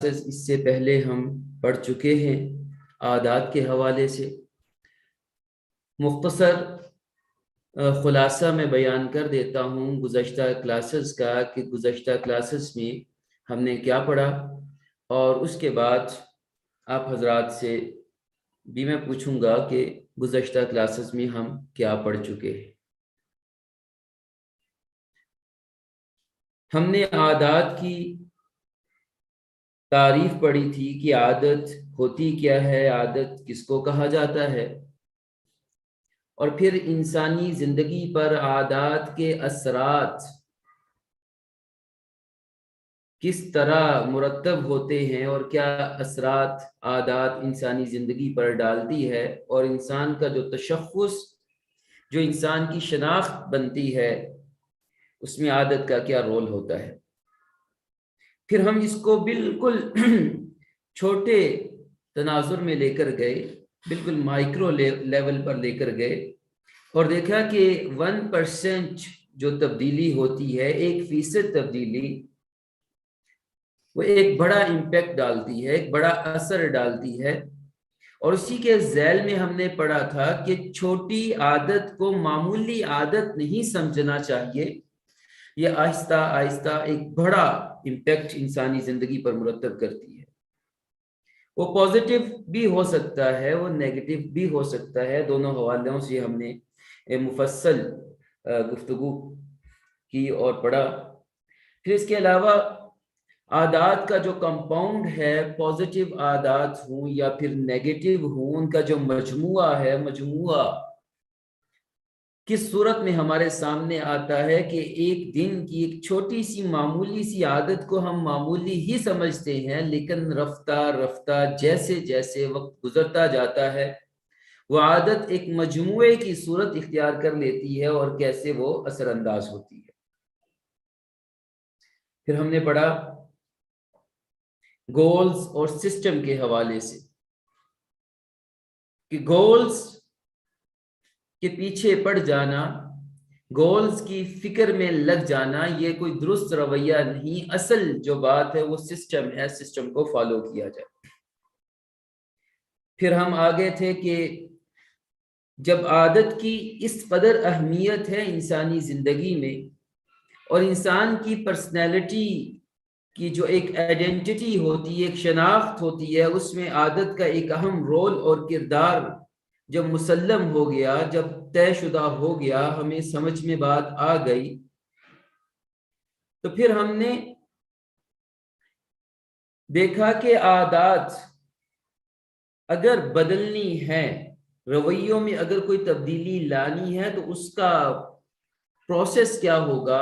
اس سے پہلے ہم پڑھ چکے ہیں عادات کے حوالے سے۔ مختصر خلاصہ میں بیان کر دیتا ہوں گزشتہ کلاسز کا کہ گزشتہ کلاسز میں ہم نے کیا پڑھا، اور اس کے بعد آپ حضرات سے بھی میں پوچھوں گا کہ گزشتہ کلاسز میں ہم کیا پڑھ چکے ہیں۔ ہم نے عادات کی تعریف پڑھی تھی کہ عادت ہوتی کیا ہے، عادت کس کو کہا جاتا ہے، اور پھر انسانی زندگی پر عادات کے اثرات کس طرح مرتب ہوتے ہیں اور کیا اثرات عادات انسانی زندگی پر ڈالتی ہے، اور انسان کا جو تشخص، جو انسان کی شناخت بنتی ہے، اس میں عادت کا کیا رول ہوتا ہے۔ پھر ہم اس کو بالکل چھوٹے تناظر میں لے کر گئے، بالکل مائکرو لیول پر لے کر گئے، اور دیکھا کہ 1% جو تبدیلی ہوتی ہے، 1% تبدیلی، وہ ایک بڑا امپیکٹ ڈالتی ہے، ایک بڑا اثر ڈالتی ہے۔ اور اسی کے ذیل میں ہم نے پڑھا تھا کہ چھوٹی عادت کو معمولی عادت نہیں سمجھنا چاہیے، یہ آہستہ آہستہ ایک بڑا امپیکٹ انسانی زندگی پر مرتب کرتی ہے۔ وہ پازیٹیو بھی ہو سکتا ہے، وہ نیگیٹو بھی ہو سکتا ہے، دونوں حوالوں سے ہم نے مفصل گفتگو کی اور پڑھا۔ پھر اس کے علاوہ عادات کا جو کمپاؤنڈ ہے، پازیٹیو عادات ہوں یا پھر نیگیٹو ہوں، ان کا جو مجموعہ ہے، مجموعہ کس صورت میں ہمارے سامنے آتا ہے کہ ایک دن کی ایک چھوٹی سی معمولی سی عادت کو ہم معمولی ہی سمجھتے ہیں، لیکن رفتہ رفتہ جیسے جیسے وقت گزرتا جاتا ہے وہ عادت ایک مجموعے کی صورت اختیار کر لیتی ہے اور کیسے وہ اثر انداز ہوتی ہے۔ پھر ہم نے پڑھا گولز اور سسٹم کے حوالے سے کہ گولز کے پیچھے پڑ جانا، گولز کی فکر میں لگ جانا، یہ کوئی درست رویہ نہیں، اصل جو بات ہے وہ سسٹم ہے، سسٹم کو فالو کیا جائے۔ پھر ہم آگے تھے کہ جب عادت کی اس قدر اہمیت ہے انسانی زندگی میں، اور انسان کی پرسنالٹی کی جو ایک آئیڈینٹی ہوتی ہے، ایک شناخت ہوتی ہے، اس میں عادت کا ایک اہم رول اور کردار جب مسلم ہو گیا، جب طے شدہ ہو گیا، ہمیں سمجھ میں بات آ گئی، تو پھر ہم نے دیکھا کہ عادات اگر بدلنی ہے، رویوں میں اگر کوئی تبدیلی لانی ہے، تو اس کا پروسیس کیا ہوگا،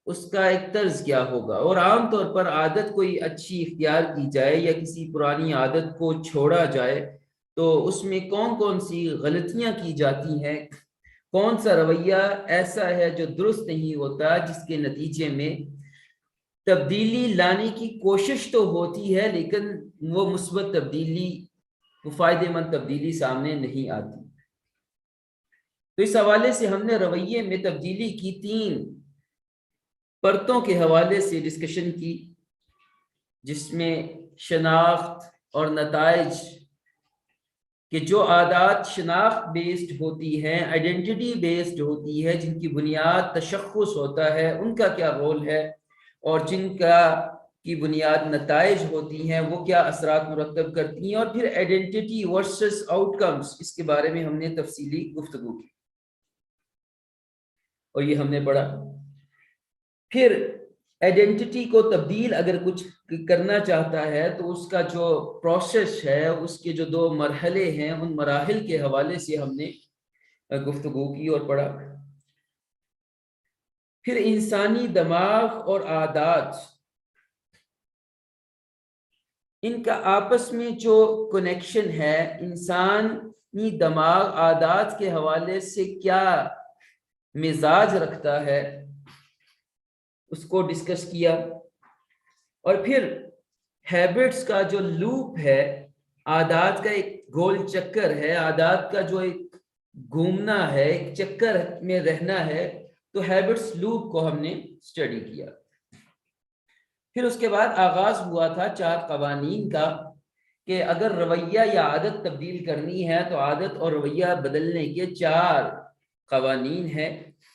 اس کا ایک طرز کیا ہوگا۔ اور عام طور پر عادت کوئی اچھی اختیار کی جائے یا کسی پرانی عادت کو چھوڑا جائے تو اس میں کون کون سی غلطیاں کی جاتی ہیں، کون سا رویہ ایسا ہے جو درست نہیں ہوتا، جس کے نتیجے میں تبدیلی لانے کی کوشش تو ہوتی ہے لیکن وہ مثبت تبدیلی، وہ فائدہ مند تبدیلی سامنے نہیں آتی۔ تو اس حوالے سے ہم نے رویے میں تبدیلی کی 3 پرتوں کے حوالے سے ڈسکشن کی، جس میں شناخت اور نتائج، کہ جو عادات شناخت بیسڈ ہوتی ہیں، آئیڈینٹی بیسڈ ہوتی ہے، جن کی بنیاد تشخص ہوتا ہے، ان کا کیا رول ہے، اور جن کی بنیاد نتائج ہوتی ہیں وہ کیا اثرات مرتب کرتی ہیں، اور پھر آئیڈینٹی ورسس آؤٹ کمز، اس کے بارے میں ہم نے تفصیلی گفتگو کی اور یہ ہم نے پڑھا۔ پھر آئیڈینٹی کو تبدیل اگر کچھ کرنا چاہتا ہے تو اس کا جو پروسیس ہے، اس کے جو 2 مرحلے ہیں، ان مراحل کے حوالے سے ہم نے گفتگو کی اور پڑھا۔ پھر انسانی دماغ اور عادات، ان کا آپس میں جو کنیکشن ہے، انسانی دماغ عادات کے حوالے سے کیا مزاج رکھتا ہے، اس کو ڈسکس کیا۔ اور پھر ہیبٹس کا جو لوپ ہے، عادات کا ایک گول چکر ہے، عادات کا جو ایک گھومنا ہے، ایک چکر میں رہنا ہے، تو ہیبٹس لوپ کو ہم نے اسٹڈی کیا۔ پھر اس کے بعد آغاز ہوا تھا 4 قوانین کا کہ اگر رویہ یا عادت تبدیل کرنی ہے تو عادت اور رویہ بدلنے کے 4 قوانین ہیں،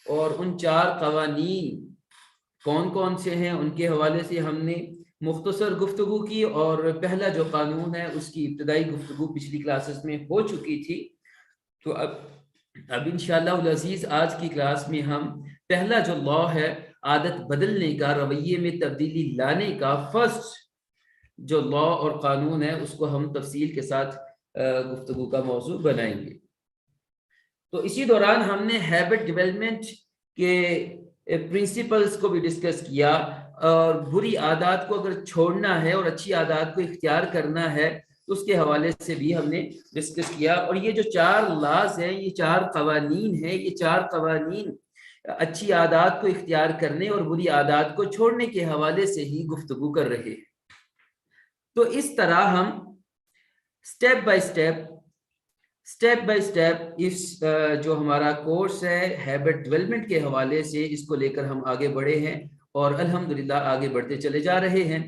اور ان 4 قوانین کون کون سے ہیں ان کے حوالے سے ہم نے مختصر گفتگو کی، اور پہلا جو قانون ہے اس کی ابتدائی گفتگو پچھلی کلاسز میں ہو چکی تھی۔ تو اب انشاءاللہ العزیز آج کی کلاس میں ہم پہلا جو لا ہے عادت بدلنے کا، رویے میں تبدیلی لانے کا، فرسٹ جو لا اور قانون ہے اس کو ہم تفصیل کے ساتھ گفتگو کا موضوع بنائیں گے۔ تو اسی دوران ہم نے ہیبٹ ڈیولپمنٹ کے پرنسپلز کو بھی ڈسکس کیا، اور بری عادات کو اگر چھوڑنا ہے اور اچھی عادات کو اختیار کرنا ہے تو اس کے حوالے سے بھی ہم نے ڈسکس کیا۔ اور یہ جو 4 لاز ہیں، یہ 4 قوانین ہیں، یہ 4 قوانین اچھی عادات کو اختیار کرنے اور بری عادات کو چھوڑنے کے حوالے سے ہی گفتگو کر رہے ہیں۔ تو اس طرح ہم سٹیپ بائی سٹیپ اس جو ہمارا کورس ہے ہیبٹ ڈیولپمنٹ کے حوالے سے، اس کو لے کر ہم آگے بڑھے ہیں اور الحمدللہ آگے بڑھتے چلے جا رہے ہیں۔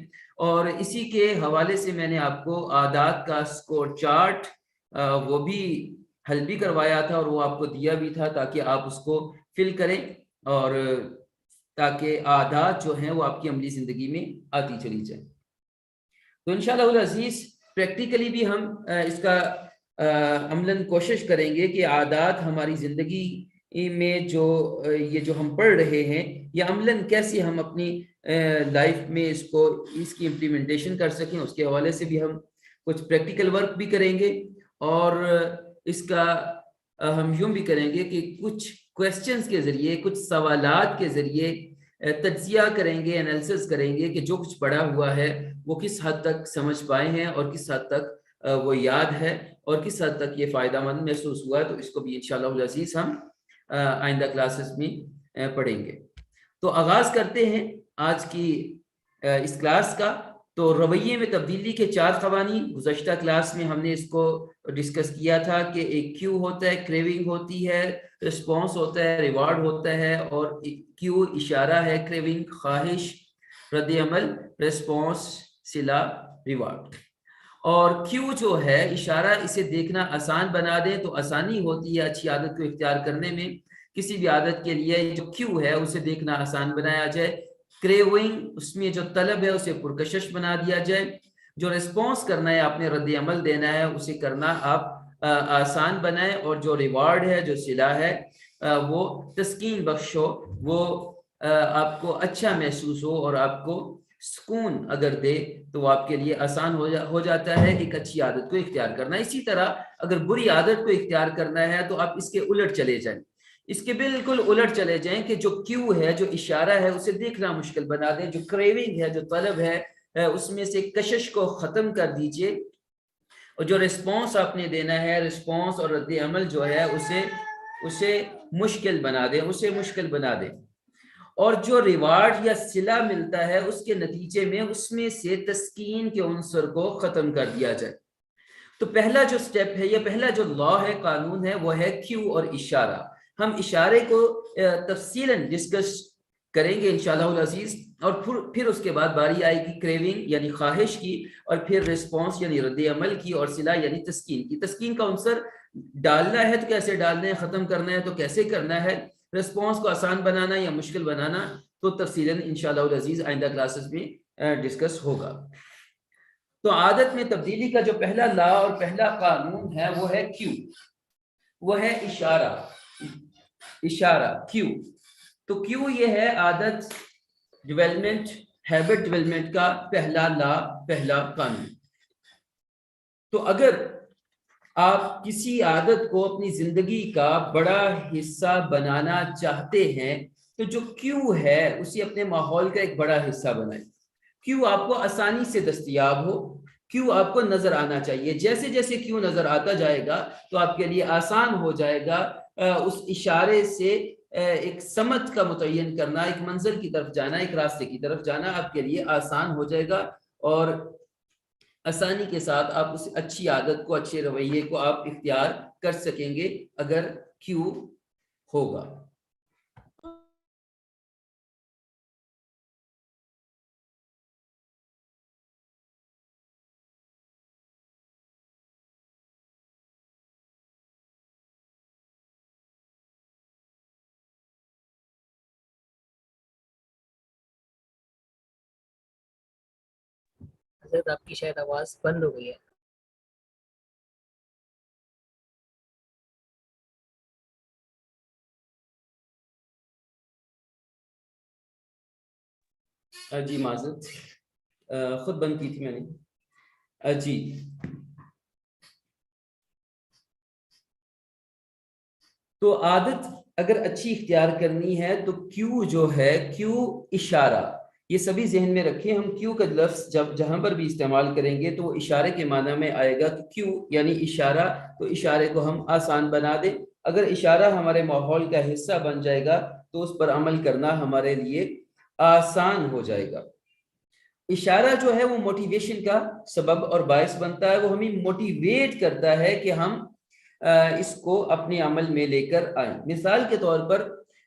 اور اسی کے حوالے سے میں نے آپ کو عادات کا سکور چارٹ وہ بھی حل بھی کروایا تھا، اور وہ آپ کو دیا بھی تھا تاکہ آپ اس کو فل کریں، اور تاکہ عادات جو ہیں وہ آپ کی عملی زندگی میں آتی چلی جائیں۔ تو انشاءاللہ العزیز پریکٹیکلی بھی ہم اس کا عملاً کوشش کریں گے کہ عادات ہماری زندگی میں جو یہ جو ہم پڑھ رہے ہیں یہ عملاً کیسے ہم اپنی لائف میں اس کی امپلیمنٹیشن کر سکیں، اس کے حوالے سے بھی ہم کچھ پریکٹیکل ورک بھی کریں گے، اور اس کا ہم یوں بھی کریں گے کہ کچھ کویسچنز کے ذریعے، کچھ سوالات کے ذریعے تجزیہ کریں گے، انالیسس کریں گے کہ جو کچھ پڑھا ہوا ہے وہ کس حد تک سمجھ پائے ہیں، اور کس حد تک وہ یاد ہے، اور کس حد تک یہ فائدہ مند محسوس ہوا ہے۔ تو اس کو بھی انشاءاللہ العزیز ہم آئندہ کلاسز میں پڑھیں گے۔ تو آغاز کرتے ہیں آج کی اس کلاس کا۔ تو رویے میں تبدیلی کے 4 قوانین، گزشتہ کلاس میں ہم نے اس کو ڈسکس کیا تھا کہ ایک کیو ہوتا ہے، کریونگ ہوتی ہے، رسپانس ہوتا ہے، ریوارڈ ہوتا ہے، اور کیو اشارہ ہے، کریونگ خواہش، رد عمل رسپانس، صلہ ریوارڈ۔ اور کیو جو ہے اشارہ، اسے دیکھنا آسان بنا دیں تو آسانی ہوتی ہے اچھی عادت کو اختیار کرنے میں۔ کسی بھی عادت کے لیے جو کیو ہے اسے دیکھنا آسان بنایا جائے۔ کریونگ، اس میں جو طلب ہے اسے پرکشش بنا دیا جائے۔ جو ریسپانس کرنا ہے، آپ نے رد عمل دینا ہے، اسے کرنا آپ آسان بنائیں۔ اور جو ریوارڈ ہے، جو صلہ ہے، وہ تسکین بخش ہو، وہ آپ کو اچھا محسوس ہو، اور آپ کو سکون اگر دے تو آپ کے لیے آسان ہو جاتا ہے ایک اچھی عادت کو اختیار کرنا۔ اسی طرح اگر بری عادت کو اختیار کرنا ہے تو آپ اس کے الٹ چلے جائیں، اس کے بالکل الٹ چلے جائیں کہ جو کیو ہے، جو اشارہ ہے، اسے دیکھنا مشکل بنا دیں۔ جو کریونگ ہے، جو طلب ہے، اس میں سے کشش کو ختم کر دیجئے، اور جو ریسپانس آپ نے دینا ہے، ریسپانس اور رد عمل جو ہے اسے مشکل بنا دیں، اسے مشکل بنا دیں۔ اور جو ریوارڈ یا صلہ ملتا ہے اس کے نتیجے میں اس میں سے تسکین کے عنصر کو ختم کر دیا جائے۔ تو پہلا جو سٹیپ ہے، یا پہلا جو لا ہے، قانون ہے، وہ ہے کیو اور اشارہ۔ ہم اشارے کو تفصیلاً ڈسکس کریں گے انشاءاللہ العزیز، اور پھر اس کے بعد باری آئے گی کریونگ یعنی خواہش کی، اور پھر ریسپانس یعنی رد عمل کی، اور صلہ یعنی تسکین کی۔ تسکین کا عنصر ڈالنا ہے تو کیسے ڈالنا ہے، ختم کرنا ہے تو کیسے کرنا ہے، ریسپانس کو آسان بنانا یا مشکل بنانا تو تفصیلاً انشاءاللہ العزیز آئندہ کلاسز میں ڈسکس ہوگا۔ تو عادت میں تبدیلی کا جو پہلا لا اور پہلا قانون ہے وہ ہے کیو، وہ ہے اشارہ کیو۔ تو کیو یہ ہے عادت ڈیولپمنٹ، ہیبٹ ڈیولپمنٹ کا پہلا لا، پہلا قانون۔ تو اگر آپ کسی عادت کو اپنی زندگی کا بڑا حصہ بنانا چاہتے ہیں تو جو کیو ہے اسے اپنے ماحول کا ایک بڑا حصہ بنائیں۔ کیو آپ کو آسانی سے دستیاب ہو، کیو آپ کو نظر آنا چاہیے۔ جیسے جیسے کیو نظر آتا جائے گا تو آپ کے لیے آسان ہو جائے گا اس اشارے سے ایک سمت کا متعین کرنا، ایک منزل کی طرف جانا، ایک راستے کی طرف جانا آپ کے لیے آسان ہو جائے گا، اور آسانی کے ساتھ آپ اس اچھی عادت کو، اچھے رویے کو آپ اختیار کر سکیں گے اگر کیو ہوگا۔ حضرت آپ کی شاید آواز بند ہو گئی ہے. جی معذرت، خود بند کی تھی میں نے. جی تو عادت اگر اچھی اختیار کرنی ہے تو کیوں جو ہے، کیوں اشارہ، یہ سبھی ذہن میں رکھیں. ہم کیوں کا لفظ جب جہاں پر بھی استعمال کریں گے تو وہ اشارے کے معنی میں آئے گا کہ کیوں یعنی اشارہ. تو اشارے کو ہم آسان بنا دیں. اگر اشارہ ہمارے ماحول کا حصہ بن جائے گا تو اس پر عمل کرنا ہمارے لیے آسان ہو جائے گا. اشارہ جو ہے وہ موٹیویشن کا سبب اور باعث بنتا ہے. وہ ہمیں موٹیویٹ کرتا ہے کہ ہم اس کو اپنے عمل میں لے کر آئیں. مثال کے طور پر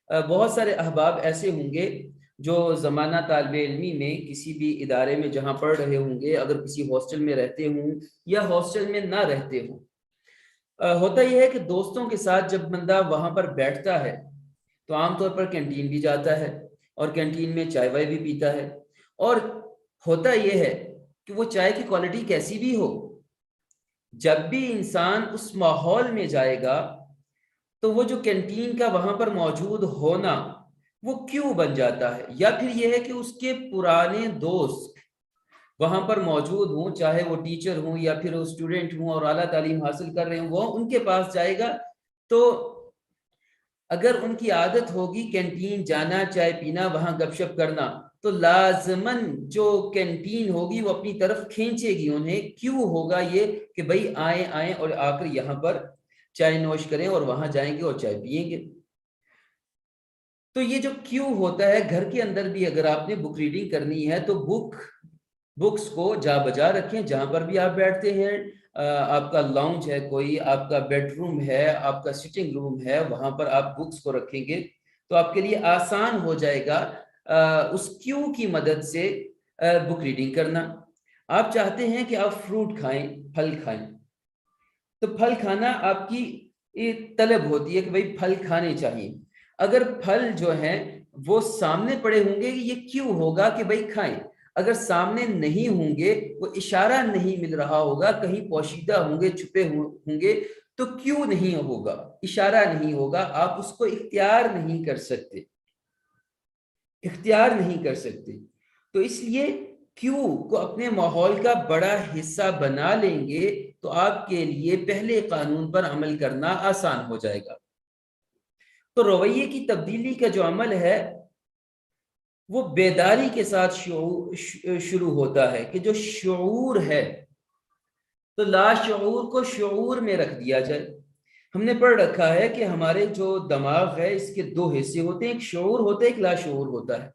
بہت سارے احباب ایسے ہوں گے جو زمانہ طالب علمی میں کسی بھی ادارے میں جہاں پڑھ رہے ہوں گے، اگر کسی ہاسٹل میں رہتے ہوں یا ہاسٹل میں نہ رہتے ہوں، ہوتا یہ ہے کہ دوستوں کے ساتھ جب بندہ وہاں پر بیٹھتا ہے تو عام طور پر کینٹین بھی جاتا ہے اور کینٹین میں چائے وائے بھی پیتا ہے. اور ہوتا یہ ہے کہ وہ چائے کی کوالٹی کیسی بھی ہو، جب بھی انسان اس ماحول میں جائے گا تو وہ جو کینٹین کا وہاں پر موجود ہونا وہ کیوں بن جاتا ہے. یا پھر یہ ہے کہ اس کے پرانے دوست وہاں پر موجود ہوں، چاہے وہ ٹیچر ہوں یا پھر وہ اسٹوڈنٹ ہوں اور اعلیٰ تعلیم حاصل کر رہے ہوں، وہ ان کے پاس جائے گا تو اگر ان کی عادت ہوگی کینٹین جانا، چائے پینا، وہاں گپ شپ کرنا، تو لازماً جو کینٹین ہوگی وہ اپنی طرف کھینچے گی انہیں. کیوں ہوگا یہ کہ بھائی آئیں اور آ کر یہاں پر چائے نوش کریں اور وہاں جائیں گے اور چائے پیئیں گے. تو یہ جو کیوں ہوتا ہے، گھر کے اندر بھی اگر آپ نے بک ریڈنگ کرنی ہے تو بکس کو جا بجا رکھیں. جہاں پر بھی آپ بیٹھتے ہیں، آپ کا لاؤنج ہے، کوئی آپ کا بیڈ روم ہے، آپ کا سٹنگ روم ہے، وہاں پر آپ بکس کو رکھیں گے تو آپ کے لیے آسان ہو جائے گا اس کیوں کی مدد سے بک ریڈنگ کرنا. آپ چاہتے ہیں کہ آپ فروٹ کھائیں، پھل کھائیں، تو پھل کھانا آپ کی طلب ہوتی ہے کہ بھئی پھل کھانے چاہیے. اگر پھل جو ہیں وہ سامنے پڑے ہوں گے یہ کیوں ہوگا کہ بھئی کھائیں. اگر سامنے نہیں ہوں گے، وہ اشارہ نہیں مل رہا ہوگا، کہیں پوشیدہ ہوں گے، چھپے ہوں گے، تو کیوں نہیں ہوگا، اشارہ نہیں ہوگا. آپ اس کو اختیار نہیں کر سکتے، اختیار نہیں کر سکتے. تو اس لیے کیوں کو اپنے ماحول کا بڑا حصہ بنا لیں گے تو آپ کے لیے پہلے قانون پر عمل کرنا آسان ہو جائے گا. تو رویے کی تبدیلی کا جو عمل ہے وہ بیداری کے ساتھ شروع ہوتا ہے کہ جو شعور ہے تو لاشعور کو شعور میں رکھ دیا جائے. ہم نے پڑھ رکھا ہے کہ ہمارے جو دماغ ہے اس کے دو حصے ہوتے ہیں، ایک شعور ہوتا ہے، ایک لاشعور ہوتا ہے.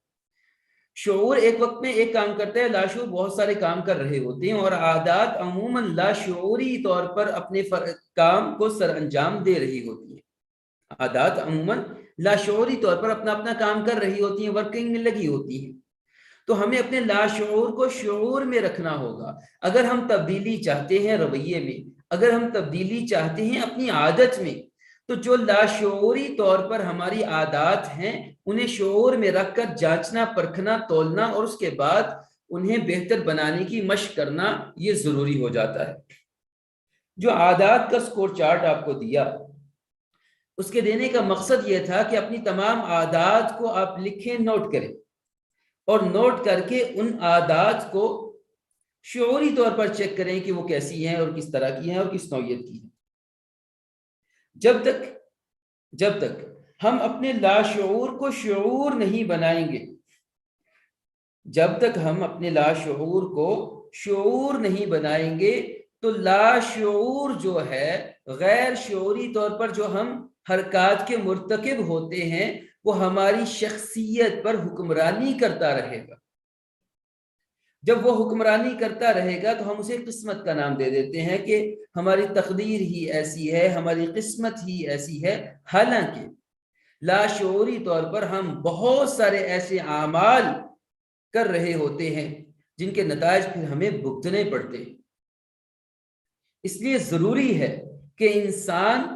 شعور ایک وقت میں ایک کام کرتا ہے، لاشعور بہت سارے کام کر رہے ہوتے ہیں، اور عادات عموماً لاشعوری طور پر اپنے کام کو سر انجام دے رہی ہوتی ہیں. عادات عموماً لاشعوری طور پر اپنا کام کر رہی ہوتی ہیں، ورکنگ میں لگی ہوتی ہیں. تو ہمیں اپنے لاشعور کو شعور میں رکھنا ہوگا. اگر ہم تبدیلی چاہتے ہیں رویے میں، اگر ہم تبدیلی چاہتے ہیں اپنی عادت میں، تو جو لاشعوری طور پر ہماری عادات ہیں انہیں شعور میں رکھ کر جانچنا، پرکھنا، تولنا اور اس کے بعد انہیں بہتر بنانے کی مشق کرنا یہ ضروری ہو جاتا ہے. جو عادات کا سکور چارٹ آپ کو دیا، اس کے دینے کا مقصد یہ تھا کہ اپنی تمام عادات کو آپ لکھیں، نوٹ کریں، اور نوٹ کر کے ان عادات کو شعوری طور پر چیک کریں کہ وہ کیسی ہیں اور کس طرح کی ہیں اور کس نوعیت کی ہیں. جب تک ہم اپنے لاشعور کو شعور نہیں بنائیں گے، جب تک ہم اپنے لاشعور کو شعور نہیں بنائیں گے تو لاشعور جو ہے غیر شعوری طور پر جو ہم حرکات کے مرتکب ہوتے ہیں وہ ہماری شخصیت پر حکمرانی کرتا رہے گا. جب وہ حکمرانی کرتا رہے گا تو ہم اسے قسمت کا نام دے دیتے ہیں کہ ہماری تقدیر ہی ایسی ہے، ہماری قسمت ہی ایسی ہے. حالانکہ لاشعوری طور پر ہم بہت سارے ایسے اعمال کر رہے ہوتے ہیں جن کے نتائج پھر ہمیں بھگتنے پڑتے ہیں. اس لیے ضروری ہے کہ انسان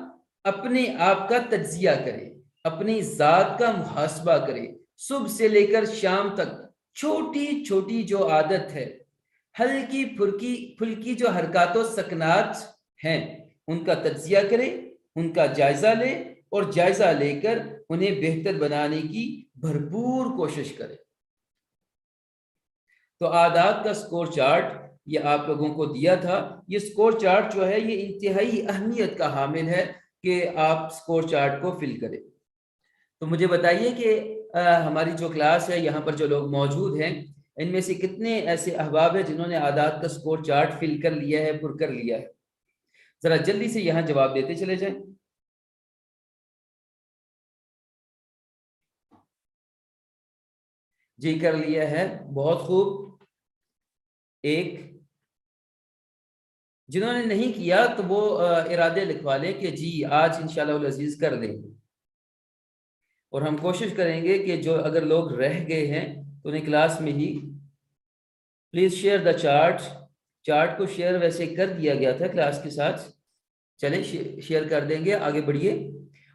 اپنے آپ کا تجزیہ کرے، اپنی ذات کا محاسبہ کرے. صبح سے لے کر شام تک چھوٹی چھوٹی جو عادت ہے ہلکی پھلکی جو حرکات و سکنات ہیں ان کا تجزیہ کرے، ان کا جائزہ لے اور جائزہ لے کر انہیں بہتر بنانے کی بھرپور کوشش کرے۔ تو عادات کا سکور چارٹ یہ آپ لوگوں کو دیا تھا۔ یہ سکور چارٹ جو ہے یہ انتہائی اہمیت کا حامل ہے کہ آپ سکور چارٹ کو فل کریں۔ تو مجھے بتائیے کہ ہماری جو کلاس ہے یہاں پر جو لوگ موجود ہیں ان میں سے کتنے ایسے احباب ہیں جنہوں نے عادات کا سکور چارٹ فل کر لیا ہے، پر کر لیا ہے؟ ذرا جلدی سے یہاں جواب دیتے چلے جائیں۔ جی کر لیا ہے، بہت خوب۔ ایک جنہوں نے نہیں کیا تو وہ ارادے لکھوا لیں کہ جی آج انشاءاللہ العزیز کر لیں گے، اور ہم کوشش کریں گے کہ جو اگر لوگ رہ گئے ہیں تو انہیں کلاس میں ہی پلیز شیئر دا چارٹ کو شیئر ویسے کر دیا گیا تھا کلاس کے ساتھ، چلیں شیئر کر دیں گے، آگے بڑھیے۔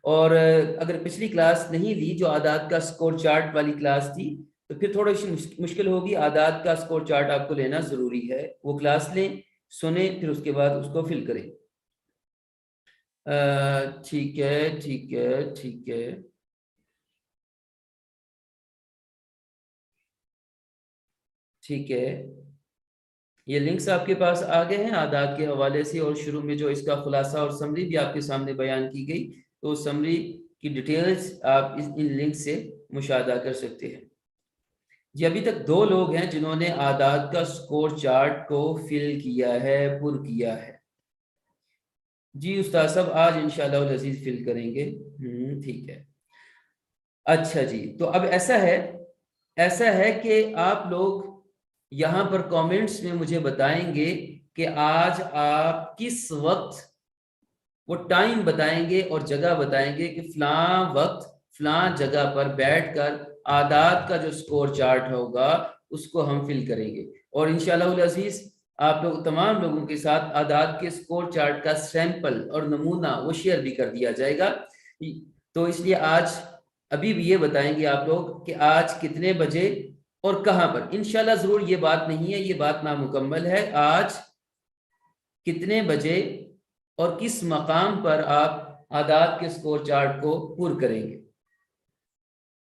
اور اگر پچھلی کلاس نہیں لی جو عادات کا سکور چارٹ والی کلاس تھی تو پھر تھوڑی سی مشکل ہوگی، عادات کا سکور چارٹ آپ کو لینا ضروری ہے، وہ کلاس لیں، سنیں، پھر اس کے بعد اس کو فل کریں۔ ٹھیک ہے ٹھیک ہے ٹھیک ہے ٹھیک ہے، یہ لنکس آپ کے پاس آ گئے ہیں عادات کے حوالے سے، اور شروع میں جو اس کا خلاصہ اور سمری بھی آپ کے سامنے بیان کی گئی، تو سمری کی ڈیٹیلز آپ ان لنک سے مشاہدہ کر سکتے ہیں۔ جی ابھی تک 2 لوگ ہیں جنہوں نے عادات کا سکور چارٹ کو فل کیا ہے، پر کیا ہے۔ جی استاد صاحب آج انشاءاللہ العزیز فل کریں گے، ٹھیک ہے۔ اچھا جی، تو اب ایسا ہے کہ آپ لوگ یہاں پر کامنٹس میں مجھے بتائیں گے کہ آج آپ کس وقت، وہ ٹائم بتائیں گے اور جگہ بتائیں گے کہ فلاں وقت فلاں جگہ پر بیٹھ کر عادات کا جو سکور چارٹ ہوگا اس کو ہم فل کریں گے، اور انشاءاللہ العزیز آپ لوگ تمام لوگوں کے ساتھ عادات کے سکور چارٹ کا سیمپل اور نمونہ وہ شیئر بھی کر دیا جائے گا۔ تو اس لیے آج ابھی بھی یہ بتائیں گے آپ لوگ کہ آج کتنے بجے اور کہاں پر، انشاءاللہ ضرور یہ بات نہیں ہے، یہ بات نامکمل ہے، آج کتنے بجے اور کس مقام پر آپ عادات کے سکور چارٹ کو پر کریں گے،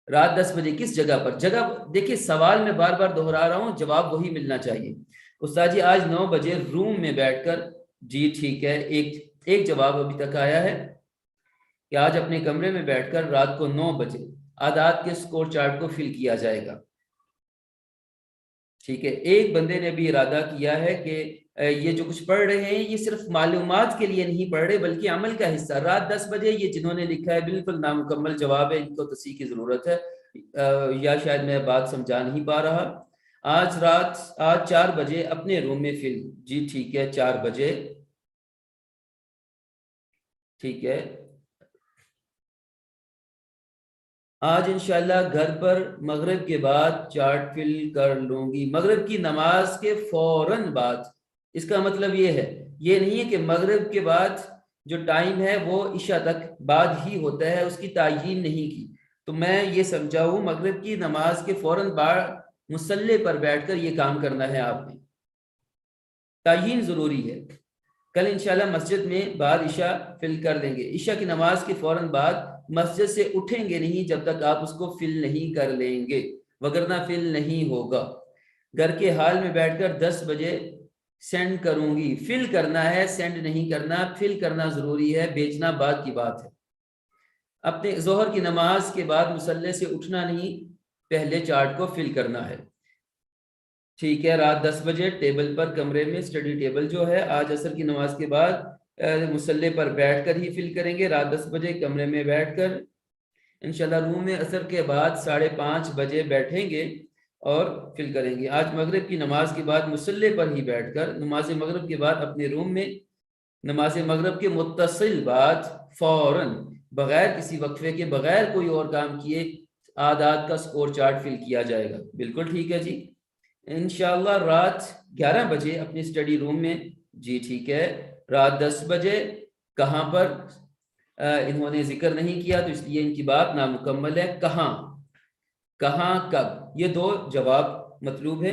رات 10 بجے کس جگہ پر؟ جگہ دیکھیں سوال میں بار بار دہرا رہا ہوں، جواب وہی ملنا چاہیے۔ استاد جی آج 9 بجے روم میں بیٹھ کر، جی ٹھیک ہے، ایک جواب ابھی تک آیا ہے کہ آج اپنے کمرے میں بیٹھ کر رات کو 9 بجے عادات کے سکور چارٹ کو فل کیا جائے گا، ٹھیک ہے۔ ایک بندے نے بھی ارادہ کیا ہے کہ یہ جو کچھ پڑھ رہے ہیں یہ صرف معلومات کے لیے نہیں پڑھ رہے بلکہ عمل کا حصہ، رات 10 بجے یہ جنہوں نے لکھا ہے بالکل نامکمل جواب ہے، ان کو تصحیح کی ضرورت ہے، یا شاید میں بات سمجھا نہیں پا رہا۔ آج 4 بجے اپنے روم میں فل، جی ٹھیک ہے 4 بجے، ٹھیک ہے۔ آج انشاءاللہ گھر پر مغرب کے بعد چارٹ فل کر لوں گی، مغرب کی نماز کے فوراً بعد، اس کا مطلب یہ نہیں ہے کہ مغرب کے بعد جو ٹائم ہے وہ عشاء تک بعد ہی ہوتا ہے، اس کی تعیین نہیں کی، تو میں یہ سمجھا ہوں مغرب کی نماز کے فوراً بعد مصلی پر بیٹھ کر یہ کام کرنا ہے، آپ نے تعیین ضروری ہے۔ کل انشاءاللہ مسجد میں بعد عشاء فل کر لیں گے، عشاء کی نماز کے فوراً بعد مسجد سے اٹھیں گے نہیں جب تک آپ اس کو فل نہیں کر لیں گے، وگرنہ فل نہیں ہوگا۔ گھر کے حال میں بیٹھ کر 10 بجے سینڈ کروں گی، فل کرنا ہے، سینڈ نہیں کرنا، فل کرنا ضروری ہے، بھیجنا بعد کی بات ہے۔ اپنے ظہر کی نماز کے بعد مصلی سے اٹھنا نہیں، پہلے چارٹ کو فل کرنا ہے، ٹھیک ہے۔ رات 10 بجے ٹیبل پر کمرے میں اسٹڈی ٹیبل جو ہے آج عصر کی نماز کے بعد مصلی پر بیٹھ کر ہی فل کریں گے، رات 10 بجے کمرے میں بیٹھ کر انشاءاللہ روم میں عصر کے بعد 5:30 بجے بیٹھیں گے اور فل کریں گے۔ آج مغرب کی نماز کے بعد مصلی پر ہی بیٹھ کر نماز مغرب کے بعد اپنے روم میں نماز مغرب کے متصل بعد فوراً بغیر کسی وقفے کے، بغیر کوئی اور کام کیے عادات کا سکور چارٹ فل کیا جائے گا، بالکل ٹھیک ہے جی۔ انشاءاللہ رات 11 بجے اپنی اسٹڈی روم میں، جی ٹھیک ہے۔ رات 10 بجے کہاں پر انہوں نے ذکر نہیں کیا تو اس لیے ان کی بات نامکمل ہے، کہاں کب، یہ 2 جواب مطلوب ہے۔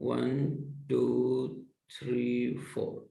1 2 3 4,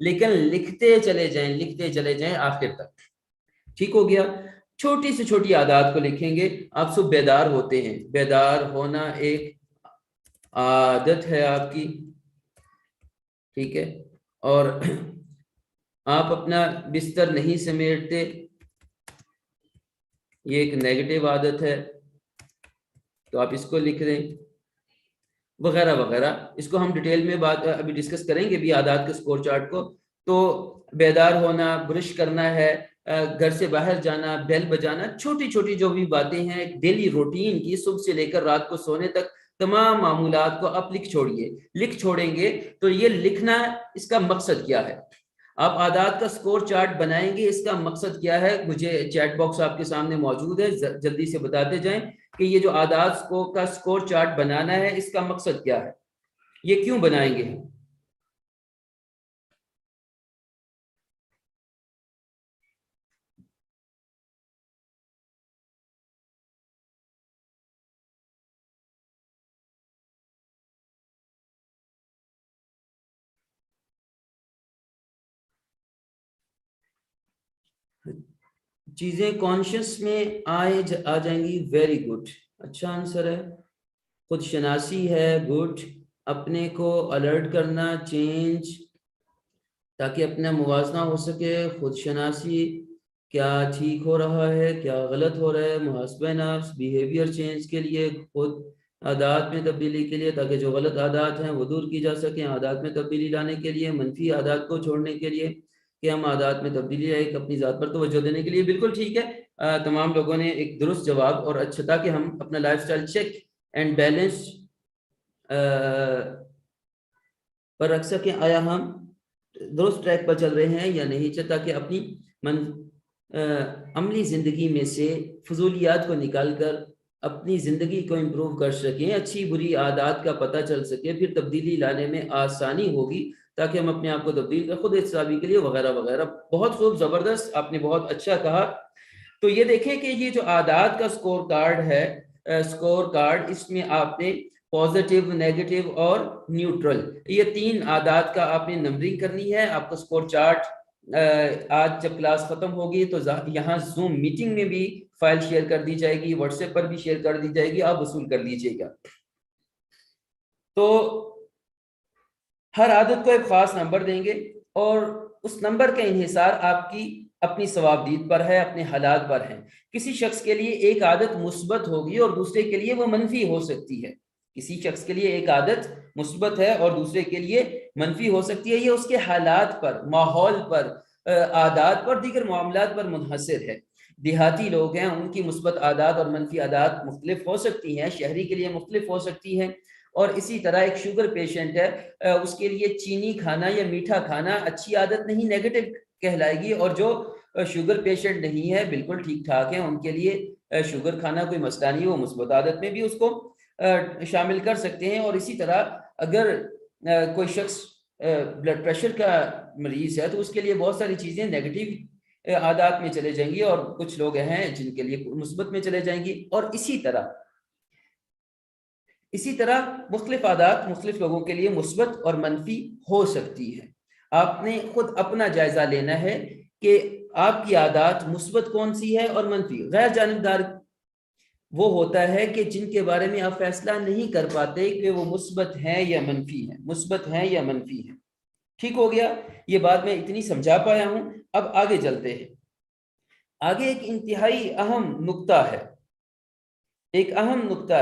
لیکن لکھتے چلے جائیں آخر تک۔ ٹھیک ہو گیا؟ چھوٹی سے چھوٹی عادات کو لکھیں گے۔ آپ سب بیدار ہوتے ہیں، بیدار ہونا ایک عادت ہے آپ کی، ٹھیک ہے، اور آپ اپنا بستر نہیں سمیٹتے، یہ ایک نیگیٹو عادت ہے، تو آپ اس کو لکھ دیں، وغیرہ وغیرہ۔ اس کو ہم ڈیٹیل میں بات ابھی ڈسکس کریں گے بھی عادات کے سکور چارٹ کو۔ تو بیدار ہونا، برش کرنا ہے، گھر سے باہر جانا، بیل بجانا، چھوٹی چھوٹی جو بھی باتیں ہیں ڈیلی روٹین کی، صبح سے لے کر رات کو سونے تک تمام معمولات کو آپ لکھ چھوڑیں گے۔ تو یہ لکھنا، اس کا مقصد کیا ہے؟ آپ عادات کا سکور چارٹ بنائیں گے، اس کا مقصد کیا ہے؟ مجھے چیٹ باکس آپ کے سامنے موجود ہے، جلدی سے بتاتے جائیں کہ یہ جو عادات کا سکور چارٹ بنانا ہے، اس کا مقصد کیا ہے؟ یہ کیوں بنائیں گے؟ چیزیں کانشیس میں آ جائیں گی، ویری گڈ، اچھا آنسر ہے۔ خود شناسی ہے، گڈ۔ اپنے کو الرٹ کرنا، چینج، تاکہ اپنا موازنہ ہو سکے، خود شناسی، کیا ٹھیک ہو رہا ہے، کیا غلط ہو رہا ہے، محاسبہ نفس، بیہیویئر چینج کے لیے، خود عادات میں تبدیلی کے لیے، تاکہ جو غلط عادات ہیں وہ دور کی جا سکیں، عادات میں تبدیلی لانے کے لیے، منفی عادات کو چھوڑنے کے لیے کہ ہم عادات میں تبدیلی لائیں، اپنی ذات پر توجہ دینے کے لیے۔ بالکل ٹھیک ہے، تمام لوگوں نے ایک درست جواب، اور اچھا تھا کہ ہم اپنا lifestyle check and balance پر رکھ سکیں، آیا ہم درست ٹریک پر چل رہے ہیں یا نہیں، چاہتا کہ اپنی عملی زندگی میں سے فضولیات کو نکال کر اپنی زندگی کو امپروو کر سکیں، اچھی بری عادات کا پتہ چل سکے، پھر تبدیلی لانے میں آسانی ہوگی، تاکہ ہم اپنے آپ کو تبدیل کر خود احتسابی کے لیے، وغیرہ وغیرہ۔ بہت خوب، زبردست، آپ نے بہت اچھا کہا۔ تو یہ دیکھیں کہ یہ جو عادات کا سکور کارڈ ہے، سکور کارڈ، اس میں آپ نے پازیٹیو، نیگیٹو اور نیوٹرل، یہ 3 عادات کا آپ نے نمبرنگ کرنی ہے۔ آپ کو سکور چارٹ آج جب کلاس ختم ہوگی تو یہاں زوم میٹنگ میں بھی فائل شیئر کر دی جائے گی، واٹس ایپ پر بھی شیئر کر دی جائے گی، آپ وصول کر لیجئے گا۔ تو ہر عادت کو ایک خاص نمبر دیں گے، اور اس نمبر کا انحصار آپ کی اپنی ثوابدید پر ہے، اپنے حالات پر ہے۔ کسی شخص کے لیے ایک عادت مثبت ہوگی اور دوسرے کے لیے وہ منفی ہو سکتی ہے۔ کسی شخص کے لیے ایک عادت مثبت ہے اور دوسرے کے لیے منفی ہو سکتی ہے، یہ اس کے حالات پر، ماحول پر، عادات پر، دیگر معاملات پر منحصر ہے۔ دیہاتی لوگ ہیں، ان کی مثبت عادات اور منفی عادات مختلف ہو سکتی ہیں، شہری کے لیے مختلف ہو سکتی ہیں، اور اسی طرح ایک شوگر پیشنٹ ہے، اس کے لیے چینی کھانا یا میٹھا کھانا اچھی عادت نہیں، نیگیٹو کہلائے گی، اور جو شوگر پیشنٹ نہیں ہے، بالکل ٹھیک ٹھاک ہے، ان کے لیے شوگر کھانا کوئی مسئلہ نہیں، وہ مثبت عادت میں بھی اس کو شامل کر سکتے ہیں۔ اور اسی طرح اگر کوئی شخص بلڈ پریشر کا مریض ہے تو اس کے لیے بہت ساری چیزیں نیگیٹو عادات میں چلے جائیں گی، اور کچھ لوگ ہیں جن کے لیے مثبت میں چلے جائیں گی، اور اسی طرح مختلف عادات مختلف لوگوں کے لیے مثبت اور منفی ہو سکتی ہے۔ آپ نے خود اپنا جائزہ لینا ہے کہ آپ کی عادات مثبت کون سی ہے اور منفی۔ غیر جانبدار وہ ہوتا ہے کہ جن کے بارے میں آپ فیصلہ نہیں کر پاتے کہ وہ مثبت ہیں یا منفی ہیں، مثبت ہیں یا منفی ہیں۔ ٹھیک ہو گیا؟ یہ بات میں اتنی سمجھا پایا ہوں۔ اب آگے چلتے ہیں۔ آگے ایک انتہائی اہم نقطہ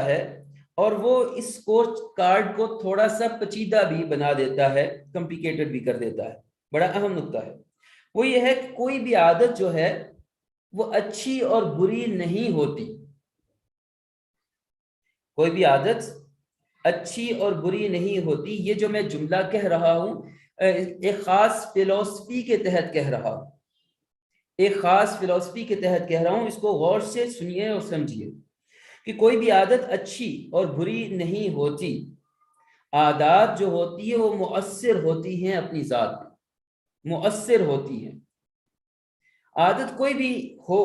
ہے، اور وہ اس سکور کارڈ کو تھوڑا سا پیچیدہ بھی بنا دیتا ہے، کمپلیکیٹڈ بھی کر دیتا ہے۔ بڑا اہم نقطہ ہے، وہ یہ ہے کہ کوئی بھی عادت جو ہے وہ اچھی اور بری نہیں ہوتی۔ کوئی بھی عادت اچھی اور بری نہیں ہوتی، یہ جو میں جملہ کہہ رہا ہوں ایک خاص فلسفی کے تحت کہہ رہا ہوں، اس کو غور سے سنیے اور سمجھیے کہ کوئی بھی عادت اچھی اور بری نہیں ہوتی۔ عادات جو ہوتی ہے وہ مؤثر ہوتی ہیں، اپنی ذات میں مؤثر ہوتی ہیں۔ عادت کوئی بھی ہو،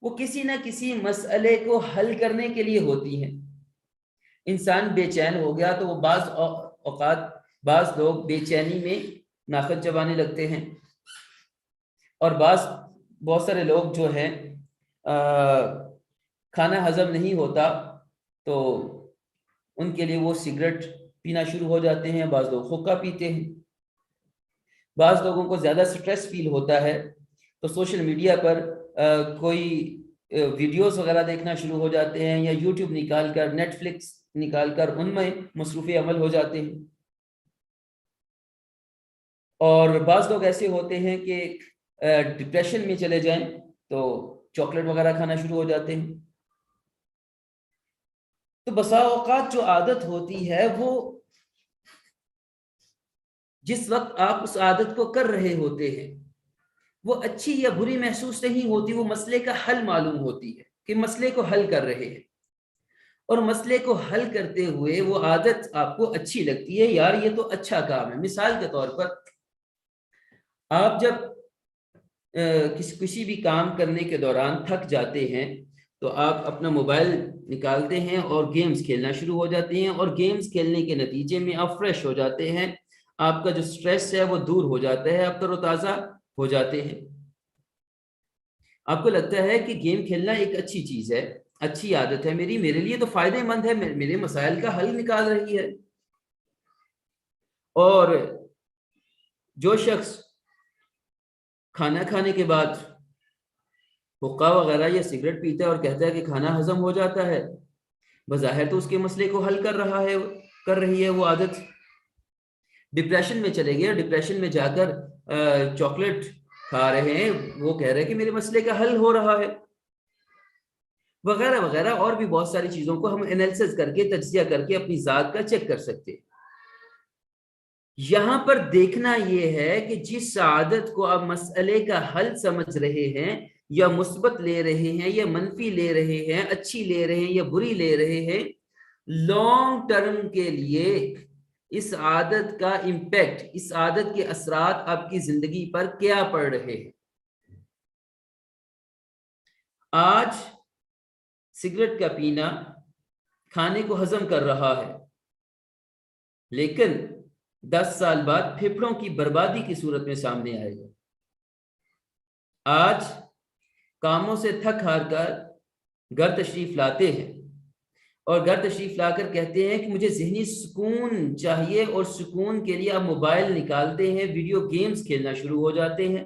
وہ کسی نہ کسی مسئلے کو حل کرنے کے لیے ہوتی ہیں۔ انسان بے چین ہو گیا تو وہ بعض اوقات بعض لوگ بے چینی میں ناخن چبانے لگتے ہیں، اور بہت سارے لوگ جو ہیں کھانا ہضم نہیں ہوتا تو ان کے لیے وہ سگریٹ پینا شروع ہو جاتے ہیں، بعض لوگ حقہ پیتے ہیں، بعض لوگوں کو زیادہ سٹریس فیل ہوتا ہے تو سوشل میڈیا پر کوئی ویڈیوز وغیرہ دیکھنا شروع ہو جاتے ہیں، یا یوٹیوب نکال کر، نیٹ فلکس نکال کر ان میں مصروف عمل ہو جاتے ہیں۔ اور بعض لوگ ایسے ہوتے ہیں کہ ڈپریشن میں چلے جائیں تو چاکلیٹ وغیرہ کھانا شروع ہو جاتے ہیں۔ تو بسا اوقات جو عادت ہوتی ہے وہ جس وقت آپ اس عادت کو کر رہے ہوتے ہیں وہ اچھی یا بری محسوس نہیں ہوتی، وہ مسئلے کا حل معلوم ہوتی ہے کہ مسئلے کو حل کر رہے ہیں، اور مسئلے کو حل کرتے ہوئے وہ عادت آپ کو اچھی لگتی ہے، یار یہ تو اچھا کام ہے۔ مثال کے طور پر آپ جب کسی بھی کام کرنے کے دوران تھک جاتے ہیں تو آپ اپنا موبائل نکالتے ہیں اور گیمز کھیلنا شروع ہو جاتے ہیں، اور گیمز کھیلنے کے نتیجے میں آپ فریش ہو جاتے ہیں، آپ کا جو سٹریس ہے وہ دور ہو جاتا ہے، آپ تر و تازہ ہو جاتے ہیں۔ آپ کو لگتا ہے کہ گیم کھیلنا ایک اچھی چیز ہے، اچھی عادت ہے میرے لیے تو فائدہ مند ہے، میرے مسائل کا حل نکال رہی ہے۔ اور جو شخص کھانا کھانے کے بعد حقہ وغیرہ یا سگریٹ پیتا ہے اور کہتا ہے کہ کھانا ہضم ہو جاتا ہے، بظاہر تو اس کے مسئلے کو حل کر رہی ہے وہ عادت۔ ڈپریشن میں چلے گئے، ڈپریشن میں جا کر چاکلیٹ کھا رہے ہیں، وہ کہہ رہے ہیں کہ میرے مسئلے کا حل ہو رہا ہے، وغیرہ وغیرہ۔ اور بھی بہت ساری چیزوں کو ہم انالیسس کر کے، تجزیہ کر کے اپنی ذات کا چیک کر سکتے ہیں۔ یہاں پر دیکھنا یہ ہے کہ جس عادت کو آپ مسئلے کا حل سمجھ رہے ہیں، یا مثبت لے رہے ہیں یا منفی لے رہے ہیں، اچھی لے رہے ہیں یا بری لے رہے ہیں، لانگ ٹرم کے لیے اس عادت کا امپیکٹ، اس عادت کے اثرات آپ کی زندگی پر کیا پڑ رہے ہیں۔ آج سگریٹ کا پینا کھانے کو ہضم کر رہا ہے، لیکن 10 سال بعد پھیپھڑوں کی بربادی کی صورت میں سامنے آئے گا۔ آج کاموں سے تھک ہار کر گھر تشریف لاتے ہیں، اور گھر تشریف لا کر کہتے ہیں کہ مجھے ذہنی سکون چاہیے، اور سکون کے لیے آپ موبائل نکالتے ہیں، ویڈیو گیمز کھیلنا شروع ہو جاتے ہیں۔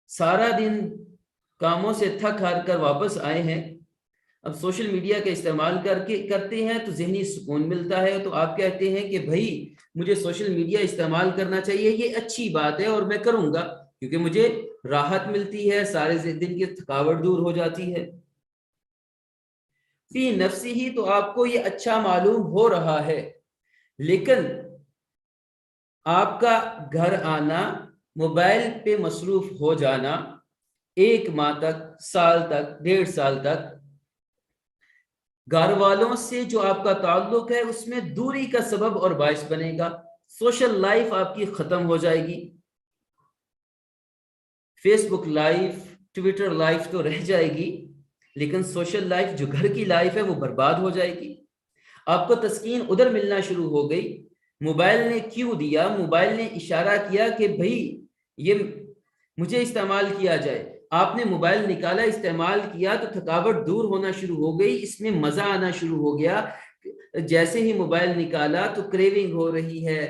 سارا دن کاموں سے تھک ہار کر واپس آئے ہیں، اب سوشل میڈیا کا استعمال کرتے ہیں تو ذہنی سکون ملتا ہے، تو آپ کہتے ہیں کہ بھائی مجھے سوشل میڈیا استعمال کرنا چاہیے، یہ اچھی بات ہے اور میں کروں گا کیونکہ مجھے راحت ملتی ہے، سارے دن کی تھکاوٹ دور ہو جاتی ہے۔ فی نفسی ہی تو آپ کو یہ اچھا معلوم ہو رہا ہے، لیکن آپ کا گھر آنا، موبائل پہ مصروف ہو جانا 1 ماہ تک، سال تک، 1.5 سال تک، گھر والوں سے جو آپ کا تعلق ہے اس میں دوری کا سبب اور باعث بنے گا۔ سوشل لائف آپ کی ختم ہو جائے گی، فیس بک لائف، ٹویٹر لائف تو رہ جائے گی، لیکن سوشل لائف جو گھر کی لائف ہے وہ برباد ہو جائے گی۔ آپ کو تسکین ادھر ملنا شروع ہو گئی، موبائل نے کیوں دیا، موبائل نے اشارہ کیا کہ بھائی یہ مجھے استعمال کیا جائے۔ آپ نے موبائل نکالا، استعمال کیا تو تھکاوٹ دور ہونا شروع ہو گئی، اس میں مزہ آنا شروع ہو گیا۔ جیسے ہی موبائل نکالا تو کریونگ ہو رہی ہے،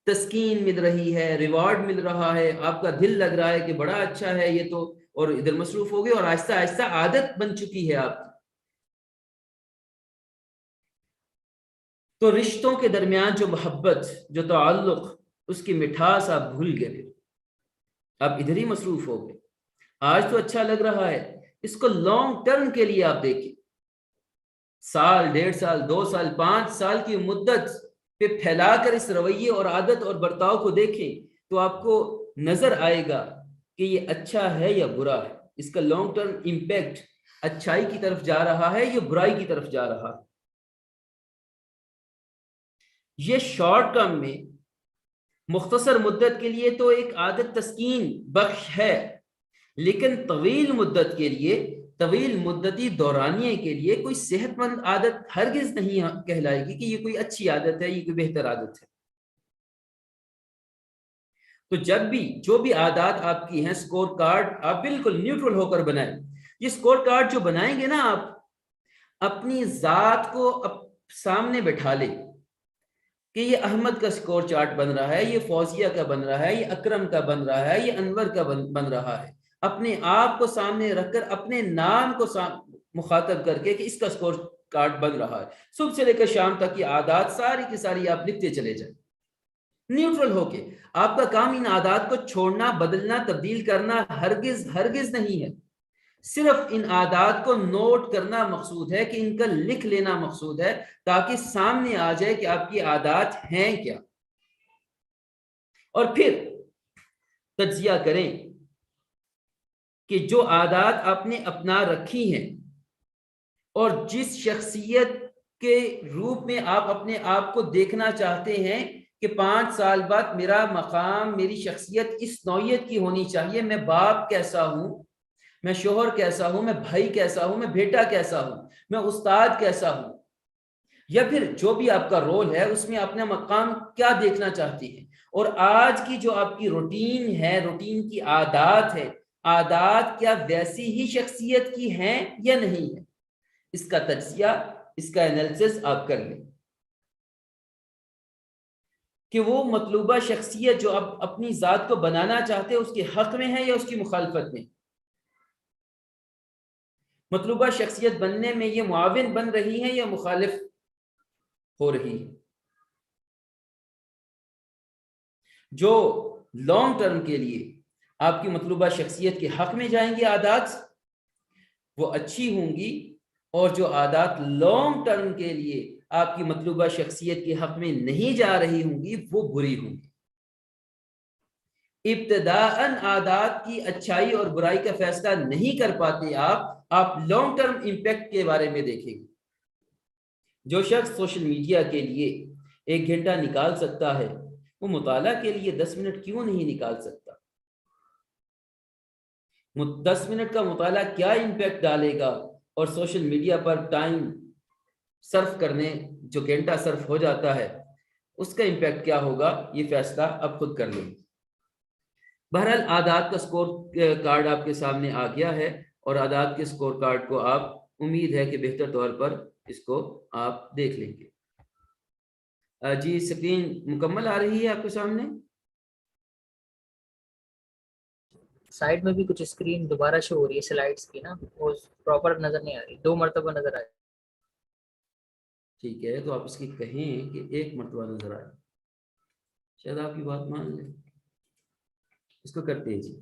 تسکین مل رہی ہے، ریوارڈ مل رہا ہے، آپ کا دل لگ رہا ہے کہ بڑا اچھا ہے یہ تو، اور ادھر مصروف ہو گئے، اور آہستہ آہستہ عادت بن چکی ہے آپ کی۔ تو رشتوں کے درمیان جو محبت، جو تعلق، اس کی مٹھاس آپ بھول گئے، پھر آپ ادھر ہی مصروف ہو گئے۔ آج تو اچھا لگ رہا ہے، اس کو لانگ ٹرم کے لیے آپ دیکھیں، سال، 1.5 سال، 2 سال، 5 سال کی مدت پہ پھیلا کر اس رویے اور عادت اور برتاؤ کو دیکھیں تو آپ کو نظر آئے گا کہ یہ اچھا ہے یا برا ہے، اس کا لانگ ٹرم امپیکٹ اچھائی کی طرف جا رہا ہے یا برائی کی طرف جا رہا ہے۔ یہ شارٹ ٹرم میں، مختصر مدت کے لیے تو ایک عادت تسکین بخش ہے، لیکن طویل مدت کے لیے طویل مدتی دورانیے کے لیے کوئی صحت مند عادت ہرگز نہیں کہلائے گی کہ یہ کوئی اچھی عادت ہے، یہ کوئی بہتر عادت ہے۔ تو جب بھی جو بھی عادات آپ کی ہیں، سکور کارڈ آپ بالکل نیوٹرل ہو کر بنائیں۔ یہ سکور کارڈ جو بنائیں گے نا، آپ اپنی ذات کو سامنے بٹھا لیں کہ یہ احمد کا سکور چارٹ بن رہا ہے، یہ فوزیہ کا بن رہا ہے، یہ اکرم کا بن رہا ہے، یہ انور کا بن رہا ہے۔ اپنے آپ کو سامنے رکھ کر، اپنے نام کو مخاطب کر کے کہ اس کا سکور کارڈ بن رہا ہے۔ صبح سے لے کر شام تک کی عادات ساری کی ساری آپ لکھتے چلے جائیں نیوٹرل ہو کے۔ آپ کا کام ان عادات کو چھوڑنا، بدلنا، تبدیل کرنا ہرگز ہرگز نہیں ہے۔ صرف ان عادات کو نوٹ کرنا مقصود ہے، کہ ان کا لکھ لینا مقصود ہے، تاکہ سامنے آ جائے کہ آپ کی عادات ہیں کیا، اور پھر تجزیہ کریں کہ جو عادات آپ نے اپنا رکھی ہیں اور جس شخصیت کے روپ میں آپ اپنے آپ کو دیکھنا چاہتے ہیں کہ 5 سال بعد میرا مقام، میری شخصیت اس نوعیت کی ہونی چاہیے، میں باپ کیسا ہوں، میں شوہر کیسا ہوں، میں بھائی کیسا ہوں، میں بیٹا کیسا ہوں، میں استاد کیسا ہوں، یا پھر جو بھی آپ کا رول ہے اس میں اپنا مقام کیا دیکھنا چاہتی ہے، اور آج کی جو آپ کی روٹین ہے، روٹین کی عادات ہے، عادات کیا ویسی ہی شخصیت کی ہیں یا نہیں ہے، اس کا تجزیہ، اس کا انالیسس آپ کر لیں کہ وہ مطلوبہ شخصیت جو آپ اپنی ذات کو بنانا چاہتے ہیں اس کے حق میں ہے یا اس کی مخالفت میں۔ مطلوبہ شخصیت بننے میں یہ معاون بن رہی ہے یا مخالف ہو رہی ہے۔ جو لانگ ٹرم کے لیے آپ کی مطلوبہ شخصیت کے حق میں جائیں گی عادات، وہ اچھی ہوں گی، اور جو عادات لانگ ٹرم کے لیے آپ کی مطلوبہ شخصیت کے حق میں نہیں جا رہی ہوں گی، وہ بری ہوں گی۔ ابتداءً عادات کی اچھائی اور برائی کا فیصلہ نہیں کر پاتے آپ لانگ ٹرم امپیکٹ کے بارے میں دیکھیں گے۔ جو شخص سوشل میڈیا کے لیے 1 گھنٹہ نکال سکتا ہے، وہ مطالعہ کے لیے 10 منٹ کیوں نہیں نکال سکتا؟ 10 منٹ کا مطالعہ کیا امپیکٹ ڈالے گا، اور سوشل میڈیا پر ٹائم صرف کرنے جو گھنٹہ صرف ہو جاتا ہے اس کا امپیکٹ کیا ہوگا، یہ فیصلہ اب خود کر لیں۔ بہرحال عادات کا سکور کارڈ آپ کے سامنے آ گیا ہے، اور عادات کے سکور کارڈ کو آپ امید ہے کہ بہتر طور پر اس کو آپ دیکھ لیں گے۔ جی سکرین مکمل آ رہی ہے آپ کے سامنے؟ سائڈ میں بھی کچھ اسکرین دوبارہ شو ہو رہی ہے سلائڈس کی نا، وہ پراپر نظر نہیں آ رہی، 2 مرتبہ نظر آئے۔ ٹھیک ہے، تو آپ اس کی کہیں کہ 1 مرتبہ نظر آئے، شاید آپ کی بات مان لیں۔ اس کو کرتے ہیں جی،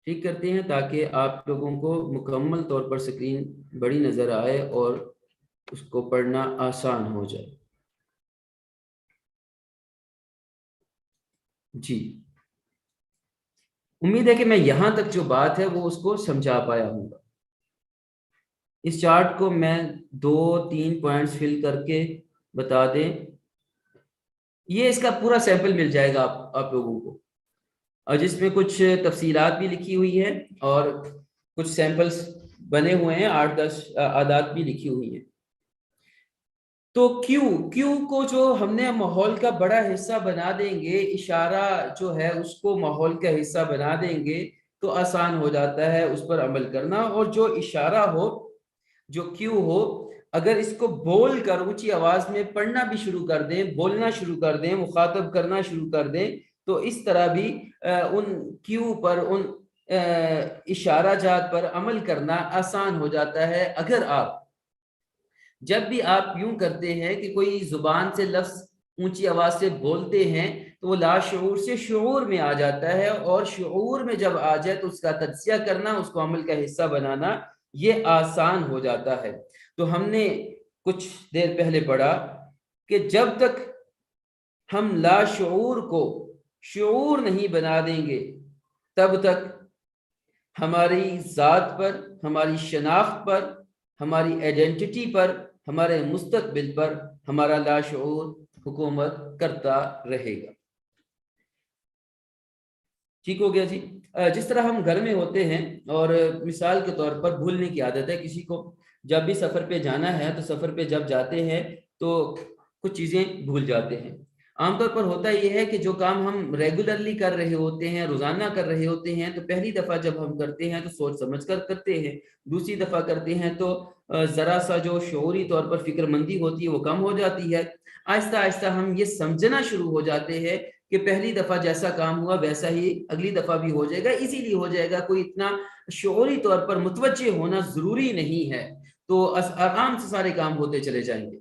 ٹھیک کرتے ہیں تاکہ آپ لوگوں کو مکمل طور پر سکرین بڑی نظر آئے اور اس کو پڑھنا آسان ہو جائے۔ جی امید ہے کہ میں یہاں تک جو بات ہے وہ اس کو سمجھا پایا ہوں گا۔ اس چارٹ کو میں 2-3 پوائنٹس فل کر کے بتا دیں، یہ اس کا پورا سیمپل مل جائے گا آپ لوگوں کو، اور جس میں کچھ تفصیلات بھی لکھی ہوئی ہیں اور کچھ سیمپلز بنے ہوئے ہیں، 8-10 عادات بھی لکھی ہوئی ہیں۔ تو کیو کو جو ہم نے ماحول کا بڑا حصہ بنا دیں گے، اشارہ جو ہے اس کو ماحول کا حصہ بنا دیں گے تو آسان ہو جاتا ہے اس پر عمل کرنا، اور جو اشارہ ہو، جو کیو ہو، اگر اس کو بول کر اونچی آواز میں پڑھنا بھی شروع کر دیں، بولنا شروع کر دیں، مخاطب کرنا شروع کر دیں، تو اس طرح بھی ان کیو پر، ان اشارہ جات پر عمل کرنا آسان ہو جاتا ہے۔ اگر آپ جب بھی آپ یوں کرتے ہیں کہ کوئی زبان سے لفظ اونچی آواز سے بولتے ہیں تو وہ لاشعور سے شعور میں آ جاتا ہے، اور شعور میں جب آ جائے تو اس کا تجزیہ کرنا، اس کو عمل کا حصہ بنانا یہ آسان ہو جاتا ہے۔ تو ہم نے کچھ دیر پہلے پڑھا کہ جب تک ہم لاشعور کو شعور نہیں بنا دیں گے تب تک ہماری ذات پر، ہماری شناخت پر، ہماری ایڈنٹیٹی پر، ہمارے مستقبل پر ہمارا لاشعور حکومت کرتا رہے گا۔ ٹھیک ہو گیا جی. جس طرح ہم گھر میں ہوتے ہیں اور مثال کے طور پر بھولنے کی عادت ہے کسی کو, جب بھی سفر پہ جانا ہے تو سفر پہ جب جاتے ہیں تو کچھ چیزیں بھول جاتے ہیں. عام طور پر ہوتا یہ ہے کہ جو کام ہم ریگولرلی کر رہے ہوتے ہیں, روزانہ کر رہے ہوتے ہیں, تو پہلی دفعہ جب ہم کرتے ہیں تو سوچ سمجھ کر کرتے ہیں, دوسری دفعہ کرتے ہیں تو ذرا سا جو شعوری طور پر فکر مندی ہوتی ہے وہ کم ہو جاتی ہے. آہستہ آہستہ ہم یہ سمجھنا شروع ہو جاتے ہیں کہ پہلی دفعہ جیسا کام ہوا ویسا ہی اگلی دفعہ بھی ہو جائے گا, اسی لیے ہو جائے گا, کوئی اتنا شعوری طور پر متوجہ ہونا ضروری نہیں ہے, تو آرام سے سارے کام ہوتے چلے جائیں گے.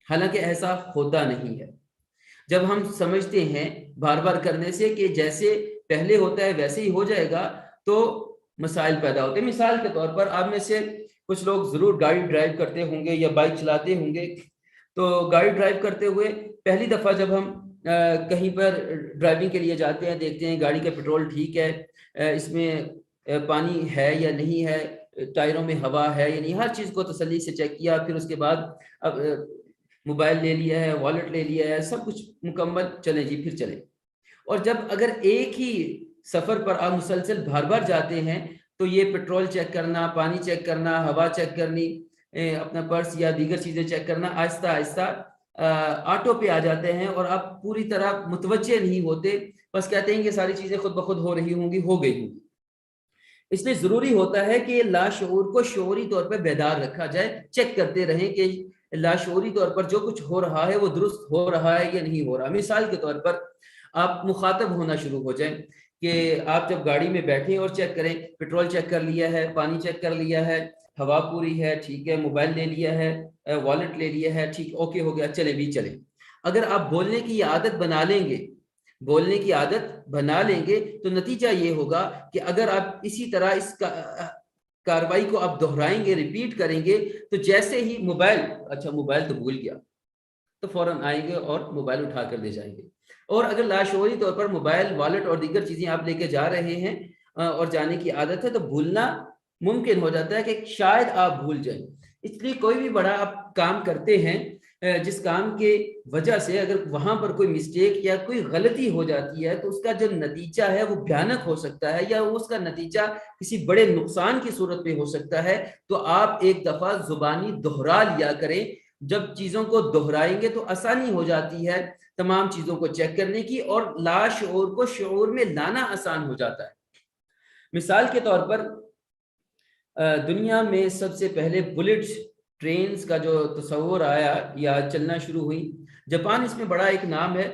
حالانکہ ایسا ہوتا نہیں ہے. جب ہم سمجھتے ہیں بار بار کرنے سے کہ جیسے پہلے ہوتا ہے ویسے ہی ہو جائے گا, تو مسائل پیدا ہوتے ہیں. مثال کے طور پر آپ میں سے کچھ لوگ ضرور گاڑی ڈرائیو کرتے ہوں گے یا بائک چلاتے ہوں گے. تو گاڑی ڈرائیو کرتے ہوئے پہلی دفعہ جب ہم کہیں پر ڈرائیونگ کے لیے جاتے ہیں, دیکھتے ہیں گاڑی کا پیٹرول ٹھیک ہے, اس میں پانی ہے یا نہیں ہے, ٹائروں میں ہوا ہے یا نہیں, ہر چیز کو تسلی سے چیک کیا. پھر اس کے بعد اب موبائل لے لیا ہے, والیٹ لے لیا ہے, سب کچھ مکمل, چلیں جی پھر چلیں. اور جب اگر ایک ہی سفر پر آپ مسلسل بار بار جاتے ہیں تو یہ پیٹرول چیک کرنا, پانی چیک کرنا, ہوا چیک کرنی, اپنا پرس یا دیگر چیزیں چیک کرنا آہستہ آہستہ آٹو پہ آ جاتے ہیں, اور آپ پوری طرح متوجہ نہیں ہوتے, بس کہتے ہیں کہ ساری چیزیں خود بخود ہو رہی ہوں گی, ہو گئی ہوں گی. اس لیے ضروری ہوتا ہے کہ لاشعور کو شعوری طور پر بیدار رکھا جائے, چیک کرتے رہیں کہ لاشعوری طور پر جو کچھ ہو رہا ہے وہ درست ہو رہا ہے یا نہیں ہو رہا. مثال کے طور پر آپ مخاطب ہونا شروع ہو جائیں کہ آپ جب گاڑی میں بیٹھیں اور چیک کریں, پیٹرول چیک کر لیا ہے, پانی چیک کر لیا ہے, ہوا پوری ہے, ٹھیک ہے, موبائل لے لیا ہے, والیٹ لے لیا ہے, ٹھیک, اوکے ہو گیا, چلیں بھی چلیں. اگر آپ بولنے کی عادت بنا لیں گے, بولنے کی عادت بنا لیں گے, تو نتیجہ یہ ہوگا کہ اگر آپ اسی طرح اس کاروائی کو آپ دہرائیں گے, ریپیٹ کریں گے, تو جیسے ہی موبائل, اچھا موبائل تو بھول گیا, تو فوراً آئیں گے اور موبائل اٹھا کر لے جائیں گے. اور اگر لاشعوری طور پر موبائل, والیٹ اور دیگر چیزیں آپ لے کے جا رہے ہیں اور جانے کی عادت ہے, تو بھولنا ممکن ہو جاتا ہے کہ شاید آپ بھول جائیں. اس لیے کوئی بھی بڑا آپ کام کرتے ہیں, جس کام کے وجہ سے اگر وہاں پر کوئی مسٹیک یا کوئی غلطی ہو جاتی ہے تو اس کا جو نتیجہ ہے وہ بھیانک ہو سکتا ہے, یا اس کا نتیجہ کسی بڑے نقصان کی صورت میں ہو سکتا ہے. تو آپ ایک دفعہ زبانی دہرا لیا کریں. جب چیزوں کو دہرائیں گے تو آسانی ہو جاتی ہے تمام چیزوں کو چیک کرنے کی, اور لاشعور کو شعور میں لانا آسان ہو جاتا ہے. مثال کے طور پر دنیا میں سب سے پہلے بلٹ ٹرینز کا جو تصور آیا یا چلنا شروع ہوئی, جاپان اس میں بڑا ایک نام ہے,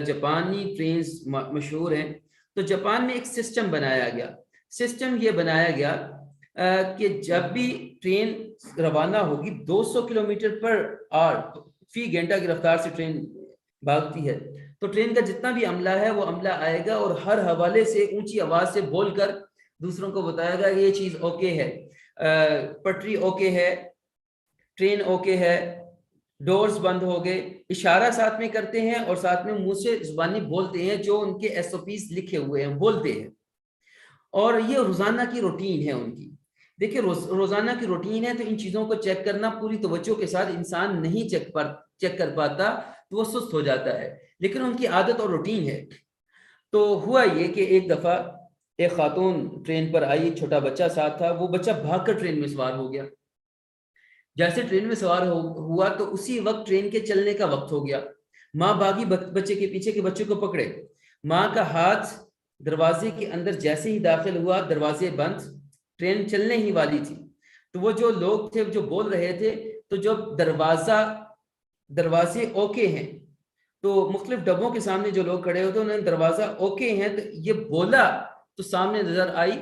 جاپانی ٹرینز مشہور ہیں. تو جاپان میں ایک سسٹم بنایا گیا. سسٹم یہ بنایا گیا کہ جب بھی ٹرین روانہ ہوگی 200 کلومیٹر پر آور فی گھنٹہ کی رفتار سے ٹرین بھاگتی ہے, تو ٹرین کا جتنا بھی عملہ ہے وہ عملہ آئے گا اور ہر حوالے سے اونچی آواز سے بول کر دوسروں کو بتائے گا یہ چیز اوکے ہے, پٹری اوکے ہے, ٹرین اوکے ہے, ڈورز بند ہو گئے. اشارہ ساتھ میں کرتے ہیں اور ساتھ میں منہ سے زبانی بولتے ہیں جو ان کے ایس او پیز لکھے ہوئے ہیں, بولتے ہیں. اور یہ روزانہ کی روٹین ہے ان کی. دیکھیں روزانہ کی روٹین ہے, تو ان چیزوں کو چیک کرنا پوری توجہ کے ساتھ انسان نہیں چیک کر پاتا, تو وہ سست ہو جاتا ہے, لیکن ان کی عادت اور روٹین ہے. تو ہوا یہ کہ ایک دفعہ ایک خاتون ٹرین پر آئی, چھوٹا بچہ ساتھ تھا, وہ بچہ بھاگ کر ٹرین میں سوار ہو گیا. جیسے ٹرین میں سوار ہوا تو اسی وقت ٹرین کے چلنے کا وقت ہو گیا. ماں بھاگی بچے کے پیچھے کے بچے کو پکڑے, ماں کا ہاتھ دروازے کے اندر جیسے ہی داخل ہوا دروازے بند, ٹرین چلنے ہی والی تھی. تو وہ جو لوگ تھے جو بول رہے تھے, تو جب دروازے اوکے ہیں, تو مختلف ڈبوں کے سامنے جو لوگ کھڑے ہوتے انہوں نے دروازہ اوکے ہیں تو یہ بولا, تو سامنے نظر آئی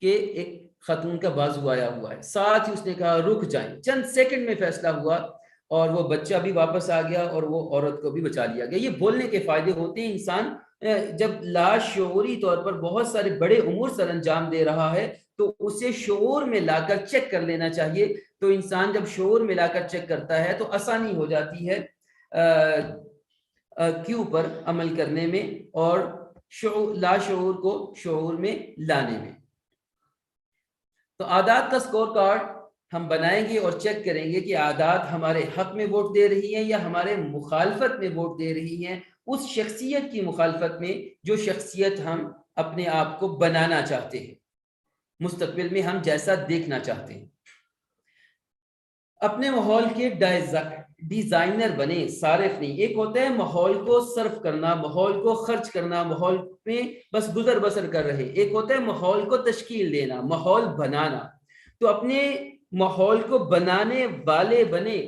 کہ ایک خاتون کا بازو آیا ہوا ہے. ساتھ ہی اس نے کہا رک جائیں. چند سیکنڈ میں فیصلہ ہوا اور وہ بچہ بھی واپس آ گیا اور وہ عورت کو بھی بچا لیا گیا. یہ بولنے کے فائدے ہوتے ہیں. انسان جب لاشعوری طور پر بہت سارے بڑے امور سر انجام دے رہا ہے تو اسے شعور میں لا کر چیک کر لینا چاہیے. تو انسان جب شعور میں لا کر چیک کرتا ہے تو آسانی ہو جاتی ہے کیوں پر عمل کرنے میں اور لاشعور کو شعور میں لانے میں. تو عادات کا سکور کارڈ ہم بنائیں گے اور چیک کریں گے کہ عادات ہمارے حق میں ووٹ دے رہی ہیں یا ہمارے مخالفت میں ووٹ دے رہی ہیں، اس شخصیت کی مخالفت میں جو شخصیت ہم اپنے آپ کو بنانا چاہتے ہیں، مستقبل میں ہم جیسا دیکھنا چاہتے ہیں۔ اپنے ماحول کے ڈیزائنر بنے، صارف نہیں۔ ایک ہوتا ہے ماحول کو صرف کرنا، ماحول کو خرچ کرنا، ماحول میں بس گزر بسر کر رہے، ایک ہوتا ہے ماحول کو تشکیل دینا، ماحول بنانا۔ تو اپنے ماحول کو بنانے والے بنے،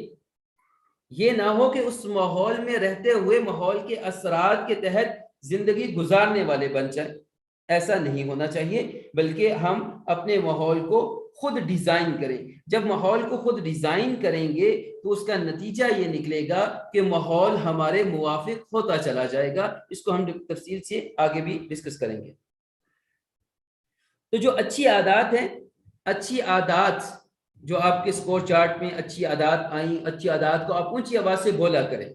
یہ نہ ہو کہ اس ماحول میں رہتے ہوئے ماحول کے اثرات کے تحت زندگی گزارنے والے بن جائیں، ایسا نہیں ہونا چاہیے، بلکہ ہم اپنے ماحول کو خود ڈیزائن کریں۔ جب ماحول کو خود ڈیزائن کریں گے تو اس کا نتیجہ یہ نکلے گا کہ ماحول ہمارے موافق ہوتا چلا جائے گا۔ اس کو ہم تفصیل سے آگے بھی ڈسکس کریں گے۔ تو جو اچھی عادات ہیں، اچھی عادات جو آپ کے سکور چارٹ میں اچھی عادات آئیں، اچھی عادات کو آپ اونچی آواز سے بولا کریں،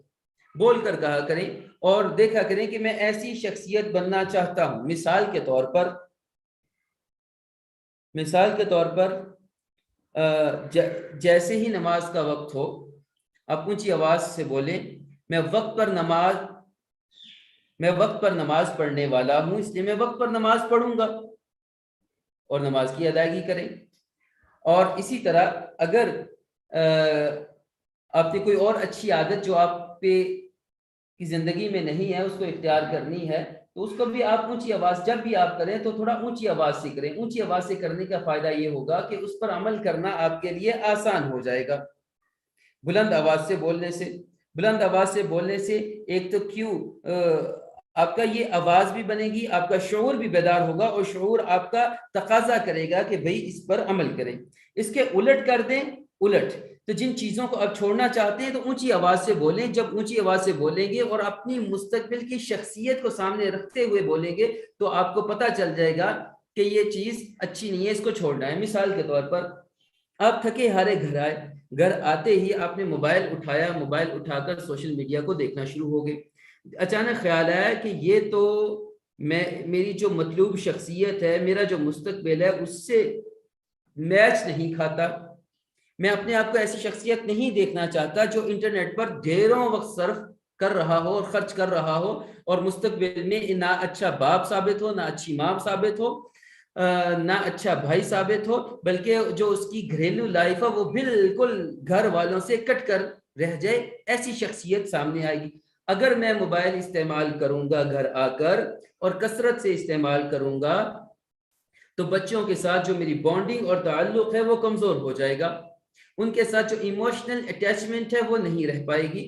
بول کر کہا کریں اور دیکھا کریں کہ میں ایسی شخصیت بننا چاہتا ہوں۔ مثال کے طور پر جیسے ہی نماز کا وقت ہو، آپ اونچی آواز سے بولیں، میں وقت پر نماز پڑھنے والا ہوں، اس لیے میں وقت پر نماز پڑھوں گا، اور نماز کی ادائیگی کریں۔ اور اسی طرح اگر آپ نے کوئی اور اچھی عادت جو آپ پہ کی زندگی میں نہیں ہے، اس کو اختیار کرنی ہے، تو اس کو بھی آپ اونچی آواز، جب بھی آپ کریں تو تھوڑا اونچی آواز سے کریں۔ اونچی آواز سے کرنے کا فائدہ یہ ہوگا کہ اس پر عمل کرنا آپ کے لیے آسان ہو جائے گا۔ بلند آواز سے بولنے سے ایک تو آپ کا یہ آواز بھی بنے گی، آپ کا شعور بھی بیدار ہوگا، اور شعور آپ کا تقاضا کرے گا کہ بھئی اس پر عمل کریں۔ اس کے الٹ کر دیں، تو جن چیزوں کو آپ چھوڑنا چاہتے ہیں تو اونچی آواز سے بولیں۔ جب اونچی آواز سے بولیں گے اور اپنی مستقبل کی شخصیت کو سامنے رکھتے ہوئے بولیں گے تو آپ کو پتہ چل جائے گا کہ یہ چیز اچھی نہیں ہے، اس کو چھوڑنا ہے۔ مثال کے طور پر آپ تھکے ہارے گھر آتے ہی آپ نے موبائل اٹھا کر سوشل میڈیا کو دیکھنا شروع ہو گئے۔ اچانک خیال آیا کہ یہ تو میری جو مطلوب شخصیت ہے، میرا جو مستقبل ہے، اس سے میچ نہیں کھاتا۔ میں اپنے آپ کو ایسی شخصیت نہیں دیکھنا چاہتا جو انٹرنیٹ پر ڈھیروں وقت صرف کر رہا ہو اور خرچ کر رہا ہو، اور مستقبل میں نہ اچھا باپ ثابت ہو، نہ اچھی ماں ثابت ہو، نہ اچھا بھائی ثابت ہو، بلکہ جو اس کی گھریلو لائف ہے وہ بالکل گھر والوں سے کٹ کر رہ جائے، ایسی شخصیت سامنے آئے گی۔ اگر میں موبائل استعمال کروں گا گھر آ کر اور کثرت سے استعمال کروں گا تو بچوں کے ساتھ جو میری بانڈنگ اور تعلق ہے وہ کمزور ہو جائے گا، ان کے ساتھ جو ایموشنل اٹیچمنٹ ہے وہ نہیں رہ پائے گی،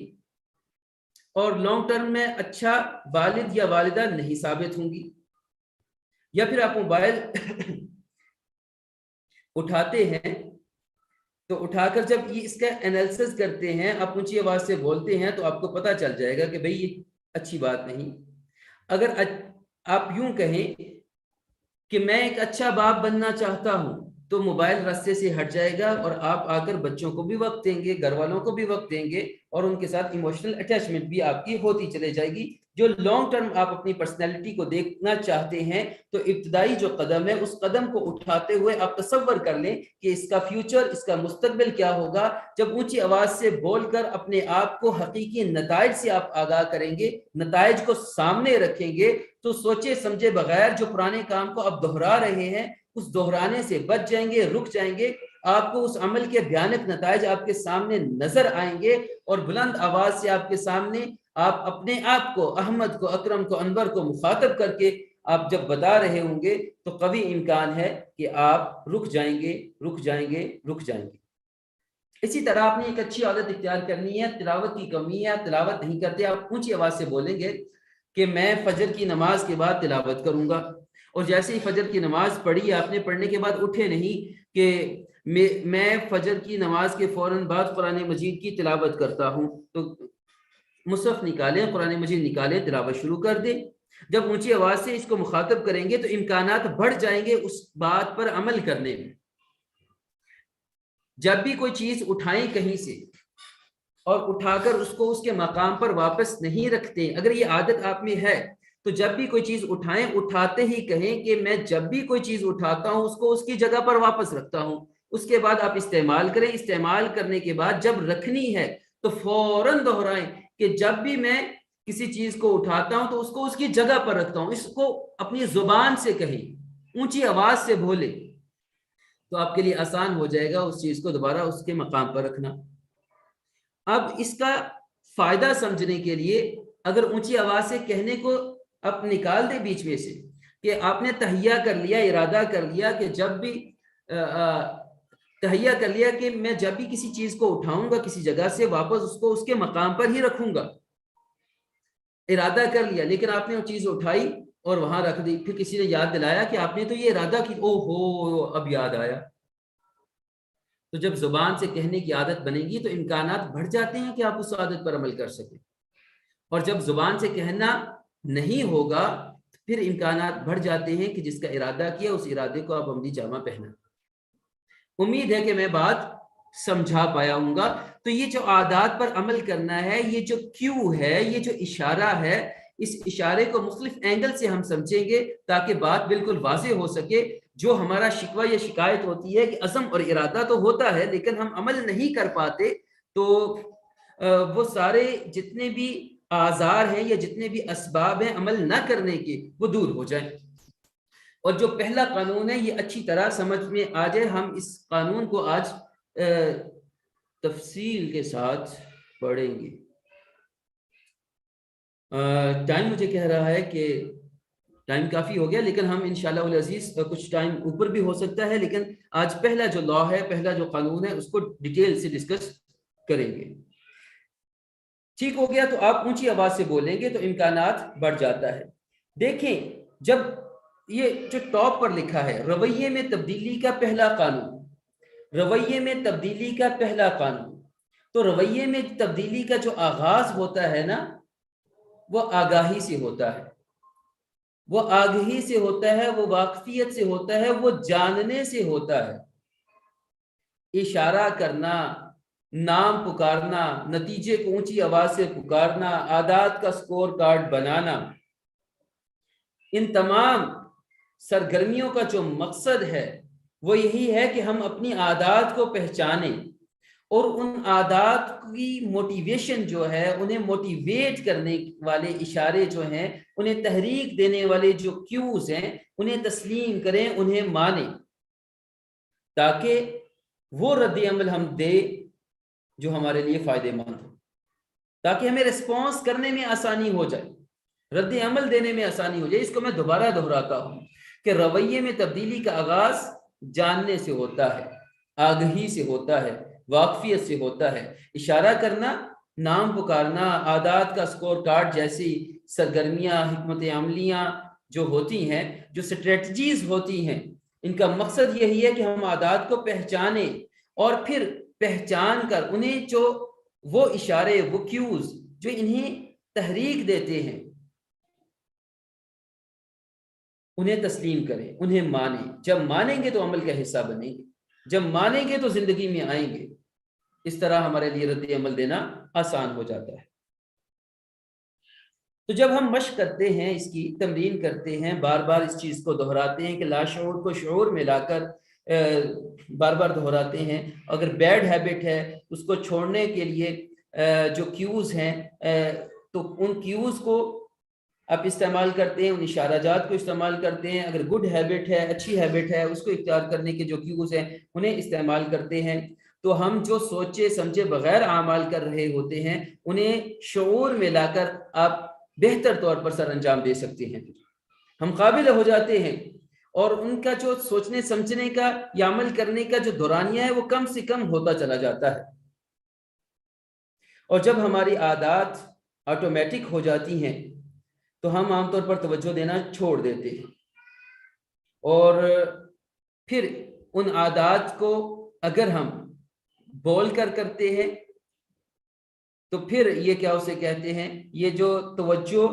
اور لانگ ٹرم میں اچھا والد یا والدہ نہیں ثابت ہوں گی۔ یا پھر آپ موبائل اٹھاتے ہیں تو اٹھا کر جب یہ اس کا انالیسس کرتے ہیں، آپ اونچی آواز سے بولتے ہیں تو آپ کو پتہ چل جائے گا کہ بھئی یہ اچھی بات نہیں۔ اگر آپ یوں کہیں کہ میں ایک اچھا باپ بننا چاہتا ہوں تو موبائل راستے سے ہٹ جائے گا، اور آپ آ کر بچوں کو بھی وقت دیں گے، گھر والوں کو بھی وقت دیں گے، اور ان کے ساتھ ایموشنل اٹیچمنٹ بھی آپ کی ہوتی چلے جائے گی۔ جو لانگ ٹرم آپ اپنی پرسنالٹی کو دیکھنا چاہتے ہیں تو ابتدائی جو قدم ہے اس قدم کو اٹھاتے ہوئے آپ تصور کر لیں کہ اس کا فیوچر، اس کا مستقبل کیا ہوگا۔ جب اونچی آواز سے بول کر اپنے آپ کو حقیقی نتائج سے آپ آگاہ کریں گے، نتائج کو سامنے رکھیں گے، تو سوچے سمجھے بغیر جو پرانے کام کو آپ دہرا رہے ہیں اس دہرانے سے بچ جائیں گے، رک جائیں گے۔ آپ کو اس عمل کے بھیانک نتائج آپ کے سامنے نظر آئیں گے، اور بلند آواز سے آپ کے سامنے آپ اپنے آپ کو، احمد کو، اکرم کو، انور کو مخاطب کر کے آپ جب بتا رہے ہوں گے تو قوی امکان ہے کہ آپ رک جائیں گے۔ اسی طرح آپ نے ایک اچھی عادت اختیار کرنی ہے۔ تلاوت کی کمی ہے، تلاوت نہیں کرتے، آپ اونچی آواز سے بولیں گے کہ میں فجر کی نماز کے بعد تلاوت کروں گا، اور جیسے ہی فجر کی نماز پڑھی، آپ نے پڑھنے کے بعد اٹھے نہیں کہ میں فجر کی نماز کے فوراً بعد قرآن مجید کی تلاوت کرتا ہوں، تو مصحف نکالیں، قرآن مجید نکالیں، تلاوت شروع کر دیں۔ جب اونچی آواز سے اس کو مخاطب کریں گے تو امکانات بڑھ جائیں گے اس بات پر عمل کرنے میں۔ جب بھی کوئی چیز اٹھائیں کہیں سے اور اٹھا کر اس کو اس کے مقام پر واپس نہیں رکھتے، اگر یہ عادت آپ میں ہے تو جب بھی کوئی چیز اٹھائیں، اٹھاتے ہی کہیں کہ میں جب بھی کوئی چیز اٹھاتا ہوں اس کو اس کی جگہ پر واپس رکھتا ہوں، اس کے بعد آپ استعمال کریں. استعمال کرنے کے بعد جب رکھنی ہے تو فوراً دہرائیں کہ جب بھی میں کسی چیز کو اٹھاتا ہوں تو اس کو اس کی جگہ پر رکھتا ہوں. اس کو اپنی زبان سے کہیں, اونچی آواز سے بولے, تو آپ کے لیے آسان ہو جائے گا اس چیز کو دوبارہ اس کے مقام پر رکھنا. اب اس کا فائدہ سمجھنے کے لیے اگر اونچی آواز سے کہنے کو آپ نکال دیں بیچ میں سے, کہ آپ نے تہیہ کر لیا, ارادہ کر لیا کہ جب بھی تہیہ کر لیا کہ میں جب بھی کسی چیز کو اٹھاؤں گا کسی جگہ سے, واپس اس کو اس کے مقام پر ہی رکھوں گا, ارادہ کر لیا, لیکن آپ نے وہ چیز اٹھائی اور وہاں رکھ دی, پھر کسی نے یاد دلایا کہ آپ نے تو یہ ارادہ کی, او ہو اب یاد آیا. تو جب زبان سے کہنے کی عادت بنے گی تو امکانات بڑھ جاتے ہیں کہ آپ اس عادت پر عمل کر سکیں, اور جب زبان سے کہنا نہیں ہوگا پھر امکانات بڑھ جاتے ہیں کہ جس کا ارادہ کیا اس ارادے کو آپ عملی جامہ پہنا. امید ہے کہ میں بات سمجھا پایا ہوں گا. تو یہ جو عادات پر عمل کرنا ہے, یہ جو کیو ہے, یہ جو اشارہ ہے, اس اشارے کو مختلف اینگل سے ہم سمجھیں گے تاکہ بات بالکل واضح ہو سکے. جو ہمارا شکوہ یا شکایت ہوتی ہے کہ عزم اور ارادہ تو ہوتا ہے لیکن ہم عمل نہیں کر پاتے, تو وہ سارے جتنے بھی آزار ہیں یا جتنے بھی اسباب ہیں عمل نہ کرنے کے, وہ دور ہو جائیں. اور جو پہلا قانون ہے یہ اچھی طرح سمجھ میں آ جائے. ہم اس قانون کو آج تفصیل کے ساتھ پڑھیں گے. ٹائم مجھے کہہ رہا ہے کہ ٹائم کافی ہو گیا, لیکن ہم انشاءاللہ العزیز کچھ ٹائم اوپر بھی ہو سکتا ہے, لیکن آج پہلا جو لا ہے, پہلا جو قانون ہے, اس کو ڈیٹیل سے ڈسکس کریں گے. ٹھیک ہو گیا, تو آپ اونچی آواز سے بولیں گے تو امکانات بڑھ جاتا ہے. دیکھیں جب یہ جو ٹاپ پر لکھا ہے رویے میں تبدیلی کا پہلا قانون, رویے میں تبدیلی کا پہلا قانون, تو رویے میں تبدیلی کا جو آغاز ہوتا ہے نا, وہ آگاہی سے ہوتا ہے, وہ آگہی سے ہوتا ہے, وہ واقفیت سے ہوتا ہے, وہ جاننے سے ہوتا ہے. اشارہ کرنا, نام پکارنا, نتیجے کو اونچی آواز سے پکارنا, عادات کا سکور کارڈ بنانا, ان تمام سرگرمیوں کا جو مقصد ہے وہ یہی ہے کہ ہم اپنی عادات کو پہچانیں, اور ان عادات کی موٹیویشن جو ہے, انہیں موٹیویٹ کرنے والے اشارے جو ہیں, انہیں تحریک دینے والے جو کیوز ہیں, انہیں تسلیم کریں, انہیں مانیں, تاکہ وہ رد عمل ہم دے جو ہمارے لیے فائدہ مند ہو, تاکہ ہمیں ریسپانس کرنے میں آسانی ہو جائے, رد عمل دینے میں آسانی ہو جائے. اس کو میں دوبارہ دہراتا ہوں کہ رویے میں تبدیلی کا آغاز جاننے سے ہوتا ہے, آگہی سے ہوتا ہے, واقفیت سے ہوتا ہے. اشارہ کرنا, نام پکارنا, عادات کا سکور کارڈ جیسی سرگرمیاں, حکمت عملیاں جو ہوتی ہیں, جو سٹریٹجیز ہوتی ہیں, ان کا مقصد یہی ہے کہ ہم عادات کو پہچانیں, اور پھر پہچان کر انہیں جو وہ اشارے, وہ کیوز جو انہیں تحریک دیتے ہیں, انہیں تسلیم کریں, انہیں مانیں. جب مانیں گے تو عمل کا حصہ بنیں گے, جب مانیں گے تو زندگی میں آئیں گے. اس طرح ہمارے لیے رد عمل دینا آسان ہو جاتا ہے. تو جب ہم مشق کرتے ہیں, اس کی تمرین کرتے ہیں, بار بار اس چیز کو دہراتے ہیں کہ لاشعور کو شعور میں لا کر بار بار دہراتے ہیں. اگر بیڈ ہیبٹ ہے اس کو چھوڑنے کے لیے جو کیوز ہیں, تو ان کیوز کو آپ استعمال کرتے ہیں, ان اشارہ جات کو استعمال کرتے ہیں. اگر گڈ ہیبٹ ہے, اچھی ہیبٹ ہے, اس کو اختیار کرنے کے جو کیوز ہیں انہیں استعمال کرتے ہیں. تو ہم جو سوچے سمجھے بغیر اعمال کر رہے ہوتے ہیں, انہیں شعور میں لا کر آپ بہتر طور پر سر انجام دے سکتے ہیں. ہم قابل ہو جاتے ہیں, اور ان کا جو سوچنے سمجھنے کا یا عمل کرنے کا جو دورانیہ ہے وہ کم سے کم ہوتا چلا جاتا ہے. اور جب ہماری عادات آٹومیٹک ہو جاتی ہیں تو ہم عام طور پر توجہ دینا چھوڑ دیتے ہیں, اور پھر ان عادات کو اگر ہم بول کر کرتے ہیں تو پھر یہ کیا اسے کہتے ہیں, یہ جو توجہ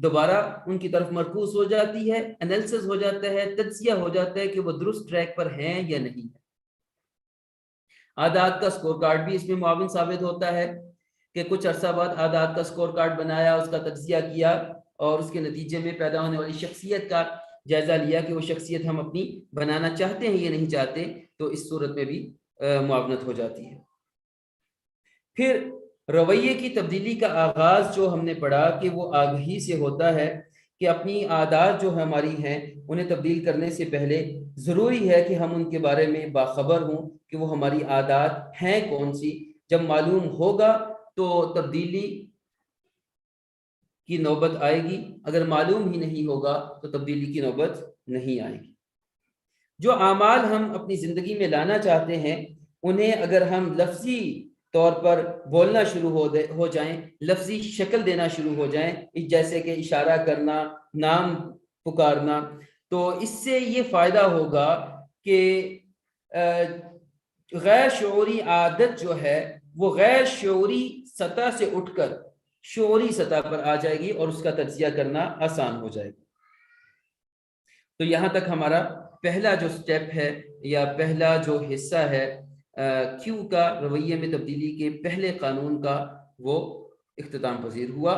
دوبارہ ان کی طرف مرکوز ہو جاتی ہے, انالیسس ہو جاتا ہے, تجزیہ ہو جاتا ہے کہ وہ درست ٹریک پر ہیں یا نہیں. عادات کا سکور کارڈ بھی اس میں معاون ثابت ہوتا ہے کہ کچھ عرصہ بعد عادات کا سکور کارڈ بنایا, اس کا تجزیہ کیا, اور اس کے نتیجے میں پیدا ہونے والی شخصیت کا جائزہ لیا کہ وہ شخصیت ہم اپنی بنانا چاہتے ہیں یا نہیں چاہتے. تو اس صورت میں بھی معاونت ہو جاتی ہے۔ پھر رویے کی تبدیلی کا آغاز جو ہم نے پڑھا کہ وہ آگہی سے ہوتا ہے کہ اپنی عادات جو ہماری ہیں انہیں تبدیل کرنے سے پہلے ضروری ہے کہ ہم ان کے بارے میں باخبر ہوں کہ وہ ہماری عادات ہیں کون سی۔ جب معلوم ہوگا تو تبدیلی کی نوبت آئے گی، اگر معلوم ہی نہیں ہوگا تو تبدیلی کی نوبت نہیں آئے گی۔ جو اعمال ہم اپنی زندگی میں لانا چاہتے ہیں انہیں اگر ہم لفظی طور پر بولنا شروع ہو جائیں، لفظی شکل دینا شروع ہو جائیں، جیسے کہ اشارہ کرنا، نام پکارنا، تو اس سے یہ فائدہ ہوگا کہ غیر شعوری عادت جو ہے وہ غیر شعوری سطح سے اٹھ کر شعوری سطح پر آ جائے گی اور اس کا تجزیہ کرنا آسان ہو جائے گا۔ تو یہاں تک ہمارا پہلا جو سٹیپ ہے یا پہلا جو حصہ ہے کیو کا، رویے میں تبدیلی کے پہلے قانون کا، وہ اختتام پذیر ہوا۔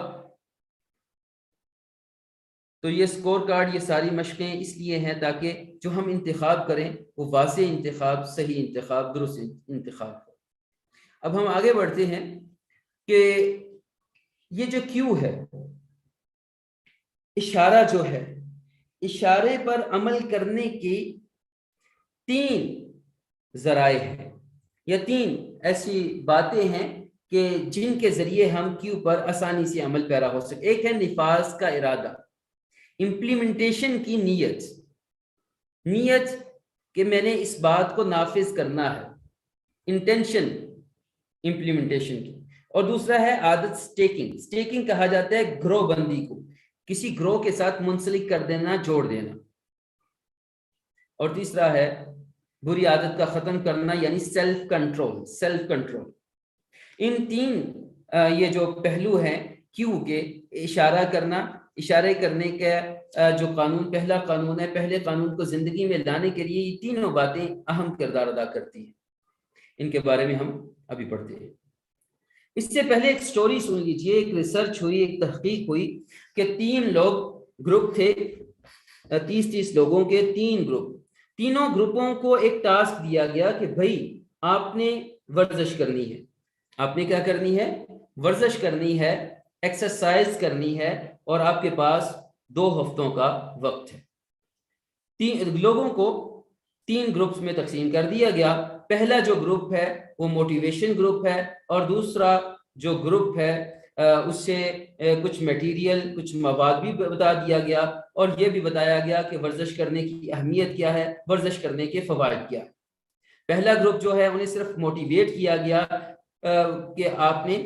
تو یہ سکور کارڈ، یہ ساری مشقیں اس لیے ہیں تاکہ جو ہم انتخاب کریں وہ واضح انتخاب، صحیح انتخاب، درست انتخاب ہو۔ اب ہم آگے بڑھتے ہیں کہ یہ جو کیو ہے، اشارہ جو ہے، اشارے پر عمل کرنے کی 3 ذرائع ہیں یا 3 ایسی باتیں ہیں کہ جن کے ذریعے ہم کیو پر آسانی سے عمل پیرا ہو سکے۔ ایک ہے نفاذ کا ارادہ، امپلیمنٹیشن کی نیت کہ میں نے اس بات کو نافذ کرنا ہے، انٹینشن امپلیمنٹیشن کی۔ اور دوسرا ہے عادت سٹیکنگ کہا جاتا ہے گروہ بندی کو، کسی گروہ کے ساتھ منسلک کر دینا، جوڑ دینا۔ اور تیسرا ہے بری عادت کا ختم کرنا، یعنی سیلف کنٹرول۔ ان 3 یہ جو پہلو ہیں کیو کے، اشارے کرنے کا جو قانون، پہلا قانون ہے، پہلے قانون کو زندگی میں لانے کے لیے یہ تینوں باتیں اہم کردار ادا کرتی ہیں۔ ان کے بارے میں ہم ابھی پڑھتے ہیں۔ اس سے پہلے ایک سٹوری سن لیجئے، ایک ریسرچ ہوئی، ایک تحقیق ہوئی کہ 3 لوگ گروپ تھے، 30 لوگوں کے 3 گروپ، تینوں گروپوں کو ایک ٹاسک دیا گیا کہ بھائی آپ نے ورزش کرنی ہے، آپ نے کیا کرنی ہے؟ ورزش کرنی ہے، ایکسرسائز کرنی ہے، اور آپ کے پاس 2 ہفتوں کا وقت ہے۔ 3 لوگوں کو 3 گروپس میں تقسیم کر دیا گیا۔ پہلا جو گروپ ہے وہ موٹیویشن گروپ ہے، اور دوسرا جو گروپ ہے اس سے کچھ میٹیریل، کچھ مواد بھی بتا دیا گیا، اور یہ بھی بتایا گیا کہ ورزش کرنے کی اہمیت کیا ہے، ورزش کرنے کے فوائد کیا ہے۔ پہلا گروپ جو ہے انہیں صرف موٹیویٹ کیا گیا کہ آپ نے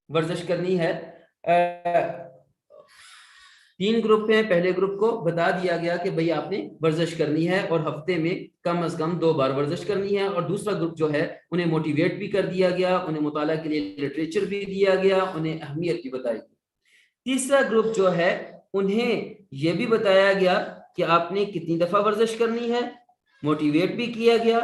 ورزش کرنی ہے۔ 3 گروپ ہیں، پہلے گروپ کو بتا دیا گیا کہ بھئی آپ نے ورزش کرنی ہے اور ہفتے میں کم از کم 2 بار ورزش کرنی ہے، اور دوسرا گروپ جو ہے انہیں موٹیویٹ بھی کر دیا گیا، انہیں مطالعہ کے لیے لٹریچر بھی دیا گیا، انہیں اہمیت بھی بتائی گئی۔ تیسرا گروپ جو ہے انہیں یہ بھی بتایا گیا کہ آپ نے کتنی دفعہ ورزش کرنی ہے، موٹیویٹ بھی کیا گیا،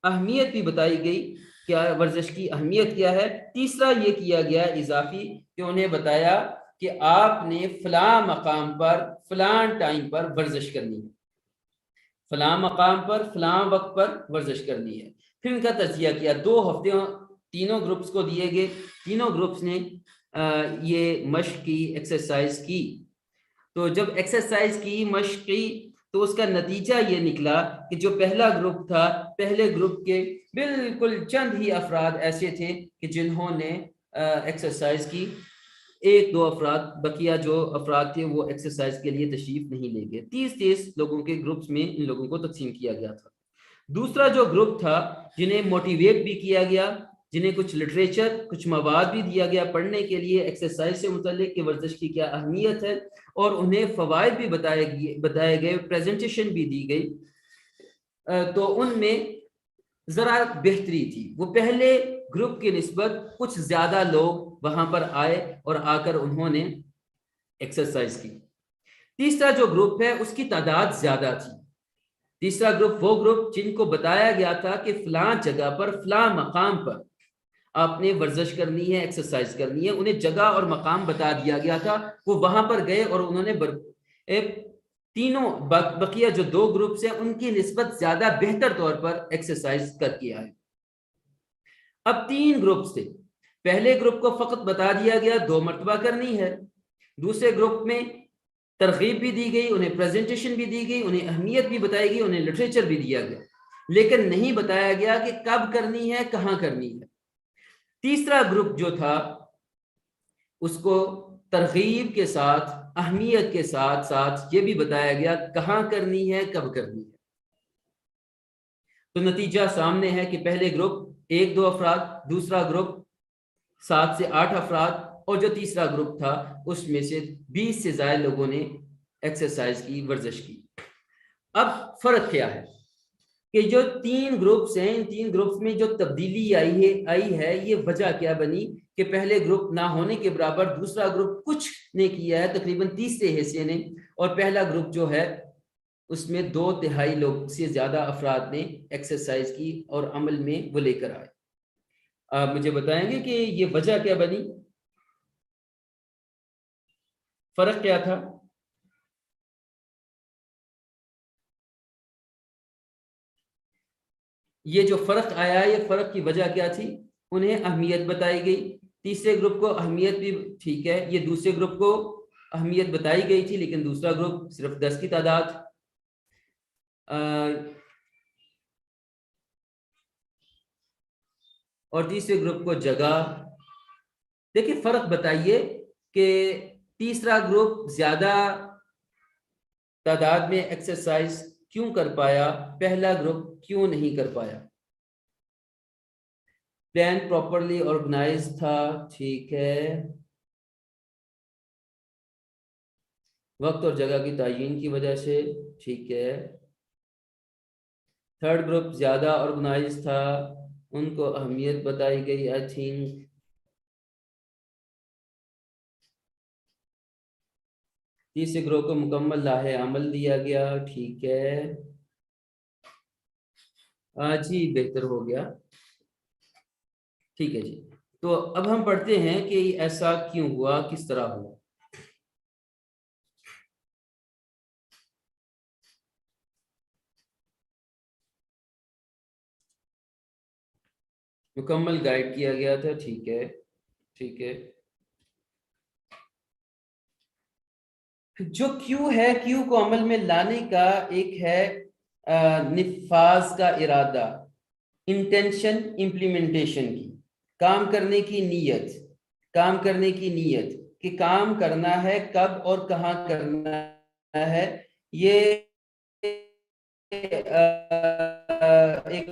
اہمیت بھی بتائی گئی کیا ورزش کی اہمیت کیا ہے۔ تیسرا یہ کیا گیا اضافی کہ انہیں بتایا کہ آپ نے فلاں مقام پر فلاں ٹائم پر ورزش کرنی ہے، فلاں مقام پر فلاں وقت پر ورزش کرنی ہے۔ پھر ان کا تجزیہ کیا، 2 ہفتے تینوں گروپس کو دیے گئے، تینوں گروپس نے یہ مشق کی، ایکسرسائز کی۔ تو جب ایکسرسائز کی، مشق کی، تو اس کا نتیجہ یہ نکلا کہ جو پہلا گروپ تھا، پہلے گروپ کے بالکل چند ہی افراد ایسے تھے کہ جنہوں نے ایکسرسائز کی، 1-2 افراد، بقیہ جو افراد تھے وہ ایکسرسائز کے لیے تشریف نہیں لے گئے۔ 30 لوگوں کے گروپس میں ان لوگوں کو تقسیم کیا گیا تھا۔ دوسرا جو گروپ تھا جنہیں موٹیویٹ بھی کیا گیا، جنہیں کچھ لٹریچر، کچھ مواد بھی دیا گیا پڑھنے کے لیے ایکسرسائز سے متعلق کہ ورزش کی کیا اہمیت ہے، اور انہیں فوائد بھی بتائے گئے، پریزنٹیشن بھی دی گئی، تو ان میں ذرا بہتری تھی۔ وہ پہلے گروپ کی نسبت کچھ زیادہ لوگ وہاں پر آئے اور آ کر انہوں نے ایکسرسائز کی۔ تیسرا جو گروپ ہے اس کی تعداد زیادہ تھی۔ تیسرا گروپ وہ گروپ جن کو بتایا گیا تھا کہ فلاں جگہ پر فلاں مقام پر آپ نے ورزش کرنی ہے، ایکسرسائز کرنی ہے، انہیں جگہ اور مقام بتا دیا گیا تھا، وہ وہاں پر گئے اور انہوں نے تینوں بقیہ جو 2 گروپس ہیں ان کی نسبت زیادہ بہتر طور پر ایکسرسائز کر کے آئے. اب 3 گروپس تھے. پہلے گروپ کو فقط بتا دیا گیا 2 مرتبہ کرنی ہے. دوسرے گروپ میں ترغیب بھی دی گئی, انہیں پریزنٹیشن بھی دی گئی, انہیں اہمیت بھی بتائی گئی, انہیں لٹریچر بھی دیا گیا, لیکن نہیں بتایا گیا کہ کب کرنی ہے, کہاں کرنی ہے. تیسرا گروپ جو تھا اس کو ترغیب کے ساتھ, اہمیت کے ساتھ ساتھ یہ بھی بتایا گیا کہاں کرنی ہے, کب کرنی ہے. تو نتیجہ سامنے ہے کہ پہلے گروپ 1-2 افراد, دوسرا گروپ 7 سے 8 افراد, اور جو تیسرا گروپ تھا اس میں سے 20 سے زائد لوگوں نے ایکسرسائز کی, ورزش کی. اب فرق کیا ہے کہ جو 3 گروپس ہیں, ان 3 گروپس میں جو تبدیلی آئی ہے یہ وجہ کیا بنی کہ پہلے گروپ نہ ہونے کے برابر دوسرا گروپ کچھ نے کیا ہے, تقریباً 30 سے حصے نے, اور پہلا گروپ جو ہے اس میں 2/3 لوگ سے زیادہ افراد نے ایکسرسائز کی اور عمل میں وہ لے کر آئے. آپ مجھے بتائیں گے کہ یہ وجہ کیا بنی, فرق کیا تھا؟ یہ جو فرق آیا, یہ فرق کی وجہ کیا تھی؟ انہیں اہمیت بتائی گئی. تیسرے گروپ کو اہمیت بھی ٹھیک ہے, یہ دوسرے گروپ کو اہمیت بتائی گئی تھی, لیکن دوسرا گروپ صرف 10 کی تعداد. اور تیسرے گروپ کو جگہ. دیکھیں فرق بتائیے کہ تیسرا گروپ زیادہ تعداد میں ایکسرسائز کیوں کر پایا, پہلا گروپ کیوں نہیں کر پایا. پلان پراپرلی آرگنائز تھا, ٹھیک ہے, وقت اور جگہ کی تعین کی وجہ سے, ٹھیک ہے. تھرڈ گروپ زیادہ آرگنائز تھا, ان کو اہمیت بتائی گئی, آئی تھنک. تیسرے گروپ کو مکمل لاحِ عمل دیا گیا, ٹھیک ہے. جی بہتر ہو گیا, ٹھیک ہے جی. تو اب ہم پڑھتے ہیں کہ ایسا کیوں ہوا, کس طرح ہوا. مکمل گائیڈ کیا گیا تھا, ٹھیک ہے, ٹھیک ہے. جو کیوں ہے, کیوں کو عمل میں لانے کا ایک ہے نفاذ کا ارادہ, انٹینشن, امپلیمنٹیشن کی, کام کرنے کی نیت, کام کرنے کی نیت کہ کام کرنا ہے, کب اور کہاں کرنا ہے. یہ ایک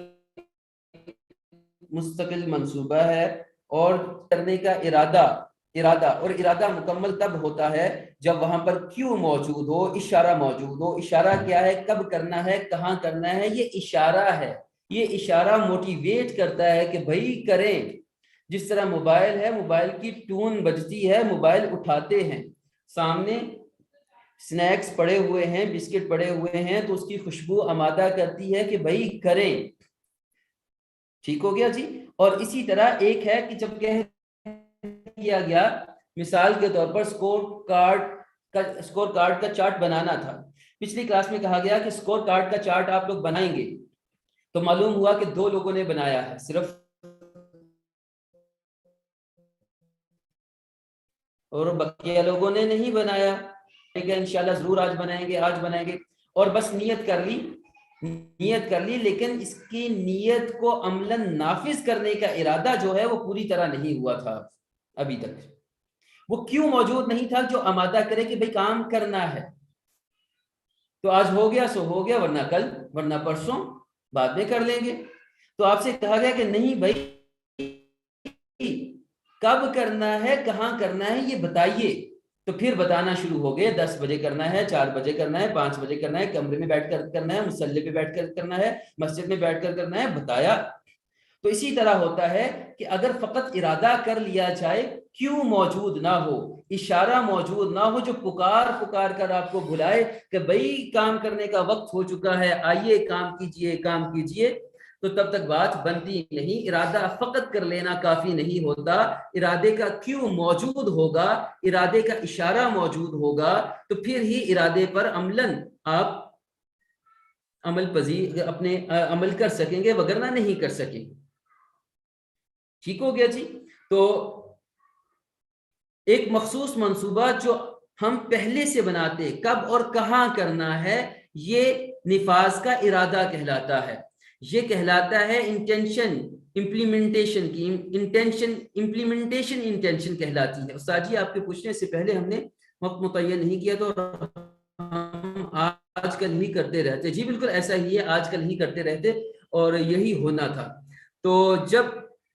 مستقل منصوبہ ہے, اور کرنے کا ارادہ مکمل تب ہوتا ہے جب وہاں پر کیوں موجود ہو, اشارہ موجود ہو. اشارہ کیا ہے, کب کرنا ہے, کہاں کرنا ہے, یہ اشارہ ہے. یہ اشارہ موٹیویٹ کرتا ہے کہ بھائی کریں. جس طرح موبائل ہے, موبائل کی ٹون بجتی ہے, موبائل اٹھاتے ہیں, سامنے سنیکس پڑے ہوئے ہیں, بسکٹ پڑے ہوئے ہیں, تو اس کی خوشبو آمادہ کرتی ہے کہ بھائی کریں. ٹھیک ہو گیا جی. اور اسی طرح ایک ہے کہ جب کہہ دیا گیا, مثال کے طور پر سکور کارڈ کا چارٹ بنانا تھا. پچھلی کلاس میں کہا گیا کہ سکور کارڈ کا چارٹ آپ لوگ بنائیں گے, تو معلوم ہوا کہ 2 لوگوں نے بنایا ہے صرف, اور بقیہ لوگوں نے نہیں بنایا. انشاءاللہ ضرور آج بنائیں گے, اور بس نیت کر لی, لیکن اس کی نیت کو عملاً نافذ کرنے کا ارادہ جو ہے وہ پوری طرح نہیں ہوا تھا ابھی تک. وہ کیوں موجود نہیں تھا جو آمادہ کرے کہ بھئی کام کرنا ہے. تو آج ہو گیا سو ہو گیا, ورنہ کل, ورنہ پرسوں, بعد میں کر لیں گے. تو آپ سے کہا گیا کہ نہیں بھائی, کب کرنا ہے, کہاں کرنا ہے, یہ بتائیے. تو پھر بتانا شروع ہو گئے, 10 بجے کرنا ہے, 4 بجے کرنا ہے, 5 بجے کرنا ہے, کمرے میں بیٹھ کر کرنا ہے, مصلی پہ بیٹھ کر کرنا ہے, مسجد میں بیٹھ کر کرنا ہے, بتایا. تو اسی طرح ہوتا ہے کہ اگر فقط ارادہ کر لیا جائے, کیوں موجود نہ ہو, اشارہ موجود نہ ہو جو پکار کر آپ کو بلائے کہ بھئی کام کرنے کا وقت ہو چکا ہے, آئیے کام کیجئے, تو تب تک بات بنتی نہیں. ارادہ فقط کر لینا کافی نہیں ہوتا, ارادے کا کیوں موجود ہوگا, ارادے کا اشارہ موجود ہوگا, تو پھر ہی ارادے پر عملاً آپ اپنے عمل کر سکیں گے, وگرنہ نہیں کر سکیں گے. ٹھیک ہو گیا جی. تو ایک مخصوص منصوبہ جو ہم پہلے سے بناتے, کب اور کہاں کرنا ہے, یہ نفاذ کا ارادہ کہلاتا ہے. یہ کہلاتا ہے انٹینشن امپلیمنٹیشن کی, امپلیمنٹیشن انٹینشن کہلاتی ہے. استاد جی آپ کے پوچھنے سے پہلے ہم نے وقت متعین نہیں کیا تو ہم آج کل ہی کرتے رہتے. جی بالکل ایسا ہی ہے, آج کل ہی کرتے رہتے اور یہی ہونا تھا. تو جب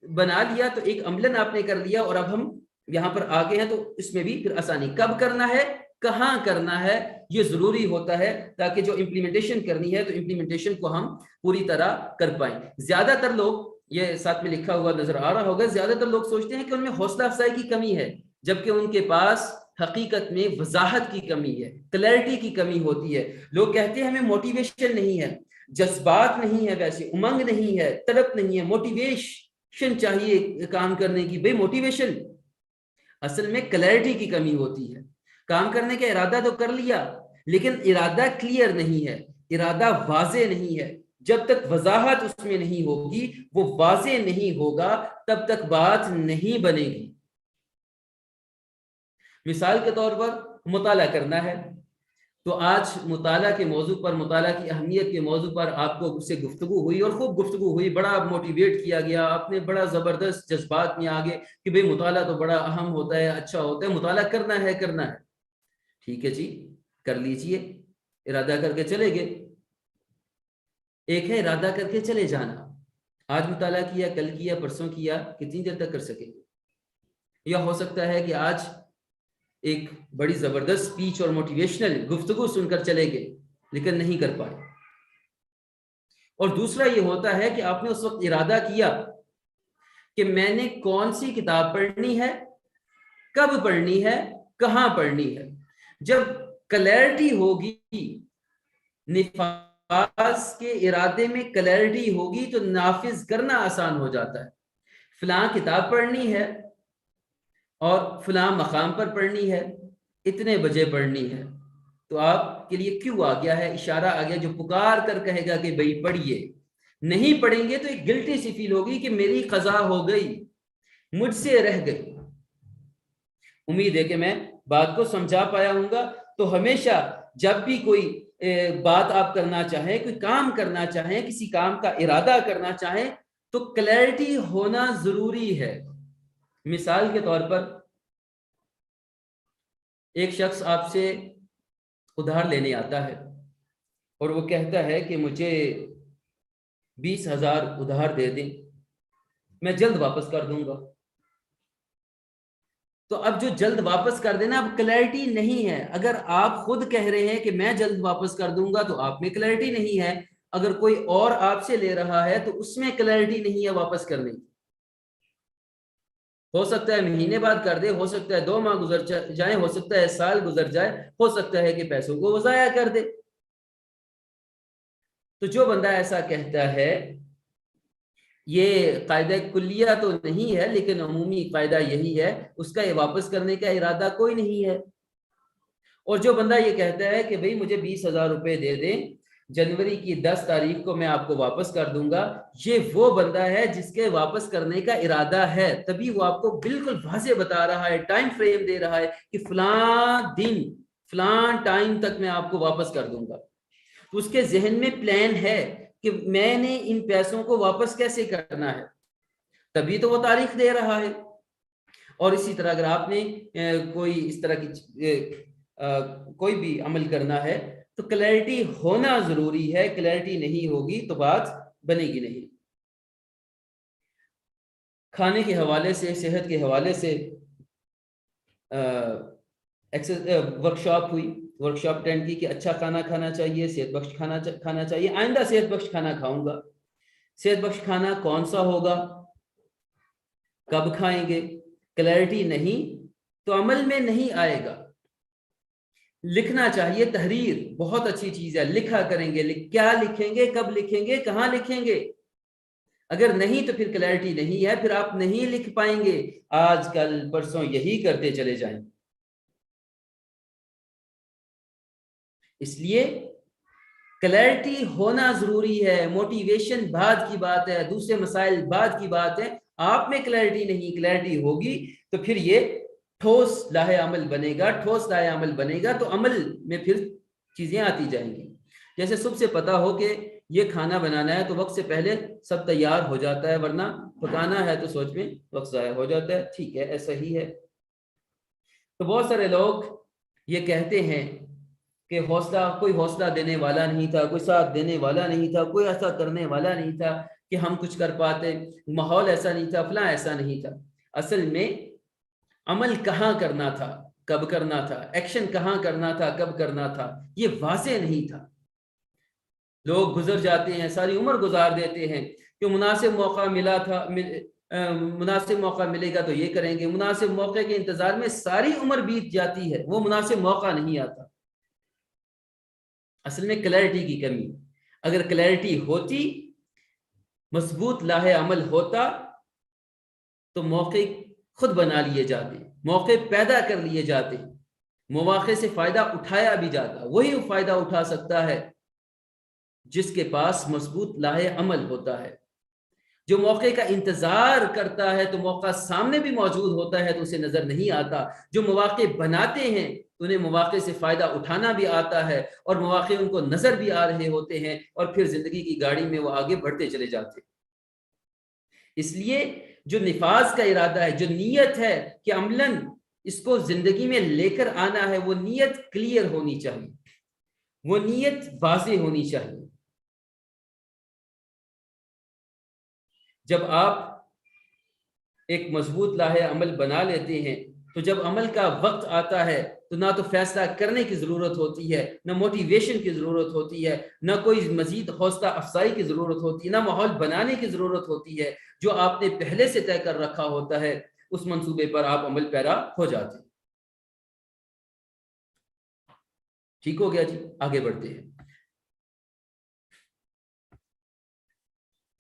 بنا لیا تو ایک عملاً آپ نے کر لیا, اور اب ہم یہاں پر آگے ہیں تو اس میں بھی پھر آسانی, کب کرنا ہے, کہاں کرنا ہے, یہ ضروری ہوتا ہے تاکہ جو امپلیمنٹیشن کرنی ہے تو امپلیمنٹیشن کو ہم پوری طرح کر پائیں. زیادہ تر لوگ, یہ ساتھ میں لکھا ہوا نظر آ رہا ہوگا, زیادہ تر لوگ سوچتے ہیں کہ ان میں حوصلہ افزائی کی کمی ہے, جبکہ ان کے پاس حقیقت میں وضاحت کی کمی ہے, کلیئرٹی کی کمی ہوتی ہے. لوگ کہتے ہیں ہمیں موٹیویشن نہیں ہے, جذبات نہیں ہے, ویسے امنگ نہیں ہے, تڑپ نہیں ہے, موٹیویشن چاہیے کام کرنے کی. بھئی موٹیویشن اصل میں کلیئرٹی کی کمی ہوتی ہے. کام کرنے کا ارادہ تو کر لیا, لیکن ارادہ کلیئر نہیں ہے, ارادہ واضح نہیں ہے. جب تک وضاحت اس میں نہیں ہوگی, وہ واضح نہیں ہوگا, تب تک بات نہیں بنے گی. مثال کے طور پر مطالعہ کرنا ہے, تو آج مطالعہ کے موضوع پر, مطالعہ کی اہمیت کے موضوع پر آپ کو اس سے گفتگو ہوئی, اور خوب گفتگو ہوئی, بڑا موٹیویٹ کیا گیا, آپ نے بڑا زبردست جذبات میں آگے کہ بھئی مطالعہ تو بڑا اہم ہوتا ہے, اچھا ہوتا ہے, مطالعہ کرنا ہے. ٹھیک ہے جی, کر لیجئے, ارادہ کر کے چلے گئے. ایک ہے ارادہ کر کے چلے جانا, آج مطالعہ کیا, کل کیا, پرسوں کیا, کتنی دیر تک کر سکیں گے. یا ہو سکتا ہے کہ آج ایک بڑی زبردست سپیچ اور موٹیویشنل گفتگو سن کر چلے گئے, لیکن نہیں کر پائے. اور دوسرا یہ ہوتا ہے کہ آپ نے اس وقت ارادہ کیا کہ میں نے کون سی کتاب پڑھنی ہے, کب پڑھنی ہے, کہاں پڑھنی ہے. جب کلیئرٹی ہوگی, نفاذ کے ارادے میں کلیئرٹی ہوگی, تو نافذ کرنا آسان ہو جاتا ہے. فلاں کتاب پڑھنی ہے اور فلاں مقام پر پڑھنی ہے, اتنے بجے پڑھنی ہے, تو آپ کے لیے کیوں آ گیا ہے, اشارہ آ گیا, جو پکار کر کہے گا کہ بھئی پڑھیے. نہیں پڑھیں گے تو ایک گلٹی سی فیل ہوگی کہ میری قضا ہو گئی, مجھ سے رہ گئی. امید ہے کہ میں بات کو سمجھا پایا ہوں گا. تو ہمیشہ جب بھی کوئی بات آپ کرنا چاہیں, کوئی کام کرنا چاہیں, کسی کام کا ارادہ کرنا چاہیں, تو کلیئرٹی ہونا ضروری ہے. مثال کے طور پر ایک شخص آپ سے ادھار لینے آتا ہے اور وہ کہتا ہے کہ مجھے 20,000 ادھار دے دیں, میں جلد واپس کر دوں گا. تو اب جو جلد واپس کر دینا, اب کلیئرٹی نہیں ہے. اگر آپ خود کہہ رہے ہیں کہ میں جلد واپس کر دوں گا, تو آپ میں کلیئرٹی نہیں ہے. اگر کوئی اور آپ سے لے رہا ہے تو اس میں کلیئرٹی نہیں ہے واپس کرنے کی. ہو سکتا ہے مہینے بعد کر دے, ہو سکتا ہے 2 ماہ گزر جائیں, ہو سکتا ہے سال گزر جائے, ہو سکتا ہے کہ پیسوں کو وہ ضائع کر دے. تو جو بندہ ایسا کہتا ہے, یہ قاعدہ کلیہ تو نہیں ہے, لیکن عمومی قاعدہ یہی ہے, اس کا یہ واپس کرنے کا ارادہ کوئی نہیں ہے. اور جو بندہ یہ کہتا ہے کہ بھئی مجھے 20,000 روپے دے دیں, جنوری کی 10 تاریخ کو میں آپ کو واپس کر دوں گا, یہ وہ بندہ ہے جس کے واپس کرنے کا ارادہ ہے. تبھی وہ آپ کو بالکل واضح بتا رہا ہے, ٹائم فریم دے رہا ہے کہ فلاں دن فلاں ٹائم تک میں آپ کو واپس کر دوں گا. تو اس کے ذہن میں پلان ہے کہ میں نے ان پیسوں کو واپس کیسے کرنا ہے, تبھی تو وہ تاریخ دے رہا ہے. اور اسی طرح اگر آپ نے کوئی اس طرح کی کوئی بھی عمل کرنا ہے, تو کلیئرٹی ہونا ضروری ہے. کلیئرٹی نہیں ہوگی تو بات بنے گی نہیں. کھانے کے حوالے سے, صحت کے حوالے سے ورکشاپ ہوئی, ورکشاپ اٹینڈ کی کہ اچھا کھانا کھانا چاہیے, صحت بخش کھانا چاہیے. آئندہ صحت بخش کھانا کھاؤں گا. صحت بخش کھانا کون سا ہوگا, کب کھائیں گے, کلیئرٹی نہیں تو عمل میں نہیں آئے گا. لکھنا چاہیے, تحریر بہت اچھی چیز ہے, لکھا کریں گے. کیا لکھیں گے, کب لکھیں گے, کہاں لکھیں گے, اگر نہیں تو پھر کلیئرٹی نہیں ہے، پھر آپ نہیں لکھ پائیں گے، آج کل پرسوں یہی کرتے چلے جائیں۔ اس لیے کلیئرٹی ہونا ضروری ہے، موٹیویشن بعد کی بات ہے، دوسرے مسائل بعد کی بات ہے، آپ میں کلیئرٹی نہیں، کلیئرٹی ہوگی تو پھر یہ ٹھوس لاہ عمل بنے گا، ٹھوس لاہ عمل بنے گا تو عمل میں پھر چیزیں آتی جائیں گی۔ جیسے صبح سے پتا ہو کہ یہ کھانا بنانا ہے تو وقت سے پہلے سب تیار ہو جاتا ہے، ورنہ پکانا ہے تو سوچ میں وقت ضائع ہو جاتا ہے۔ ٹھیک ہے، ایسا ہی ہے۔ تو بہت سارے لوگ یہ کہتے ہیں کہ کوئی حوصلہ دینے والا نہیں تھا، کوئی ساتھ دینے والا نہیں تھا، کوئی ایسا کرنے والا نہیں تھا کہ ہم کچھ کر پاتے، ماحول ایسا نہیں تھا، فلاں ایسا نہیں تھا۔ اصل میں عمل کہاں کرنا تھا، کب کرنا تھا، ایکشن کہاں کرنا تھا، کب کرنا تھا، یہ واضح نہیں تھا۔ لوگ گزر جاتے ہیں، ساری عمر گزار دیتے ہیں کہ مناسب موقع ملا تھا، مناسب موقع ملے گا تو یہ کریں گے، مناسب موقع کے انتظار میں ساری عمر بیت جاتی ہے، وہ مناسب موقع نہیں آتا۔ اصل میں کلیئرٹی کی کمی۔ اگر کلیئرٹی ہوتی، مضبوط لاہ عمل ہوتا تو موقع خود بنا لیے جاتے، موقع پیدا کر لیے جاتے، مواقع سے فائدہ اٹھایا بھی جاتا۔ وہی فائدہ اٹھا سکتا ہے جس کے پاس مضبوط لاہ عمل ہوتا ہے۔ جو موقع کا انتظار کرتا ہے تو موقع سامنے بھی موجود ہوتا ہے تو اسے نظر نہیں آتا۔ جو مواقع بناتے ہیں انہیں مواقع سے فائدہ اٹھانا بھی آتا ہے، اور مواقع ان کو نظر بھی آ رہے ہوتے ہیں، اور پھر زندگی کی گاڑی میں وہ آگے بڑھتے چلے جاتے۔ اس لیے جو نفاذ کا ارادہ ہے، جو نیت ہے کہ عملاً اس کو زندگی میں لے کر آنا ہے، وہ نیت کلیئر ہونی چاہیے، وہ نیت واضح ہونی چاہیے۔ جب آپ ایک مضبوط لاہ عمل بنا لیتے ہیں تو جب عمل کا وقت آتا ہے تو نہ تو فیصلہ کرنے کی ضرورت ہوتی ہے، نہ موٹیویشن کی ضرورت ہوتی ہے، نہ کوئی مزید حوصلہ افزائی کی ضرورت ہوتی ہے، نہ ماحول بنانے کی ضرورت ہوتی ہے۔ جو آپ نے پہلے سے طے کر رکھا ہوتا ہے اس منصوبے پر آپ عمل پیرا ہو جاتے ہیں۔ ٹھیک ہو گیا جی، آگے بڑھتے ہیں۔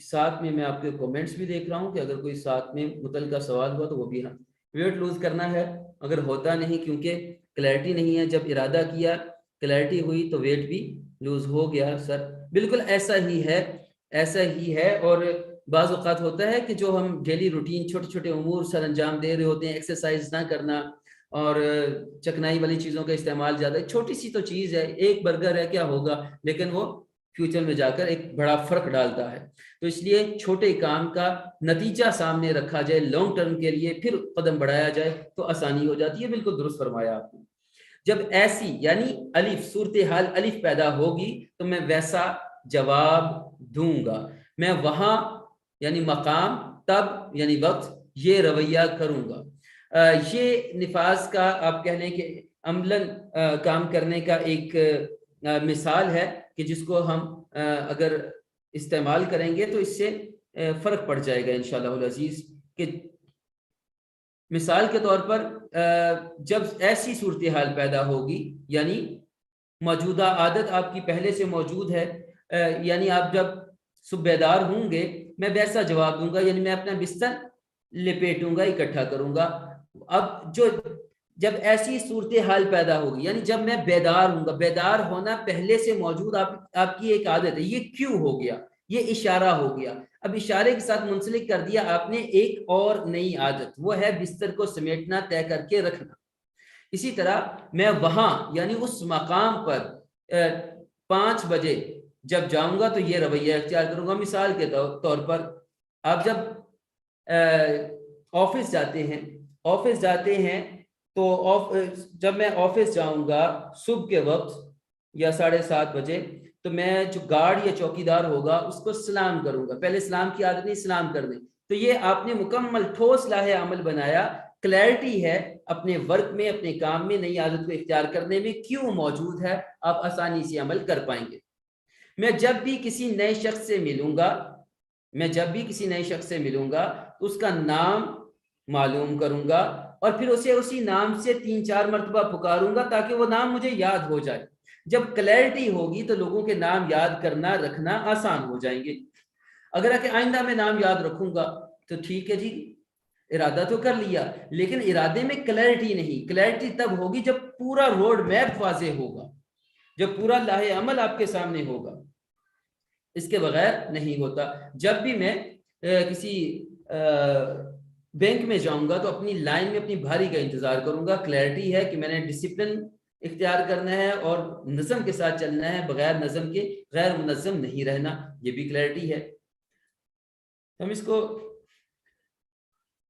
ساتھ میں آپ کے کومنٹس بھی دیکھ رہا ہوں کہ اگر کوئی ساتھ میں متعلقہ سوال ہوا تو وہ بھی۔ ہاں، ویٹ لوز کرنا ہے، اگر ہوتا نہیں کیونکہ کلیئرٹی نہیں ہے، جب ارادہ کیا کلیئرٹی ہوئی تو ویٹ بھی لوز ہو گیا۔ سر بالکل ایسا ہی ہے، ایسا ہی ہے۔ اور بعض اوقات ہوتا ہے کہ جو ہم ڈیلی روٹین چھوٹے چھوٹے امور سر انجام دے رہے ہوتے ہیں، ایکسرسائز نہ کرنا اور چکنائی والی چیزوں کا استعمال زیادہ، چھوٹی سی تو چیز ہے، ایک برگر ہے، کیا ہوگا، لیکن وہ فیوچر میں جا کر ایک بڑا فرق ڈالتا ہے۔ تو اس لیے چھوٹے کام کا نتیجہ سامنے رکھا جائے، لانگ ٹرم کے لیے پھر قدم بڑھایا جائے تو آسانی ہو جاتی ہے۔ بالکل درست فرمایا آپ نے۔ جب ایسی یعنی الف صورتحال الف پیدا ہوگی تو میں ویسا جواب دوں گا، میں وہاں یعنی مقام، تب یعنی وقت، یہ رویہ کروں گا۔ یہ نفاذ کا آپ کہہ لیں کہ عملاً کام کرنے کا ایک مثال ہے کہ جس کو ہم اگر استعمال کریں گے تو اس سے فرق پڑ جائے گا انشاءاللہ العزیز۔ کہ مثال کے طور پر جب ایسی صورتحال پیدا ہوگی، یعنی موجودہ عادت آپ کی پہلے سے موجود ہے، یعنی آپ جب صبح بیدار ہوں گے میں ویسا جواب دوں گا، یعنی میں اپنا بستر لپیٹوں گا، اکٹھا کروں گا۔ اب جب ایسی صورتحال پیدا ہوگی یعنی جب میں بیدار ہوں گا، بیدار ہونا پہلے سے موجود آپ کی ایک عادت ہے، یہ کیوں ہو گیا، یہ اشارہ ہو گیا۔ اب اشارے کے ساتھ منسلک کر دیا آپ نے ایک اور نئی عادت، وہ ہے بستر کو سمیٹنا، طے کر کے رکھنا۔ اسی طرح میں وہاں یعنی اس مقام پر 5 بجے جب جاؤں گا تو یہ رویہ اختیار کروں گا۔ مثال کے طور پر آپ جب آفس جاتے ہیں تو جب میں آفس جاؤں گا صبح کے وقت یا 7:30 بجے تو میں جو گارڈ یا چوکیدار ہوگا اس کو سلام کروں گا۔ پہلے سلام کی عادت نہیں، سلام کر دیں۔ تو یہ آپ نے مکمل ٹھوس لاہ عمل بنایا، کلیئرٹی ہے اپنے ورک میں، اپنے کام میں نئی عادت کو اختیار کرنے میں کیوں موجود ہے، آپ آسانی سے عمل کر پائیں گے۔ میں جب بھی کسی نئے شخص سے ملوں گا تو اس کا نام معلوم کروں گا اور پھر اسے اسی نام سے 3-4 مرتبہ پکاروں گا تاکہ وہ نام مجھے یاد ہو جائے۔ جب کلیئرٹی ہوگی تو لوگوں کے نام یاد کرنا، رکھنا آسان ہو جائیں گے۔ اگر کہ آئندہ میں نام یاد رکھوں گا تو ٹھیک ہے جی، ارادہ تو کر لیا، لیکن ارادے میں کلیئرٹی نہیں. کلیئرٹی تب ہوگی جب پورا روڈ میپ واضح ہوگا، جب پورا لاہ عمل آپ کے سامنے ہوگا. اس کے بغیر نہیں ہوتا. جب بھی میں کسی بینک میں جاؤں گا تو اپنی لائن میں اپنی بھاری کا انتظار کروں گا. کلیئرٹی ہے کہ میں نے ڈسپلن اختیار کرنا ہے اور نظم کے ساتھ چلنا ہے، بغیر نظم کے غیر منظم نہیں رہنا، یہ بھی کلیئرٹی ہے. ہم اس کو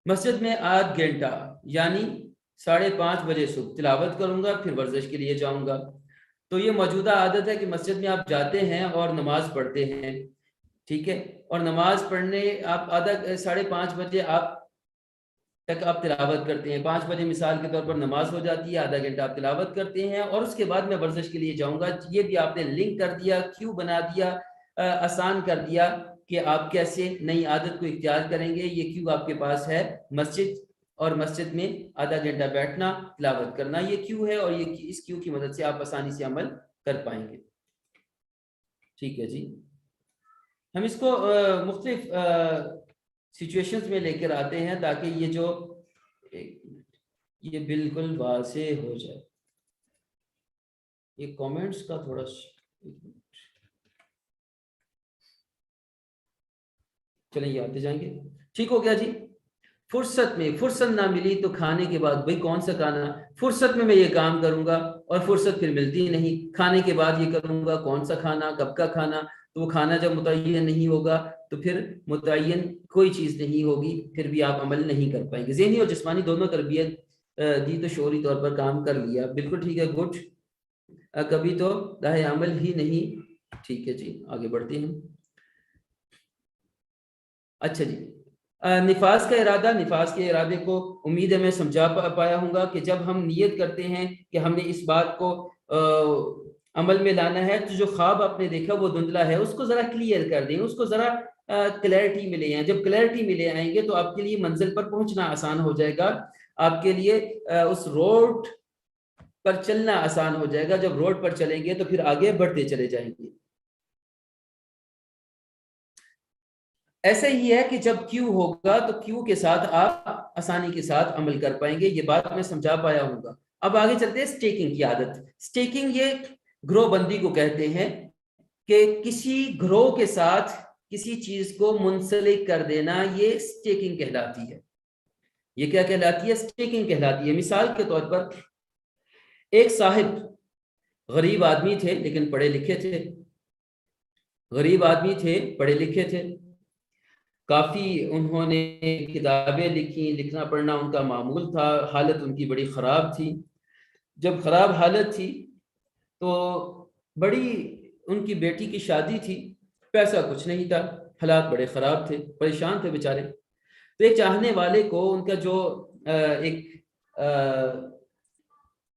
مسجد میں آدھ گھنٹہ یعنی 5:30 بجے صبح تلاوت کروں گا، پھر ورزش کے لیے جاؤں گا. تو یہ موجودہ عادت ہے کہ مسجد میں آپ جاتے ہیں اور نماز پڑھتے ہیں، ٹھیک ہے، اور نماز پڑھنے آپ 5:30 بجے تک آپ تلاوت کرتے ہیں. 5 بجے مثال کے طور پر نماز ہو جاتی ہے، آدھا گھنٹہ آپ تلاوت کرتے ہیں، اور اس کے بعد میں ورزش کے لیے جاؤں گا. یہ بھی آپ نے لنک کر دیا، کیو بنا دیا، آسان کر دیا کہ آپ کیسے نئی عادت کو اختیار کریں گے. یہ کیو آپ کے پاس ہے، مسجد، اور مسجد میں آدھا گھنٹہ بیٹھنا، تلاوت کرنا، یہ کیو ہے، اور یہ اس کیو کی مدد سے آپ آسانی سے عمل کر پائیں گے. ٹھیک ہے جی. ہم اس کو مختلف سچویشنز میں لے کر آتے ہیں تاکہ یہ بالکل واضح ہو جائے. یہ کامنٹس کا تھوڑا چلیں یہ آتے جائیں گے. ٹھیک ہو گیا جی. فرصت نہ ملی تو کھانے کے بعد بھائی کون سا کھانا، فرصت میں یہ کام کروں گا اور فرصت پھر ملتی ہی نہیں. کھانے کے بعد یہ کروں گا، کون سا کھانا، کب کا کھانا. تو وہ کھانا جب متعین نہیں ہوگا تو پھر متعین کوئی چیز نہیں ہوگی، پھر بھی آپ عمل نہیں کر پائیں گے. ذہنی اور جسمانی دونوں تربیت دی تو شعوری طور پر کام کر لیا. بالکل ٹھیک ہے، گڈ. کبھی تو لاہ عمل ہی نہیں. ٹھیک ہے جی، آگے بڑھتے ہیں. اچھا جی، نفاذ کا ارادہ. نفاذ کے ارادے کو امید ہے میں سمجھا پایا ہوں گا کہ جب ہم نیت کرتے ہیں کہ ہم نے اس بات کو عمل میں لانا ہے، تو جو خواب آپ نے دیکھا وہ دھندلا ہے، اس کو ذرا کلیئر کر دیں، اس کو ذرا کلیئرٹی میں لے آئیں. جب کلیئرٹی میں لے آئیں گے تو آپ کے لیے منزل پر پہنچنا آسان ہو جائے گا، آپ کے لیے اس روڈ پر چلنا آسان ہو جائے گا. جب روڈ پر چلیں گے تو پھر آگے بڑھتے چلے جائیں گے. ایسا ہی ہے کہ جب کیو ہوگا تو کیو کے ساتھ آپ آسانی کے ساتھ عمل کر پائیں گے. یہ بات میں سمجھا پایا ہوں گا. اب آگے چلتے ہیں سٹیکنگ کی عادت. سٹیکنگ یہ گروہ بندی کو کہتے ہیں کہ کسی گروہ کے ساتھ کسی چیز کو منسلک کر دینا، یہ سٹیکنگ کہلاتی ہے. یہ کیا کہلاتی ہے؟ سٹیکنگ کہلاتی ہے. مثال کے طور پر ایک صاحب غریب آدمی تھے لیکن پڑھے لکھے تھے. غریب آدمی تھے، پڑھے لکھے تھے، کافی انہوں نے کتابیں لکھی، لکھنا پڑھنا ان کا معمول تھا. حالت ان کی بڑی خراب تھی. جب خراب حالت تھی تو بڑی ان کی بیٹی کی شادی تھی، پیسہ کچھ نہیں تھا، حالات بڑے خراب تھے، پریشان تھے بیچارے. تو ایک چاہنے والے کو ان کا جو ایک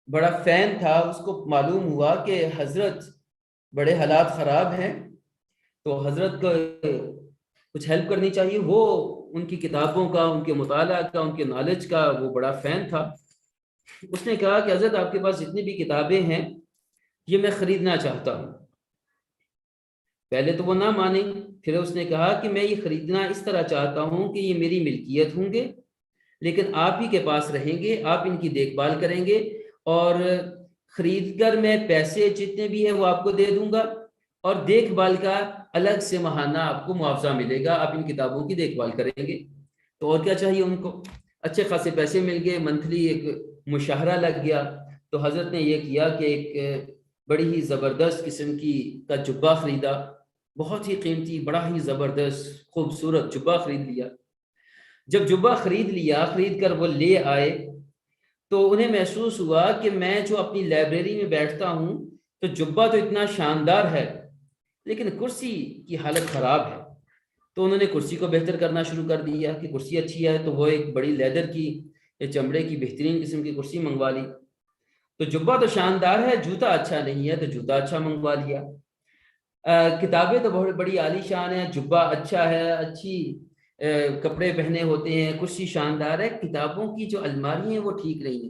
بڑا فین تھا، اس کو معلوم ہوا کہ حضرت بڑے حالات خراب ہیں، تو حضرت کو کچھ ہیلپ کرنی چاہیے. وہ ان کی کتابوں کا، ان کے مطالعہ کا، ان کے نالج کا وہ بڑا فین تھا. اس نے کہا کہ حضرت آپ کے پاس جتنی بھی کتابیں ہیں یہ میں خریدنا چاہتا ہوں. پہلے تو وہ نہ مانے، پھر اس نے کہا کہ میں یہ خریدنا اس طرح چاہتا ہوں کہ یہ میری ملکیت ہوں گے، لیکن آپ ہی کے پاس رہیں گے، آپ ان کی دیکھ بھال کریں گے، اور خرید کر میں پیسے جتنے بھی ہیں وہ آپ کو دے دوں گا، اور دیکھ بھال کا الگ سے ماہانہ آپ کو معاوضہ ملے گا، آپ ان کتابوں کی دیکھ بھال کریں گے. تو اور کیا چاہیے ان کو؟ اچھے خاصے پیسے مل گئے، منتھلی ایک مشاہرہ لگ گیا. تو حضرت نے یہ کیا کہ ایک بڑی ہی زبردست قسم کا جبہ خریدا، بہت ہی قیمتی، بڑا ہی زبردست خوبصورت جبہ خرید لیا. جب جبہ خرید لیا، خرید کر وہ لے آئے، تو انہیں محسوس ہوا کہ میں جو اپنی لائبریری میں بیٹھتا ہوں تو جبہ تو اتنا شاندار ہے لیکن کرسی کی حالت خراب ہے. تو انہوں نے کرسی کو بہتر کرنا شروع کر دیا کہ کرسی اچھی ہے، تو وہ ایک بڑی لیدر کی، چمڑے کی بہترین قسم کی کرسی منگوا لی. تو جبہ تو شاندار ہے، جوتا اچھا نہیں ہے، تو جوتا اچھا منگوا لیا. کتابیں تو بہت بڑی عالی شان ہے، جبہ اچھا ہے، اچھی کپڑے پہنے ہوتے ہیں، کرسی شاندار ہے، کتابوں کی جو الماری ہیں وہ ٹھیک نہیں ہیں،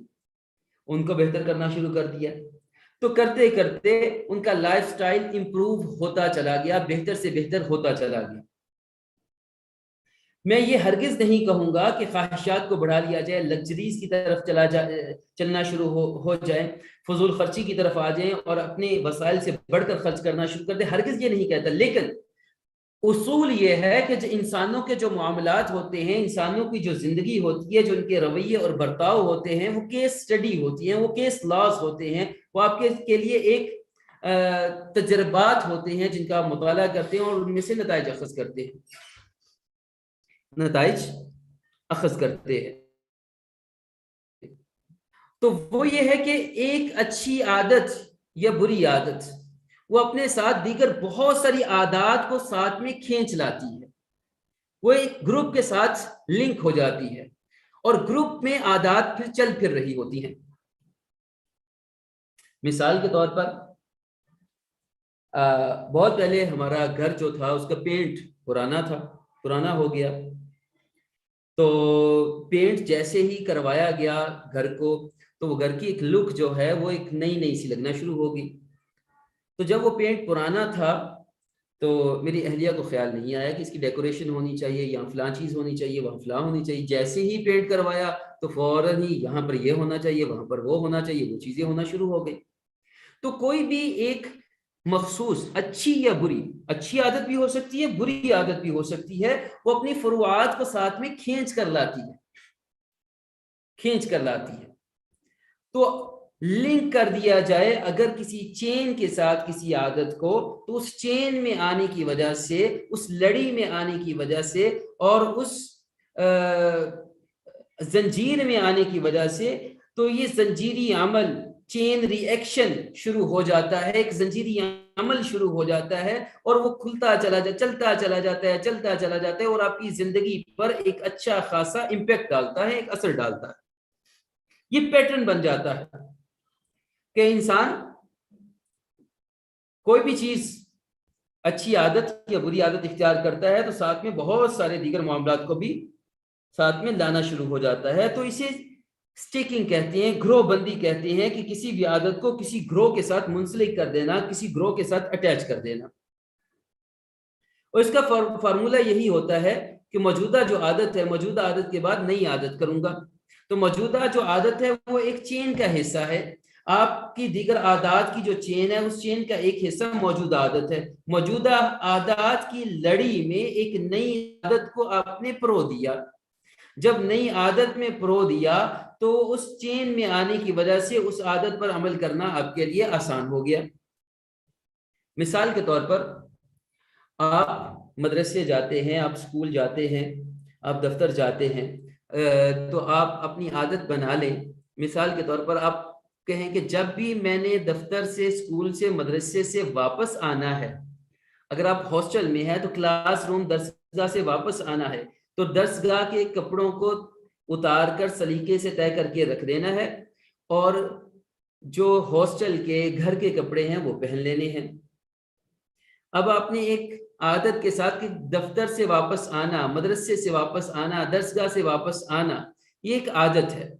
ان کو بہتر کرنا شروع کر دیا. تو کرتے کرتے ان کا لائف سٹائل امپروو ہوتا چلا گیا، بہتر سے بہتر ہوتا چلا گیا. میں یہ ہرگز نہیں کہوں گا کہ خواہشات کو بڑھا لیا جائے، لگژریز کی طرف چلنا شروع ہو جائیں، فضول خرچی کی طرف آ جائیں اور اپنے وسائل سے بڑھ کر خرچ کرنا شروع کر دیں، ہرگز یہ نہیں کہتا، لیکن اصول یہ ہے کہ جو انسانوں کے جو معاملات ہوتے ہیں، انسانوں کی جو زندگی ہوتی ہے، جو ان کے رویے اور برتاؤ ہوتے ہیں، وہ کیس سٹڈی ہوتی ہیں، وہ کیس لاز ہوتے ہیں، وہ آپ کے لیے ایک تجربات ہوتے ہیں جن کا آپ مطالعہ کرتے ہیں اور ان میں سے نتائج اخذ کرتے ہیں، تو وہ یہ ہے کہ ایک اچھی عادت یا بری عادت وہ اپنے ساتھ دیگر بہت ساری عادات کو ساتھ میں کھینچ لاتی ہے، وہ ایک گروپ کے ساتھ لنک ہو جاتی ہے اور گروپ میں عادات پھر چل پھر رہی ہوتی ہیں۔ مثال کے طور پر بہت پہلے ہمارا گھر جو تھا اس کا پینٹ پرانا ہو گیا، تو پینٹ جیسے ہی کروایا گیا گھر کو تو وہ گھر کی ایک لک جو ہے وہ ایک نئی سی لگنا شروع ہوگی۔ تو جب وہ پینٹ پرانا تھا تو میری اہلیہ کو خیال نہیں آیا کہ اس کی ڈیکوریشن ہونی چاہیے، یہاں فلاں چیز ہونی چاہیے، وہاں فلاں ہونی چاہیے، جیسے ہی پینٹ کروایا تو فوراً ہی یہاں پر یہ ہونا چاہیے، وہاں پر وہ ہونا چاہیے، وہ چیزیں ہونا شروع ہو گئی۔ تو کوئی بھی ایک مخصوص اچھی یا بری، اچھی عادت بھی ہو سکتی ہے، بری عادت بھی ہو سکتی ہے، وہ اپنی فروعات کو ساتھ میں کھینچ کر لاتی ہے۔ تو لنک کر دیا جائے اگر کسی چین کے ساتھ کسی عادت کو، تو اس چین میں آنے کی وجہ سے، اس لڑی میں آنے کی وجہ سے اور اس زنجیر میں آنے کی وجہ سے، تو یہ زنجیری عمل، چین ری ایکشن شروع ہو جاتا ہے، ایک زنجیری عمل شروع ہو جاتا ہے اور وہ کھلتا چلتا چلا جاتا ہے اور آپ کی زندگی پر ایک اچھا خاصا امپیکٹ ڈالتا ہے، ایک اثر ڈالتا ہے۔ یہ پیٹرن بن جاتا ہے کہ انسان کوئی بھی چیز اچھی عادت یا بری عادت اختیار کرتا ہے تو ساتھ میں بہت سارے دیگر معاملات کو بھی ساتھ میں لانا شروع ہو جاتا ہے۔ تو اسے سٹیکنگ کہتے ہیں، گروہ بندی کہتے ہیں، کہ کسی بھی عادت کو کسی گروہ کے ساتھ منسلک کر دینا، کسی گروہ کے ساتھ اٹیچ کر دینا۔ اور اس کا فارمولہ یہی ہوتا ہے کہ موجودہ جو عادت ہے، موجودہ عادت کے بعد نئی عادت کروں گا، تو موجودہ جو عادت ہے وہ ایک چین کا حصہ ہے، آپ کی دیگر عادات کی جو چین ہے اس چین کا ایک حصہ موجودہ عادت ہے۔ موجودہ عادات کی لڑی میں ایک نئی عادت کو آپ نے پرو دیا، جب نئی عادت میں پرو دیا تو اس چین میں آنے کی وجہ سے اس عادت پر عمل کرنا آپ کے لیے آسان ہو گیا۔ مثال کے طور پر آپ مدرسے جاتے ہیں، آپ سکول جاتے ہیں، آپ دفتر جاتے ہیں، تو آپ اپنی عادت بنا لیں۔ مثال کے طور پر آپ کہیں کہ جب بھی میں نے دفتر سے، سکول سے، مدرسے سے واپس آنا ہے، اگر آپ ہاسٹل میں ہیں تو کلاس روم، درسگاہ سے واپس آنا ہے تو درسگاہ کے کپڑوں کو اتار کر سلیقے سے طے کر کے رکھ دینا ہے اور جو ہاسٹل کے گھر کے کپڑے ہیں وہ پہن لینے ہیں۔ اب آپ نے ایک عادت کے ساتھ کہ دفتر سے واپس آنا، مدرسے سے واپس آنا، درسگاہ سے واپس آنا، یہ ایک عادت ہے،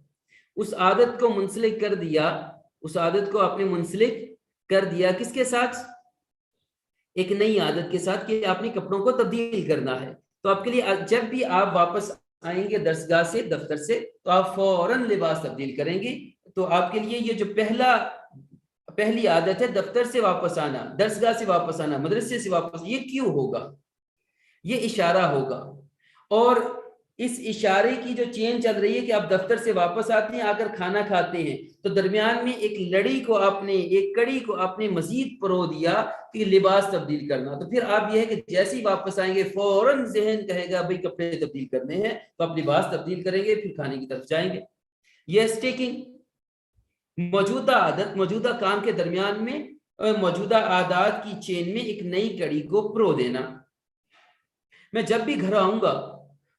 اس عادت کو منسلک کر دیا، اس عادت کو آپ نے منسلک کر دیا کس کے ساتھ؟ ایک نئی عادت کے ساتھ کہ آپ نے کپڑوں کو تبدیل کرنا ہے۔ تو آپ کے لیے جب بھی آپ واپس آئیں گے درسگاہ سے، دفتر سے، تو آپ فوراً لباس تبدیل کریں گے۔ تو آپ کے لیے یہ جو پہلی عادت ہے، دفتر سے واپس آنا، درسگاہ سے واپس آنا، مدرسے سے واپس، یہ کیوں ہوگا؟ یہ اشارہ ہوگا، اور اس اشارے کی جو چین چل رہی ہے کہ آپ دفتر سے واپس آتے ہیں، آ کر کھانا کھاتے ہیں، تو درمیان میں ایک لڑی کو آپ نے، ایک کڑی کو آپ نے مزید پرو دیا کہ لباس تبدیل کرنا۔ تو پھر آپ یہ ہے کہ جیسے ہی واپس آئیں گے فوراً ذہن کہے گا بھئی کپڑے تبدیل کرنے ہیں، تو آپ لباس تبدیل کریں گے، پھر کھانے کی طرف جائیں گے۔ یہ سٹیکنگ، موجودہ عادت، موجودہ کام کے درمیان میں موجودہ عادات کی چین میں ایک نئی کڑی کو پرو دینا۔ میں جب بھی گھر آؤں گا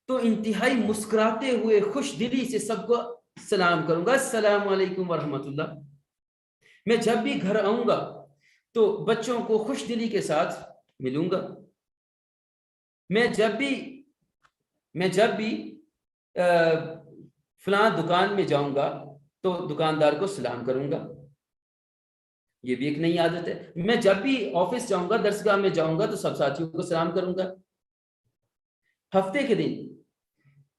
تو انتہائی مسکراتے ہوئے خوش دلی سے سب کو سلام کروں گا، السلام علیکم ورحمۃ اللہ۔ میں جب بھی گھر آؤں گا تو بچوں کو خوش دلی کے ساتھ ملوں گا۔ میں جب بھی فلاں دکان میں جاؤں گا تو دکاندار کو سلام کروں گا، یہ بھی ایک نئی عادت ہے۔ میں جب بھی آفس جاؤں گا، درسگاہ میں جاؤں گا تو سب ساتھیوں کو سلام کروں گا۔ ہفتے کے دن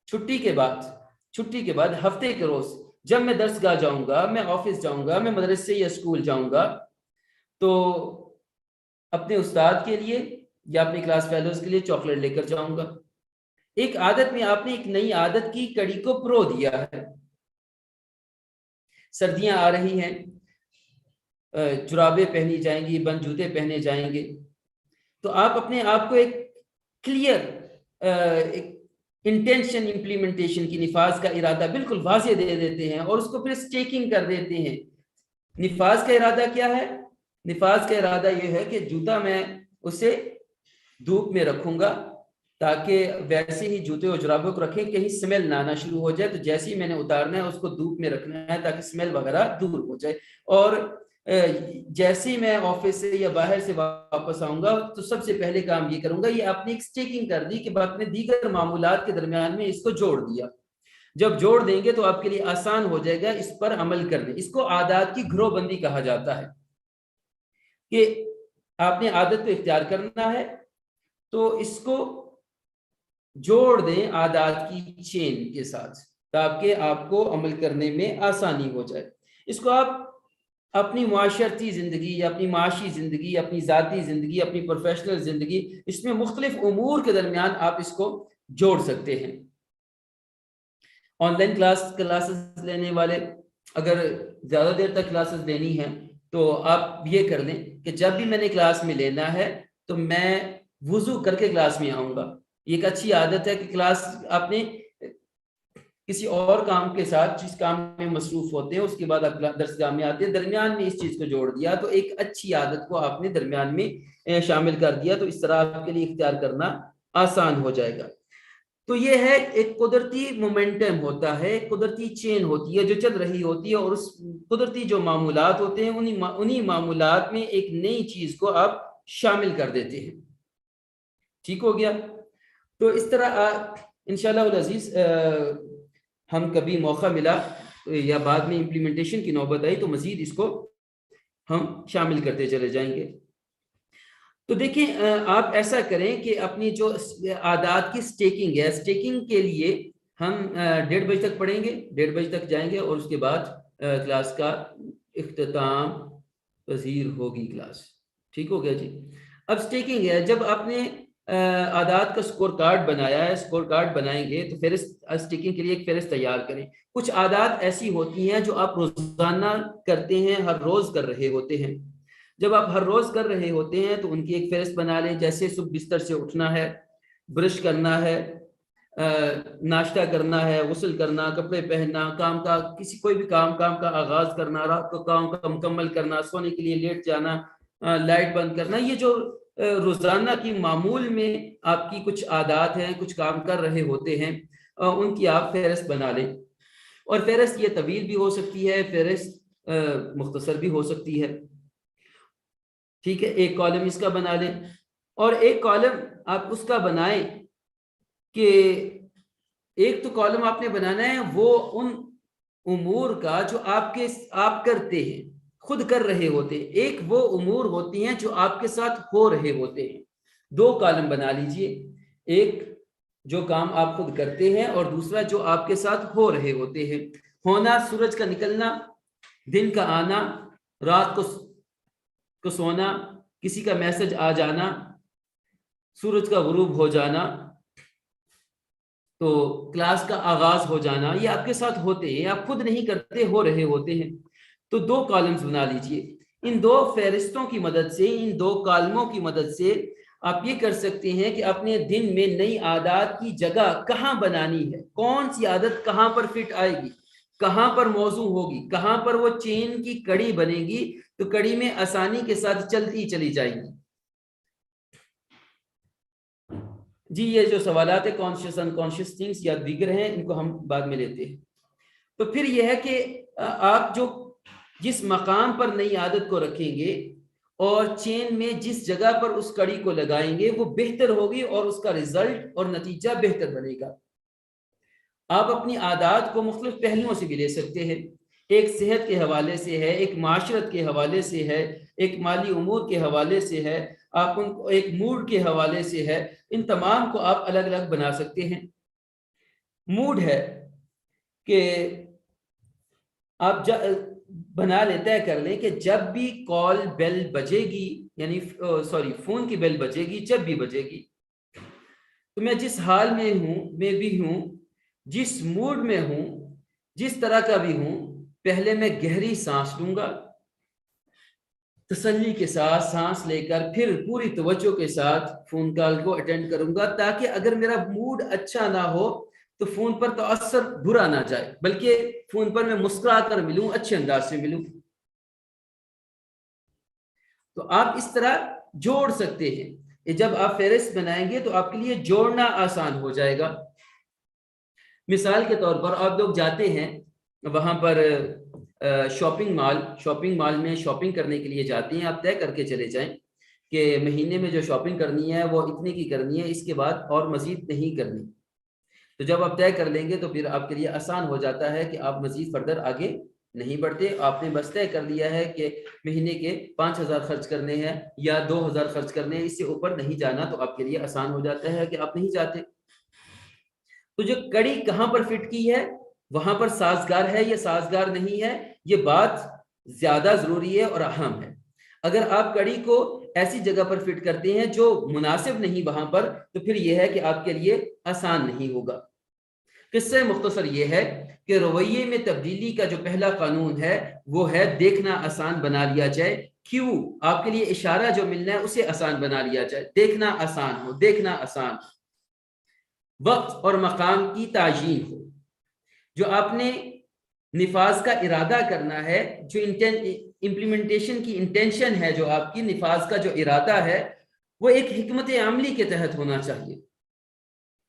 چھٹی کے بعد ہفتے کے روز جب میں درس گاہ جاؤں گا، میں آفس جاؤں گا، میں مدرسے یا اسکول جاؤں گا، تو اپنے استاد کے لیے یا اپنے کلاس فیلوز کے لیے چاکلیٹ لے کر جاؤں گا۔ ایک عادت میں آپ نے ایک نئی عادت کی کڑی کو پرو دیا ہے۔ سردیاں آ رہی ہیں، جرابیں پہنی جائیں گی، بند جوتے پہنے جائیں گے، تو آپ اپنے آپ کو ایک کلیئر انٹینشن امپلیمنٹیشن کی، نفاذ کا ارادہ بالکل واضح دے دیتے ہیں اور اس کو پھر سٹیکنگ کر دیتے ہیں۔ نفاذ کا ارادہ کیا ہے؟ نفاذ کا ارادہ یہ ہے کہ جوتا میں اسے دھوپ میں رکھوں گا تاکہ ویسے ہی جوتے اور جرابوں کو رکھیں کہیں سمیل نہ آنا شروع ہو جائے، تو جیسے ہی میں نے اتارنا ہے اس کو دھوپ میں رکھنا ہے تاکہ سمیل وغیرہ دور ہو جائے، اور جیسے ہی میں آفس سے یا باہر سے واپس آؤں گا تو سب سے پہلے کام یہ کروں گا، یہ آپ نے ایک سٹیکنگ کر دی کہ آپ نے دیگر معمولات کے درمیان میں اس کو جوڑ دیا۔ جب جوڑ دیں گے تو آپ کے لیے آسان ہو جائے گا اس پر عمل کرنے۔ اس کو عادات کی گروہ بندی کہا جاتا ہے کہ آپ نے عادت کو اختیار کرنا ہے تو اس کو جوڑ دیں عادات کی چین کے ساتھ تاکہ آپ کو عمل کرنے میں آسانی ہو جائے۔ اس کو آپ اپنی معاشرتی زندگی یا اپنی معاشی زندگی، اپنی ذاتی زندگی، اپنی پروفیشنل زندگی، اس میں مختلف امور کے درمیان آپ اس کو جوڑ سکتے ہیں۔ آن لائن کلاسز لینے والے اگر زیادہ دیر تک کلاسز لینی ہیں تو آپ یہ کر لیں کہ جب بھی میں نے کلاس میں لینا ہے تو میں وضو کر کے کلاس میں آؤں گا۔ یہ ایک اچھی عادت ہے کہ کلاس آپ نے کسی اور کام کے ساتھ جس کام میں مصروف ہوتے ہیں اس کے بعد آپ درسگاہ میں آتے ہیں، درمیان میں اس چیز کو جوڑ دیا تو ایک اچھی عادت کو آپ نے درمیان میں شامل کر دیا، تو اس طرح آپ کے لیے اختیار کرنا آسان ہو جائے گا۔ تو یہ ہے ایک قدرتی مومنٹم ہوتا ہے، قدرتی چین ہوتی ہے جو چل رہی ہوتی ہے، اور اس قدرتی جو معمولات ہوتے ہیں انہی معمولات میں ایک نئی چیز کو آپ شامل کر دیتے ہیں۔ ٹھیک ہو گیا؟ تو اس طرح انشاءاللہ العزیز ہم کبھی موقع ملا یا بعد میں امپلیمنٹیشن کی نوبت آئی تو مزید اس کو ہم شامل کرتے چلے جائیں گے۔ تو دیکھیں آپ ایسا کریں کہ اپنی جو عادات کی سٹیکنگ ہے، سٹیکنگ کے لیے ہم 1:30 بجے تک پڑھیں گے، 1:30 بجے تک جائیں گے اور اس کے بعد کلاس کا اختتام پذیر ہوگی کلاس۔ ٹھیک ہو گیا جی؟ اب سٹیکنگ ہے، جب آپ نے عادات کا سکور کارڈ بنایا ہے، سکور کارڈ بنائیں گے تو فہرست سٹیکنگ کے لیے ایک فہرست تیار کریں۔ کچھ عادات ایسی ہوتی ہیں جو آپ روزانہ کرتے ہیں، ہر روز کر رہے ہوتے ہیں۔ جب آپ ہر روز کر رہے ہوتے ہیں تو ان کی ایک فہرست بنا لیں، جیسے صبح بستر سے اٹھنا ہے، برش کرنا ہے، ناشتہ کرنا ہے، غسل کرنا، کپڑے پہننا، کام کا کسی کوئی بھی کام کا آغاز کرنا، رات کو کام کا مکمل کرنا، سونے کے لیے لیٹ جانا، لائٹ بند کرنا، یہ جو روزانہ کی معمول میں آپ کی کچھ عادات ہیں، کچھ کام کر رہے ہوتے ہیں، ان کی آپ فہرست بنا لیں۔ اور فہرست یہ طویل بھی ہو سکتی ہے، فہرست مختصر بھی ہو سکتی ہے۔ ٹھیک ہے، ایک کالم اس کا بنا لیں اور ایک کالم آپ اس کا بنائیں کہ ایک تو کالم آپ نے بنانا ہے وہ ان امور کا جو آپ کرتے ہیں، خود کر رہے ہوتے ہیں، ایک وہ امور ہوتی ہیں جو آپ کے ساتھ ہو رہے ہوتے ہیں۔ 2 کالم بنا لیجئے، ایک جو کام آپ خود کرتے ہیں اور دوسرا جو آپ کے ساتھ ہو رہے ہوتے ہیں۔ ہونا، سورج کا نکلنا، دن کا آنا، رات کو سونا، کسی کا میسج آ جانا، سورج کا غروب ہو جانا، تو کلاس کا آغاز ہو جانا، یہ آپ کے ساتھ ہوتے ہیں، آپ خود نہیں کرتے، ہو رہے ہوتے ہیں۔ تو 2 کالمز بنا لیجئے۔ ان 2 فہرستوں کی مدد سے، ان 2 کالموں کی مدد سے آپ یہ کر سکتے ہیں کہ اپنے دن میں نئی عادات کی جگہ کہاں بنانی ہے، کون سی عادت کہاں پر فٹ آئے گی، کہاں پر موضوع ہوگی، کہاں پر وہ چین کی کڑی بنے گی، تو کڑی میں آسانی کے ساتھ چلتی چلی جائے گی۔ جی یہ جو سوالات ہیں کانشیس انکانشیس تھنگس یا دیگر ہیں، ان کو ہم بعد میں لیتے ہیں۔ تو پھر یہ ہے کہ آپ جو جس مقام پر نئی عادت کو رکھیں گے اور چین میں جس جگہ پر اس کڑی کو لگائیں گے وہ بہتر ہوگی اور اس کا رزلٹ اور نتیجہ بہتر بنے گا۔ آپ اپنی عادات کو مختلف پہلوؤں سے بھی لے سکتے ہیں۔ ایک صحت کے حوالے سے ہے، ایک معاشرت کے حوالے سے ہے، ایک مالی امور کے حوالے سے ہے، آپ ان کو ایک موڈ کے حوالے سے ہے، ان تمام کو آپ الگ الگ بنا سکتے ہیں۔ موڈ ہے کہ آپ بنا لیں، طے کر لیں کہ جب بھی کال بیل بجے گی، یعنی فون کی بیل بجے گی، جب بھی بجے گی، تو میں جس حال میں ہوں، جس موڈ میں ہوں، جس طرح کا بھی ہوں، پہلے میں گہری سانس لوں گا، تسلی کے ساتھ سانس لے کر پھر پوری توجہ کے ساتھ فون کال کو اٹینڈ کروں گا، تاکہ اگر میرا موڈ اچھا نہ ہو تو فون پر تو اثر برا نہ جائے، بلکہ فون پر میں مسکرا کر ملوں، اچھے انداز سے ملوں۔ تو آپ اس طرح جوڑ سکتے ہیں، یہ جب آپ فہرست بنائیں گے تو آپ کے لیے جوڑنا آسان ہو جائے گا۔ مثال کے طور پر آپ لوگ جاتے ہیں وہاں پر شاپنگ مال میں شاپنگ کرنے کے لیے جاتے ہیں، آپ طے کر کے چلے جائیں کہ مہینے میں جو شاپنگ کرنی ہے وہ اتنے کی کرنی ہے، اس کے بعد اور مزید نہیں کرنی۔ تو جب آپ طے کر لیں گے تو پھر آپ کے لیے آسان ہو جاتا ہے کہ آپ مزید فردر آگے نہیں بڑھتے، آپ نے بس طے کر لیا ہے کہ مہینے کے 5,000 خرچ کرنے ہیں یا 2,000 خرچ کرنے ہیں، اس سے اوپر نہیں جانا، تو آپ کے لیے آسان ہو جاتا ہے کہ آپ نہیں جاتے۔ تو جو کڑی کہاں پر فٹ کی ہے، وہاں پر سازگار ہے یا سازگار نہیں ہے، یہ بات زیادہ ضروری ہے اور اہم ہے۔ اگر آپ کڑی کو ایسی جگہ پر فٹ کرتے ہیں جو مناسب نہیں وہاں پر، تو پھر یہ ہے کہ آپ کے لیے آسان نہیں ہوگا۔ قصہ مختصر یہ ہے کہ رویے میں تبدیلی کا جو پہلا قانون ہے وہ ہے دیکھنا آسان بنا لیا جائے۔ کیوں؟ آپ کے لیے اشارہ جو ملنا ہے اسے آسان بنا لیا جائے، دیکھنا آسان ہو، دیکھنا آسان، وقت اور مقام کی تعیین ہو، جو آپ نے نفاذ کا ارادہ کرنا ہے، جو امپلیمنٹیشن کی انٹینشن ہے، جو آپ کی نفاذ کا جو ارادہ ہے وہ ایک حکمت عملی کے تحت ہونا چاہیے،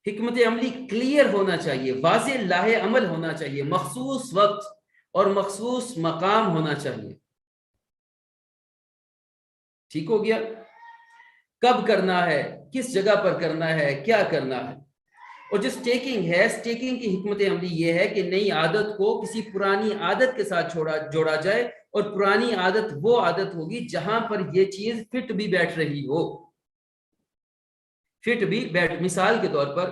حکمت عملی کلیئر ہونا چاہیے، واضح لاہ عمل ہونا چاہیے، مخصوص وقت اور مخصوص مقام ہونا چاہیے۔ ٹھیک ہو گیا؟ کب کرنا ہے، کس جگہ پر کرنا ہے، کیا کرنا ہے۔ اور جو سٹیکنگ ہے، سٹیکنگ کی حکمت عملی یہ ہے کہ نئی عادت کو کسی پرانی عادت کے ساتھ جوڑا جائے، اور پرانی عادت وہ عادت ہوگی جہاں پر یہ چیز فٹ بھی بیٹھ رہی ہو، فٹ بھی بیٹھ۔ مثال کے طور پر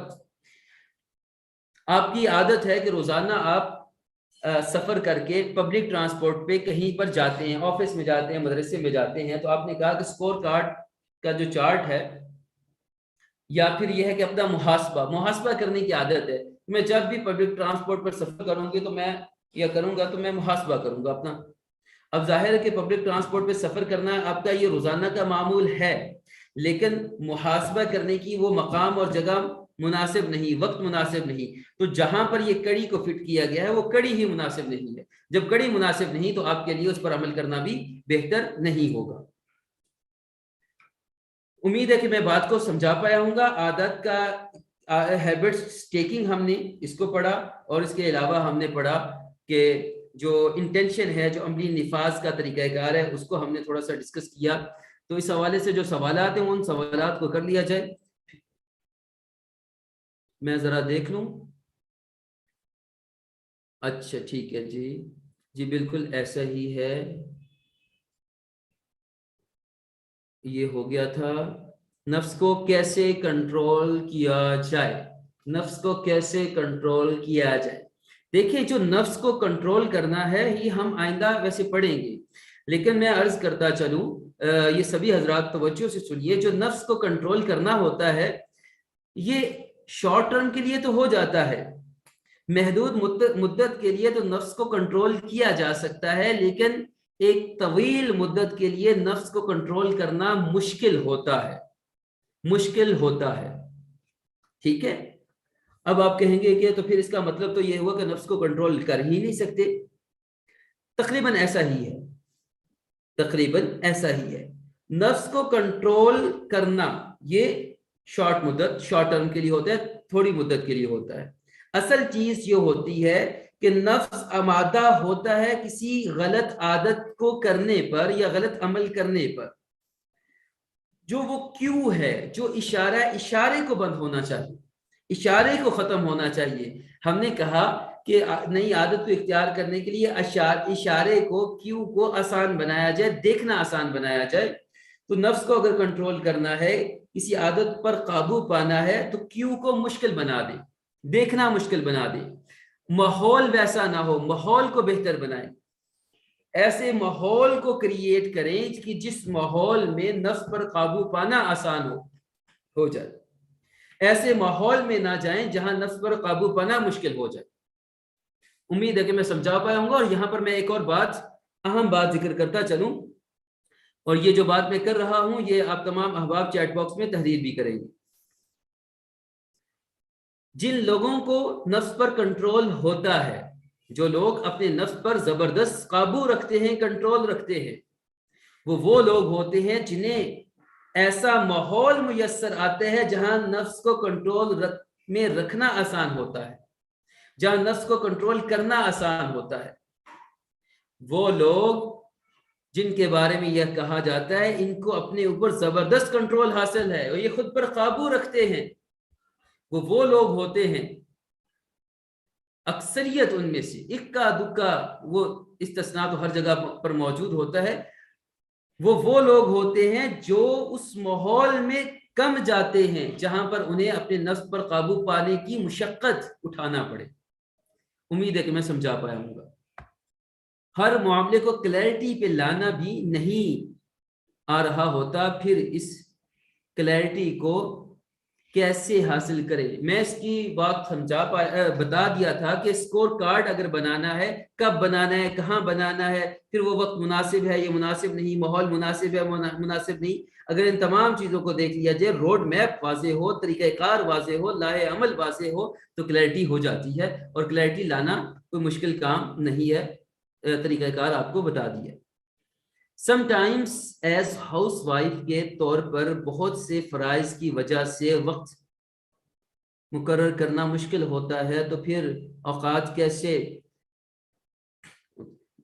آپ کی عادت ہے کہ روزانہ آپ سفر کر کے پبلک ٹرانسپورٹ پہ کہیں پر جاتے ہیں، آفس میں جاتے ہیں، مدرسے میں جاتے ہیں، تو آپ نے کہا کہ سکور کارڈ کا جو چارٹ ہے، یا پھر یہ ہے کہ اپنا محاسبہ کرنے کی عادت ہے، میں جب بھی پبلک ٹرانسپورٹ پر سفر کروں گی تو میں یہ کروں گا، تو میں محاسبہ کروں گا اپنا۔ اب ظاہر ہے کہ پبلک ٹرانسپورٹ پہ سفر کرنا آپ کا یہ روزانہ کا معمول ہے، لیکن محاسبہ کرنے کی وہ مقام اور جگہ مناسب نہیں، وقت مناسب نہیں، تو جہاں پر یہ کڑی کو فٹ کیا گیا ہے وہ کڑی ہی مناسب نہیں ہے۔ جب کڑی مناسب نہیں تو آپ کے لیے اس پر عمل کرنا بھی بہتر نہیں ہوگا۔ امید ہے کہ میں بات کو سمجھا پایا ہوں گا۔ عادت کا ہیبٹ سٹیکنگ ہم نے اس کو پڑھا، اور اس کے علاوہ ہم نے پڑھا کہ جو انٹینشن ہے، جو عملی نفاذ کا طریقہ کار ہے، اس کو ہم نے تھوڑا سا ڈسکس کیا۔ تو اس حوالے سے جو سوالات ہیں ان سوالات کو کر لیا جائے۔ میں ذرا دیکھ لوں۔ اچھا ٹھیک ہے جی بالکل ایسا ہی ہے، یہ ہو گیا تھا۔ نفس کو کیسے کنٹرول کیا جائے، نفس کو کیسے کنٹرول کیا جائے۔ دیکھیں، جو نفس کو کنٹرول کرنا ہے یہ ہم آئندہ ویسے پڑھیں گے، لیکن میں عرض کرتا چلوں، یہ سبھی حضرات توجہ سے سنیے، جو نفس کو کنٹرول کرنا ہوتا ہے یہ شارٹ ٹرم کے لیے تو ہو جاتا ہے، محدود مدت کے لیے تو نفس کو کنٹرول کیا جا سکتا ہے، لیکن ایک طویل مدت کے لیے نفس کو کنٹرول کرنا مشکل ہوتا ہے، مشکل ہوتا ہے۔ ٹھیک ہے؟ اب آپ کہیں گے کہ تو پھر اس کا مطلب تو یہ ہوا کہ نفس کو کنٹرول کر ہی نہیں سکتے۔ تقریباً ایسا ہی ہے، تقریباً ایسا ہی ہے۔ نفس کو کنٹرول کرنا یہ شارٹ ٹرم کے لیے ہوتا ہے، تھوڑی مدت کے لیے ہوتا ہے۔ اصل چیز یہ ہوتی ہے کہ نفس آمادہ ہوتا ہے کسی غلط عادت کو کرنے پر یا غلط عمل کرنے پر، جو وہ کیوں ہے، جو اشارے کو بند ہونا چاہیے، اشارے کو ختم ہونا چاہیے۔ ہم نے کہا کہ نئی عادت کو اختیار کرنے کے لیے اشارے کو، کیو کو آسان بنایا جائے، دیکھنا آسان بنایا جائے. تو نفس کو اگر کنٹرول کرنا ہے، کسی عادت پر قابو پانا ہے، تو کیو کو مشکل بنا دے، دیکھنا مشکل بنا دے. ماحول ویسا نہ ہو، ماحول کو بہتر بنائیں. ایسے ماحول کو کریٹ کریں کہ جس ماحول میں نفس پر قابو پانا آسان ہو جائے. ایسے ماحول میں نہ جائیں جہاں نفس پر قابو پانا مشکل ہو جائے. امید ہے کہ میں سمجھا پایا ہوں گا. اور یہاں پر میں ایک اور اہم بات ذکر کرتا چلوں، اور یہ جو بات میں کر رہا ہوں یہ آپ تمام احباب چیٹ باکس میں تحریر بھی کریں گے. جن لوگوں کو نفس پر کنٹرول ہوتا ہے، جو لوگ اپنے نفس پر زبردست قابو رکھتے ہیں، کنٹرول رکھتے ہیں، وہ لوگ ہوتے ہیں جنہیں ایسا ماحول میسر آتے ہیں جہاں نفس کو کنٹرول میں رکھنا آسان ہوتا ہے، جہاں نفس کو کنٹرول کرنا آسان ہوتا ہے. وہ لوگ جن کے بارے میں یہ کہا جاتا ہے ان کو اپنے اوپر زبردست کنٹرول حاصل ہے اور یہ خود پر قابو رکھتے ہیں، وہ لوگ ہوتے ہیں، اکثریت ان میں سے، اکا دکا، وہ استثناء تو ہر جگہ پر موجود ہوتا ہے، وہ لوگ ہوتے ہیں جو اس ماحول میں کم جاتے ہیں جہاں پر انہیں اپنے نفس پر قابو پانے کی مشقت اٹھانا پڑے. امید ہے کہ میں سمجھا پایا ہوں گا. ہر معاملے کو کلیئرٹی پہ لانا بھی نہیں آ رہا ہوتا، پھر اس کلیئرٹی کو کیسے حاصل کریں؟ میں اس کی بات بتا دیا تھا کہ اسکور کارڈ اگر بنانا ہے، کب بنانا ہے، کہاں بنانا ہے، پھر وہ وقت مناسب ہے، یہ مناسب نہیں، ماحول مناسب ہے، مناسب نہیں. اگر ان تمام چیزوں کو دیکھ لیا جائے، روڈ میپ واضح ہو، طریقہ کار واضح ہو، لائحہ عمل واضح ہو، تو کلیئرٹی ہو جاتی ہے. اور کلیئرٹی لانا کوئی مشکل کام نہیں ہے، طریقہ کار آپ کو بتا دیا. Some times as house wife کے طور پر بہت سے فرائض کی وجہ سے وقت مقرر کرنا مشکل ہوتا ہے، تو پھر اوقات کیسے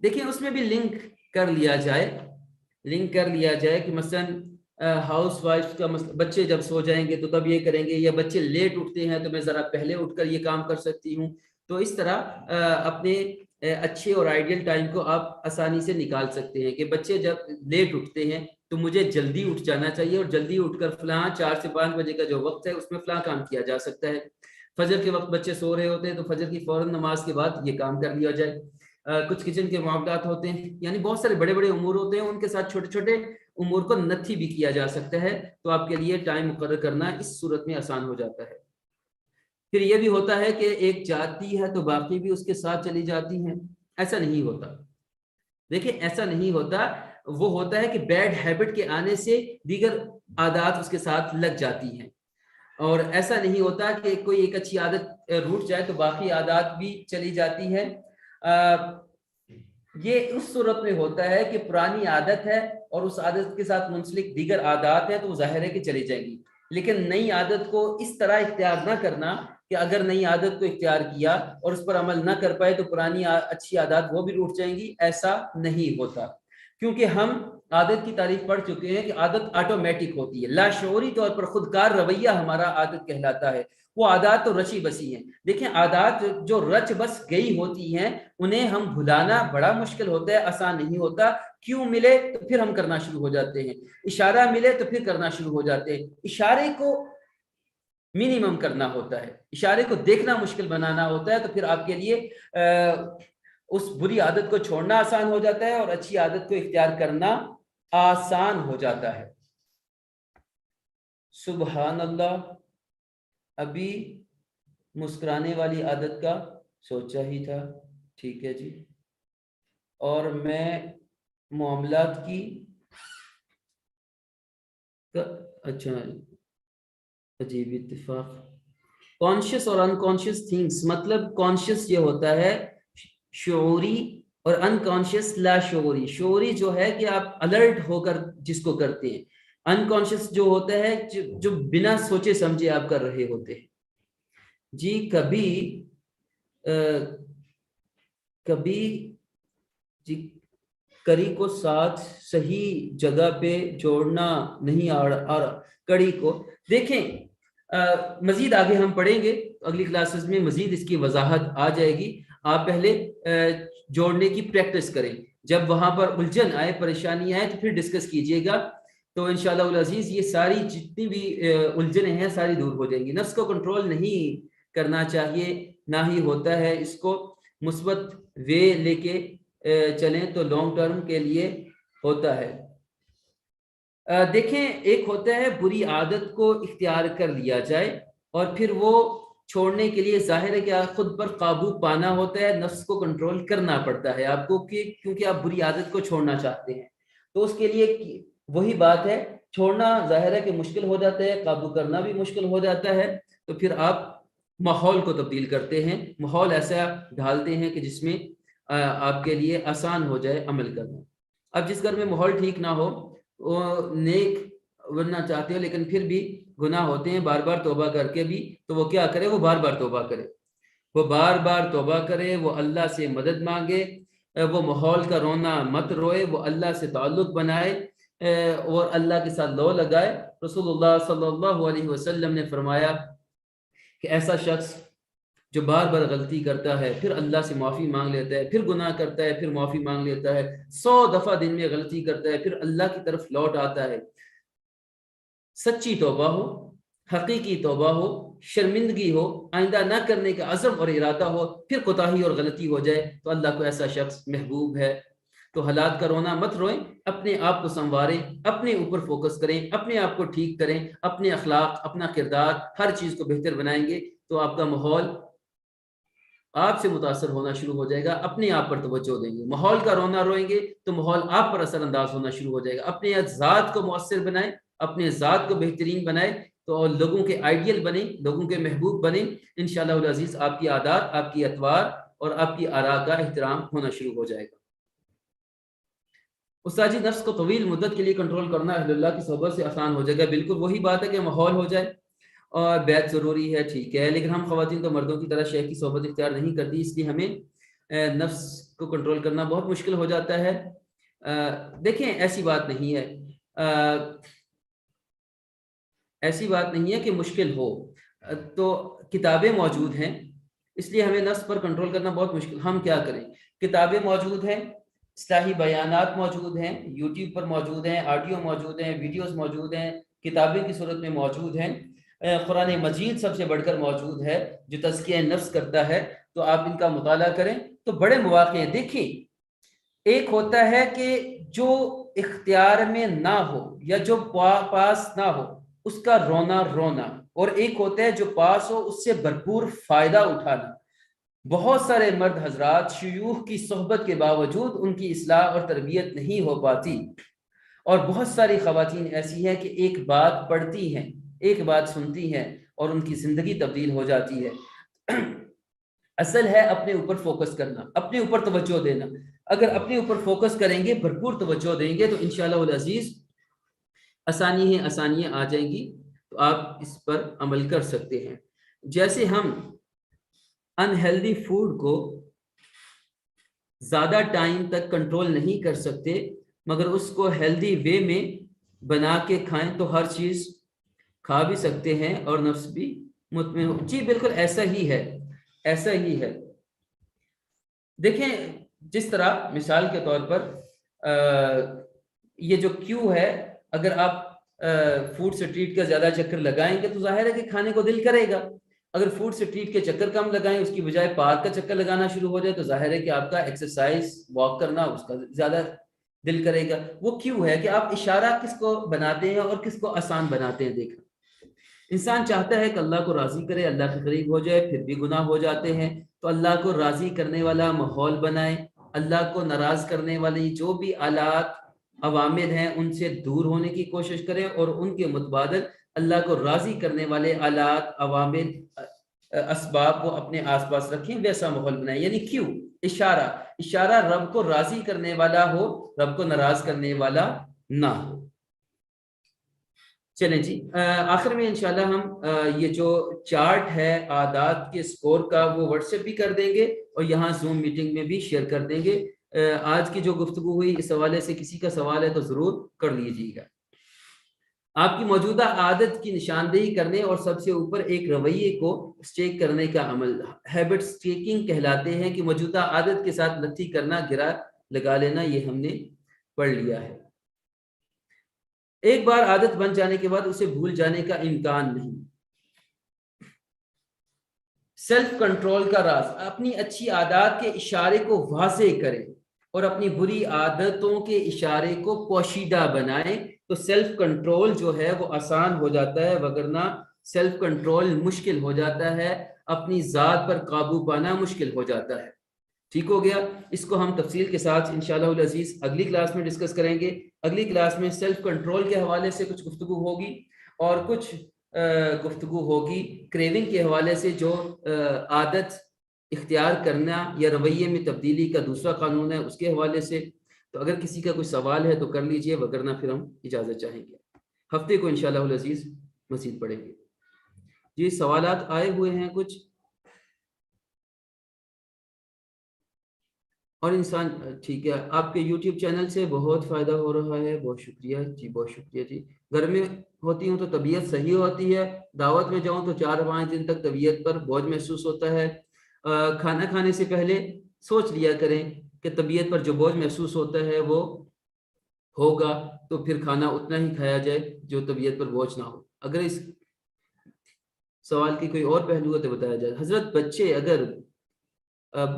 دیکھیں اس میں بھی لنک کر لیا جائے کہ مثلا ہاؤس وائف کا بچے جب سو جائیں گے تو تب یہ کریں گے، یا بچے لیٹ اٹھتے ہیں تو میں ذرا پہلے اٹھ کر یہ کام کر سکتی ہوں. تو اس طرح اپنے اچھے اور آئیڈیل ٹائم کو آپ آسانی سے نکال سکتے ہیں کہ بچے جب لیٹ اٹھتے ہیں تو مجھے جلدی اٹھ جانا چاہیے، اور جلدی اٹھ کر فلاں 4 سے 5 بجے کا جو وقت ہے اس میں فلاں کام کیا جا سکتا ہے. فجر کے وقت بچے سو رہے ہوتے ہیں تو فجر کی فوراً نماز کے بعد یہ کام کر لیا جائے. کچھ کچن کے معاملات ہوتے ہیں، یعنی بہت سارے بڑے بڑے امور ہوتے ہیں، ان کے ساتھ چھوٹے چھوٹے امور کو نتھی بھی کیا جا سکتا ہے. تو آپ کے لیے ٹائم مقرر کرنا اس صورت میں آسان ہو جاتا ہے. پھر یہ بھی ہوتا ہے کہ ایک جاتی ہے تو باقی بھی اس کے ساتھ چلی جاتی ہیں. ایسا نہیں ہوتا، دیکھیں ایسا نہیں ہوتا. وہ ہوتا ہے کہ بیڈ ہیبٹ کے آنے سے دیگر عادات اس کے ساتھ لگ جاتی ہیں، اور ایسا نہیں ہوتا کہ کوئی ایک اچھی عادت روٹ جائے تو باقی عادات بھی چلی جاتی ہے. یہ اس صورت میں ہوتا ہے کہ پرانی عادت ہے اور اس عادت کے ساتھ منسلک دیگر عادات ہیں تو وہ ظاہر ہے کہ چلی جائیں گی. لیکن نئی عادت کو اس طرح اختیار نہ کرنا کہ اگر نئی عادت کو اختیار کیا اور اس پر عمل نہ کر پائے تو پرانی اچھی عادات وہ بھی روٹ جائیں گی. ایسا نہیں ہوتا، کیونکہ ہم عادت کی تعریف پڑھ چکے ہیں کہ عادت آٹومیٹک ہوتی ہے، لاشعوری طور پر خودکار رویہ ہمارا عادت کہلاتا ہے. وہ عادات تو رچی بسی ہیں. دیکھیں عادات جو رچ بس گئی ہوتی ہیں انہیں ہم بھلانا بڑا مشکل ہوتا ہے، آسان نہیں ہوتا. کیوں ملے تو پھر ہم کرنا شروع ہو جاتے ہیں، اشارہ ملے تو پھر کرنا شروع ہو جاتے ہیں. اشارے کو منیمم کرنا ہوتا ہے، اشارے کو دیکھنا مشکل بنانا ہوتا ہے. تو پھر آپ کے لیے اس بری عادت کو چھوڑنا آسان ہو جاتا ہے اور اچھی عادت کو اختیار کرنا آسان ہو جاتا ہے. سبحان اللہ، ابھی مسکرانے والی عادت کا سوچا ہی تھا. ٹھیک ہے جی. اور میں معاملات کی اچھا عجیب اتفاق. کانشیس اور انکانشیس تھنگس، مطلب کانشیس یہ ہوتا ہے شعوری اور انکانشیس لا شعوری. شعوری جو ہے کہ آپ الرٹ ہو کر جس کو کرتے ہیں، انکانشیس جو ہوتا ہے جو بنا سوچے سمجھے آپ کر رہے ہوتے ہیں. جی کبھی جی کڑی کو ساتھ صحیح جگہ پہ جوڑنا نہیں آ رہا. کڑی کو دیکھیں مزید آگے ہم پڑھیں گے، اگلی کلاسز میں مزید اس کی وضاحت آ جائے گی. آپ پہلے جوڑنے کی پریکٹس کریں، جب وہاں پر الجھن آئے، پریشانی آئے تو پھر ڈسکس کیجئے گا، تو انشاءاللہ العزیز یہ ساری جتنی بھی الجھنیں ہیں ساری دور ہو جائیں گی۔ نفس کو کنٹرول نہیں کرنا چاہیے، نہ ہی ہوتا ہے، اس کو مثبت وے لے کے چلیں تو لانگ ٹرم کے لیے ہوتا ہے۔ دیکھیں ایک ہوتا ہے بری عادت کو اختیار کر لیا جائے اور پھر وہ چھوڑنے کے لیے ظاہر ہے کہ خود پر قابو پانا ہوتا ہے، نفس کو کنٹرول کرنا پڑتا ہے آپ کو، کیونکہ آپ بری عادت کو چھوڑنا چاہتے ہیں، تو اس کے لیے وہی بات ہے، چھوڑنا ظاہر ہے کہ مشکل ہو جاتا ہے، قابو کرنا بھی مشکل ہو جاتا ہے، تو پھر آپ ماحول کو تبدیل کرتے ہیں، ماحول ایسا ڈھالتے ہیں کہ جس میں آپ کے لیے آسان ہو جائے عمل کرنا۔ اب جس گھر میں ماحول ٹھیک نہ ہو، وہ نیک بننا چاہتے ہیں لیکن پھر بھی گناہ ہوتے ہیں، بار بار توبہ کر کے بھی، تو وہ کیا کرے؟ وہ بار بار توبہ کرے، وہ بار بار توبہ کرے، وہ اللہ سے مدد مانگے، وہ ماحول کا رونا مت روئے، وہ اللہ سے تعلق بنائے اور اللہ کے ساتھ لو لگائے۔ رسول اللہ صلی اللہ علیہ وسلم نے فرمایا کہ ایسا شخص جو بار بار غلطی کرتا ہے، پھر اللہ سے معافی مانگ لیتا ہے، پھر گناہ کرتا ہے، پھر معافی مانگ لیتا ہے، 100 دفعہ دن میں غلطی کرتا ہے، پھر اللہ کی طرف لوٹ آتا ہے، سچی توبہ ہو، حقیقی توبہ ہو، شرمندگی ہو، آئندہ نہ کرنے کا عزم اور ارادہ ہو، پھر کوتاہی اور غلطی ہو جائے، تو اللہ کو ایسا شخص محبوب ہے۔ تو حالات کا رونا مت روئیں، اپنے آپ کو سنواریں، اپنے اوپر فوکس کریں، اپنے آپ کو ٹھیک کریں، اپنے اخلاق، اپنا کردار، ہر چیز کو بہتر بنائیں گے تو آپ کا ماحول آپ سے متاثر ہونا شروع ہو جائے گا، اپنے آپ پر توجہ دیں گے۔ ماحول کا رونا روئیں گے تو ماحول آپ پر اثر انداز ہونا شروع ہو جائے گا۔ اپنے ذات کو مؤثر بنائیں، اپنے ذات کو بہترین بنائیں، تو لوگوں کے آئیڈیل بنیں، لوگوں کے محبوب بنیں، انشاءاللہ العزیز آپ کی عادات، آپ کی اطوار اور آپ کی آراء کا احترام ہونا شروع ہو جائے گا۔ استاد جی نفس کو طویل مدت کے لیے کنٹرول کرنا اہل اللہ کی صحبت سے آسان ہو جائے گا۔ بالکل وہی بات ہے کہ ماحول ہو جائے اور بیعت ضروری ہے، ٹھیک ہے، لیکن ہم خواتین تو مردوں کی طرح شیخ کی صحبت اختیار نہیں کرتی، اس لیے ہمیں نفس کو کنٹرول کرنا بہت مشکل ہو جاتا ہے۔ دیکھیں ایسی بات نہیں ہے، ایسی بات نہیں ہے کہ مشکل ہو، تو کتابیں موجود ہیں، اس لیے ہمیں نفس پر کنٹرول کرنا بہت مشکل۔ ہم کیا کریں؟ کتابیں موجود ہیں، اصلاحی بیانات موجود ہیں، یوٹیوب پر موجود ہیں، آڈیو موجود ہیں، ویڈیوز موجود ہیں، کتابیں کی صورت میں موجود ہیں، قرآن مجید سب سے بڑھ کر موجود ہے جو تزکیہ نفس کرتا ہے، تو آپ ان کا مطالعہ کریں تو بڑے مواقع ہیں۔ دیکھیں ایک ہوتا ہے کہ جو اختیار میں نہ ہو یا جو پاس نہ ہو اس کا رونا، اور ایک ہوتا ہے جو پاس ہو اس سے بھرپور فائدہ اٹھانا۔ بہت سارے مرد حضرات شیوخ کی صحبت کے باوجود ان کی اصلاح اور تربیت نہیں ہو پاتی، اور بہت ساری خواتین ایسی ہیں کہ ایک بات پڑھتی ہیں، ایک بات سنتی ہیں اور ان کی زندگی تبدیل ہو جاتی ہے۔ اصل ہے اپنے اوپر فوکس کرنا، اپنے اوپر توجہ دینا۔ اگر اپنے اوپر فوکس کریں گے، بھرپور توجہ دیں گے، تو انشاءاللہ العزیز آسانیاں آ جائیں گی، تو آپ اس پر عمل کر سکتے ہیں۔ جیسے ہم انہیلدی فوڈ کو زیادہ ٹائم تک کنٹرول نہیں کر سکتے، مگر اس کو ہیلدی وے میں بنا کے کھائیں تو ہر چیز کھا بھی سکتے ہیں اور نفس بھی مطمئن ہو۔ جی بالکل ایسا ہی ہے، ایسا ہی ہے۔ دیکھیں جس طرح مثال کے طور پر یہ جو کیو ہے، اگر آپ فوڈ سٹریٹ کا زیادہ چکر لگائیں گے تو ظاہر ہے کہ کھانے کو دل کرے گا۔ اگر فوڈ سٹریٹ کے چکر کم لگائیں، اس کی بجائے پارک کا چکر لگانا شروع ہو جائے، تو ظاہر ہے کہ آپ کا ایکسرسائز، واک کرنا اس کا زیادہ دل کرے گا۔ وہ کیوں ہے کہ آپ اشارہ کس کو بناتے ہیں اور کس کو آسان بناتے ہیں۔ دیکھنا انسان چاہتا ہے کہ اللہ کو راضی کرے، اللہ کے قریب ہو جائے، پھر بھی گناہ ہو جاتے ہیں، تو اللہ کو راضی کرنے والا ماحول بنائیں، اللہ کو ناراض کرنے والی جو بھی آلات، عوامل ہیں ان سے دور ہونے کی کوشش کریں، اور ان کے متبادل اللہ کو راضی کرنے والے آلات، عوامل، اسباب کو اپنے آس پاس رکھیں، ویسا ماحول بنائیں۔ یعنی کیوں؟ اشارہ رب کو راضی کرنے والا ہو، رب کو ناراض کرنے والا نہ ہو۔ چلیں جی، آخر میں انشاءاللہ ہم یہ جو چارٹ ہے عادات کے سکور کا، وہ واٹس ایپ بھی کر دیں گے اور یہاں زوم میٹنگ میں بھی شیئر کر دیں گے۔ آج کی جو گفتگو ہوئی اس حوالے سے کسی کا سوال ہے تو ضرور کر لیجیے گا۔ آپ کی موجودہ عادت کی نشاندہی کرنے اور سب سے اوپر ایک رویے کو اسٹیک کرنے کا عمل ہیبٹ اسٹیکنگ کہلاتے ہیں، کہ موجودہ عادت کے ساتھ نتھی کرنا، گرا لگا لینا، یہ ہم نے پڑھ لیا ہے۔ ایک بار عادت بن جانے کے بعد اسے بھول جانے کا امکان نہیں۔ سیلف کنٹرول کا راز، اپنی اچھی عادات کے اشارے کو واضح کریں اور اپنی بری عادتوں کے اشارے کو پوشیدہ بنائیں، تو سیلف کنٹرول جو ہے وہ آسان ہو جاتا ہے، وگرنہ سیلف کنٹرول مشکل ہو جاتا ہے، اپنی ذات پر قابو پانا مشکل ہو جاتا ہے۔ ٹھیک ہو گیا؟ اس کو ہم تفصیل کے ساتھ انشاءاللہ العزیز اگلی کلاس میں ڈسکس کریں گے۔ اگلی کلاس میں سیلف کنٹرول کے حوالے سے کچھ گفتگو ہوگی، اور کچھ گفتگو ہوگی کریونگ کے حوالے سے، جو عادت اختیار کرنا یا رویے میں تبدیلی کا دوسرا قانون ہے، اس کے حوالے سے۔ تو اگر کسی کا کوئی سوال ہے تو کر لیجئے، وگرنہ پھر ہم اجازت چاہیں گے، ہفتے کو انشاءاللہ العزیز مزید پڑھیں گے۔ جی سوالات آئے ہوئے ہیں کچھ، اور انسان ٹھیک ہے، آپ کے یوٹیوب چینل سے بہت فائدہ ہو رہا ہے، بہت شکریہ جی، بہت شکریہ جی۔ گھر میں ہوتی ہوں تو طبیعت صحیح ہوتی ہے، دعوت میں جاؤں تو 4-5 دن تک طبیعت پر بوجھ محسوس ہوتا ہے۔ کھانا کھانے سے پہلے سوچ لیا کریں کہ طبیعت پر جو بوجھ محسوس ہوتا ہے وہ ہوگا، تو پھر کھانا اتنا ہی کھایا جائے جو طبیعت پر بوجھ نہ ہو۔ اگر اس سوال کی کوئی اور پہلو ہے تو بتایا جائے۔ حضرت بچے اگر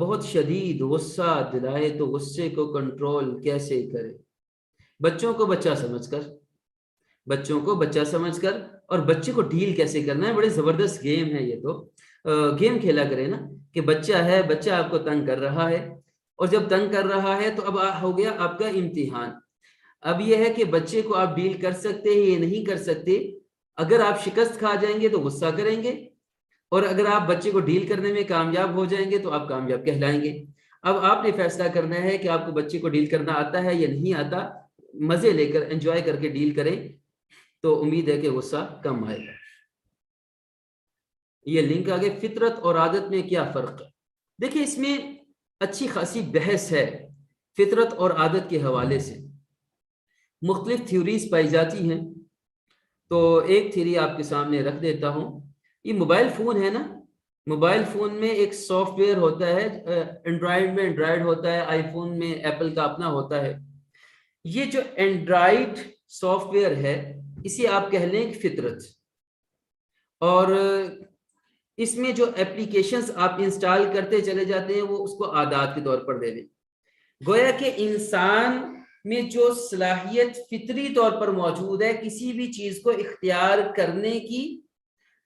بہت شدید غصہ دلائے تو غصے کو کنٹرول کیسے کرے؟ بچوں کو بچہ سمجھ کر، اور بچے کو ڈیل کیسے کرنا ہے، بڑے زبردست گیم ہے یہ تو۔ گیم کھیلا کرے نا، کہ بچہ آپ کو تنگ کر رہا ہے، اور جب تنگ کر رہا ہے تو اب ہو گیا آپ کا امتحان۔ اب یہ ہے کہ بچے کو آپ ڈیل کر سکتے ہیں یا نہیں کر سکتے۔ اگر آپ شکست کھا جائیں گے تو غصہ کریں گے، اور اگر آپ بچے کو ڈیل کرنے میں کامیاب ہو جائیں گے تو آپ کامیاب کہلائیں گے۔ اب آپ نے فیصلہ کرنا ہے کہ آپ کو بچے کو ڈیل کرنا آتا ہے یا نہیں آتا۔ مزے لے کر، انجوائے کر کے ڈیل کریں تو امید ہے کہ غصہ کم آئے گا۔ یہ لنک آگے، فطرت اور عادت میں کیا فرق ہے؟ دیکھیں اس میں اچھی خاصی بحث ہے فطرت اور عادت کے حوالے سے، مختلف تھیوریز پائی جاتی ہیں۔ تو ایک تھیوری آپ کے سامنے رکھ دیتا ہوں۔ یہ موبائل فون ہے نا، موبائل فون میں ایک سافٹ ویئر ہوتا ہے، اینڈرائیڈ میں اینڈرائیڈ ہوتا ہے، آئی فون میں ایپل کا اپنا ہوتا ہے۔ یہ جو اینڈرائیڈ سافٹ ویئر ہے اسے آپ کہہ لیں فطرت، اور اس میں جو اپلیکیشنز آپ انسٹال کرتے چلے جاتے ہیں وہ اس کو عادات کے طور پر لے لیں۔ گویا کہ انسان میں جو صلاحیت فطری طور پر موجود ہے کسی بھی چیز کو اختیار کرنے کی،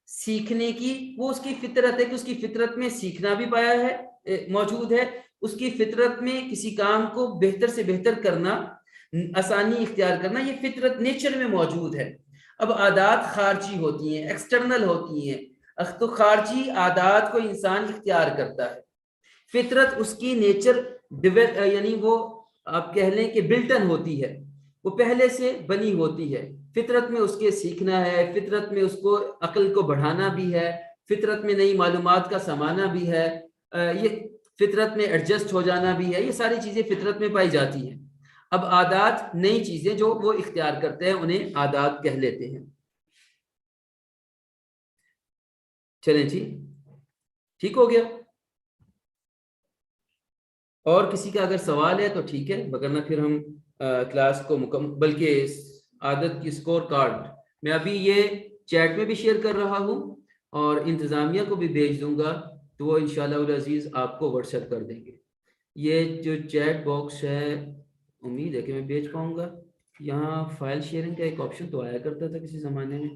سیکھنے کی، وہ اس کی فطرت ہے، کہ اس کی فطرت میں سیکھنا بھی پایا ہے، موجود ہے، اس کی فطرت میں کسی کام کو بہتر سے بہتر کرنا، آسانی اختیار کرنا، یہ فطرت نیچر میں موجود ہے۔ اب عادات خارجی ہوتی ہیں، ایکسٹرنل ہوتی ہیں، تو خارجی عادات کو انسان اختیار کرتا ہے۔ فطرت اس کی نیچر یعنی وہ آپ کہہ لیں کہ بلٹن ہوتی ہے، وہ پہلے سے بنی ہوتی ہے۔ فطرت میں اس کے سیکھنا ہے، فطرت میں اس کو عقل کو بڑھانا بھی ہے، فطرت میں نئی معلومات کا سمانا بھی ہے، یہ فطرت میں ایڈجسٹ ہو جانا بھی ہے، یہ ساری چیزیں فطرت میں پائی جاتی ہیں۔ اب عادات نئی چیزیں جو وہ اختیار کرتے ہیں انہیں عادات کہہ لیتے ہیں۔ چلیں جی، ٹھیک ہو گیا؟ اور کسی کا اگر سوال ہے تو ٹھیک ہے، وگرنہ پھر ہم کلاس کو بلکہ عادت کی سکور کارڈ میں ابھی یہ چیٹ میں بھی شیئر کر رہا ہوں، اور انتظامیہ کو بھی بھیج دوں گا، تو وہ انشاءاللہ العزیز آپ کو واٹس ایپ کر دیں گے۔ یہ جو چیٹ باکس ہے امید ہے کہ میں بھیج پاؤں گا۔ یہاں فائل شیئرنگ کا ایک آپشن تو آیا کرتا تھا کسی زمانے میں۔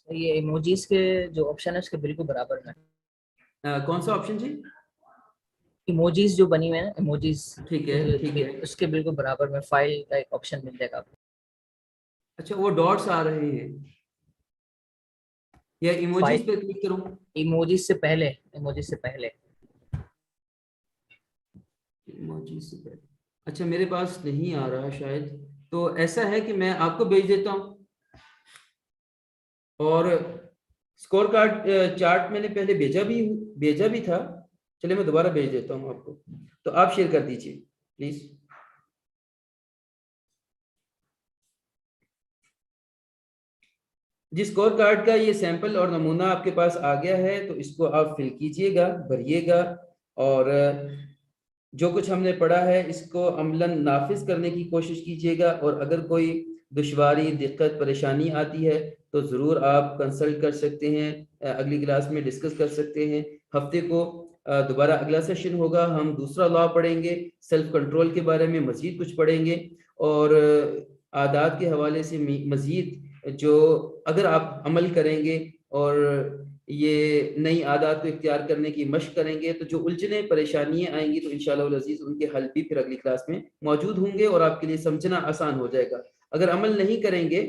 یہ ایموجیز کے جو آپشن ہے اس کے بالکل برابر میں۔ کون سا آپشن جی؟ ایموجیز جو بنی ہوئے ہیں نا، ایموجیز، ٹھیک ہے ٹھیک ہے، اس کے بالکل برابر میں فائل کا ایک آپشن مل جائے گا آپ کو۔ اچھا وہ ڈاٹس آ رہے ہیں، یا ایموجیز پہ کلک کروں؟ ایموجیز سے پہلے، ایموجیز سے پہلے، ایموجیز سے پہلے، اچھا میرے پاس نہیں آ رہا شاید، تو ایسا ہے کہ میں آپ کو بھیج دیتا ہوں، اور اسکور کارڈ چارٹ میں نے پہلے بھیجا بھی تھا، چلے میں دوبارہ بھیج دیتا ہوں آپ کو، تو آپ شیئر کر دیجیے پلیز۔ جی اسکور کارڈ کا یہ سیمپل اور نمونہ آپ کے پاس آ گیا ہے، تو اس کو آپ فل کیجئے گا، بھریے گا، اور جو کچھ ہم نے پڑھا ہے اس کو عملاً نافذ کرنے کی کوشش کیجئے گا، اور اگر کوئی دشواری، دقت، پریشانی آتی ہے تو ضرور آپ کنسلٹ کر سکتے ہیں، اگلی کلاس میں ڈسکس کر سکتے ہیں۔ ہفتے کو دوبارہ اگلا سیشن ہوگا، ہم دوسرا لا پڑھیں گے، سیلف کنٹرول کے بارے میں مزید کچھ پڑھیں گے، اور عادات کے حوالے سے مزید جو اگر آپ عمل کریں گے اور یہ نئی عادات کو اختیار کرنے کی مشق کریں گے تو جو الجھنیں پریشانیاں آئیں گی تو انشاءاللہ العزیز ان کے حل بھی پھر اگلی کلاس میں موجود ہوں گے اور آپ کے لیے سمجھنا آسان ہو جائے گا۔ اگر عمل نہیں کریں گے،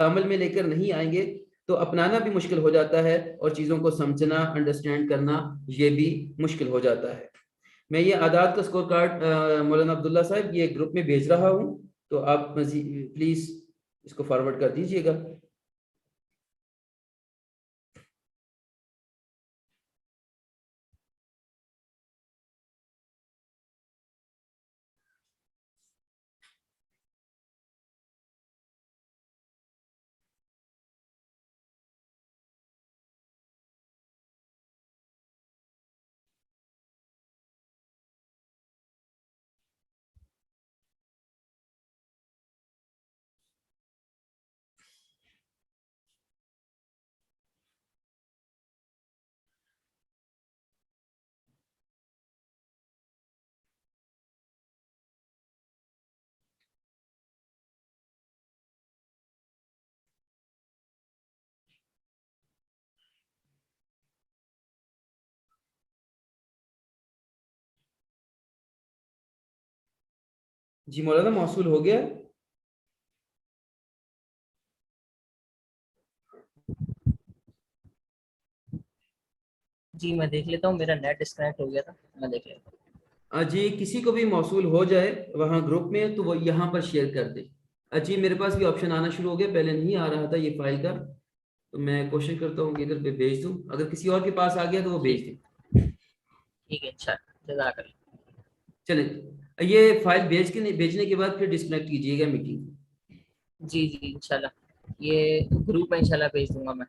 عمل میں لے کر نہیں آئیں گے تو اپنانا بھی مشکل ہو جاتا ہے، اور چیزوں کو سمجھنا، انڈرسٹینڈ کرنا یہ بھی مشکل ہو جاتا ہے۔ میں یہ عادات کا اسکور کارڈ مولانا عبداللہ صاحب یہ گروپ میں بھیج رہا ہوں، تو آپ پلیز اس کو فارورڈ کر دیجئے گا۔ جی مولانا موصول ہو گیا؟ جی میں دیکھ لیتا ہوں، میرا نیٹ ڈسکنیکٹ ہو گیا تھا، میں دیکھ لیتا ہوں۔ جی کسی کو بھی موصول ہو جائے وہاں گروپ میں تو وہ یہاں پر شیئر کر دے۔ جی میرے پاس بھی آپشن آنا شروع ہو گیا، پہلے نہیں آ رہا تھا یہ فائل کا، تو میں کوشش کرتا ہوں کہ ادھر پہ بھیج دوں، اگر کسی اور کے پاس آ گیا تو وہ بھیج دیں۔ ٹھیک ہے، اچھا، جزاک اللہ۔ چلیں یہ فائل بھیجنے کے بعد پھر ڈسکنیکٹ کیجیے گا میٹنگ۔ جی انشاءاللہ یہ گروپ میں انشاءاللہ بھیج دوں گا میں۔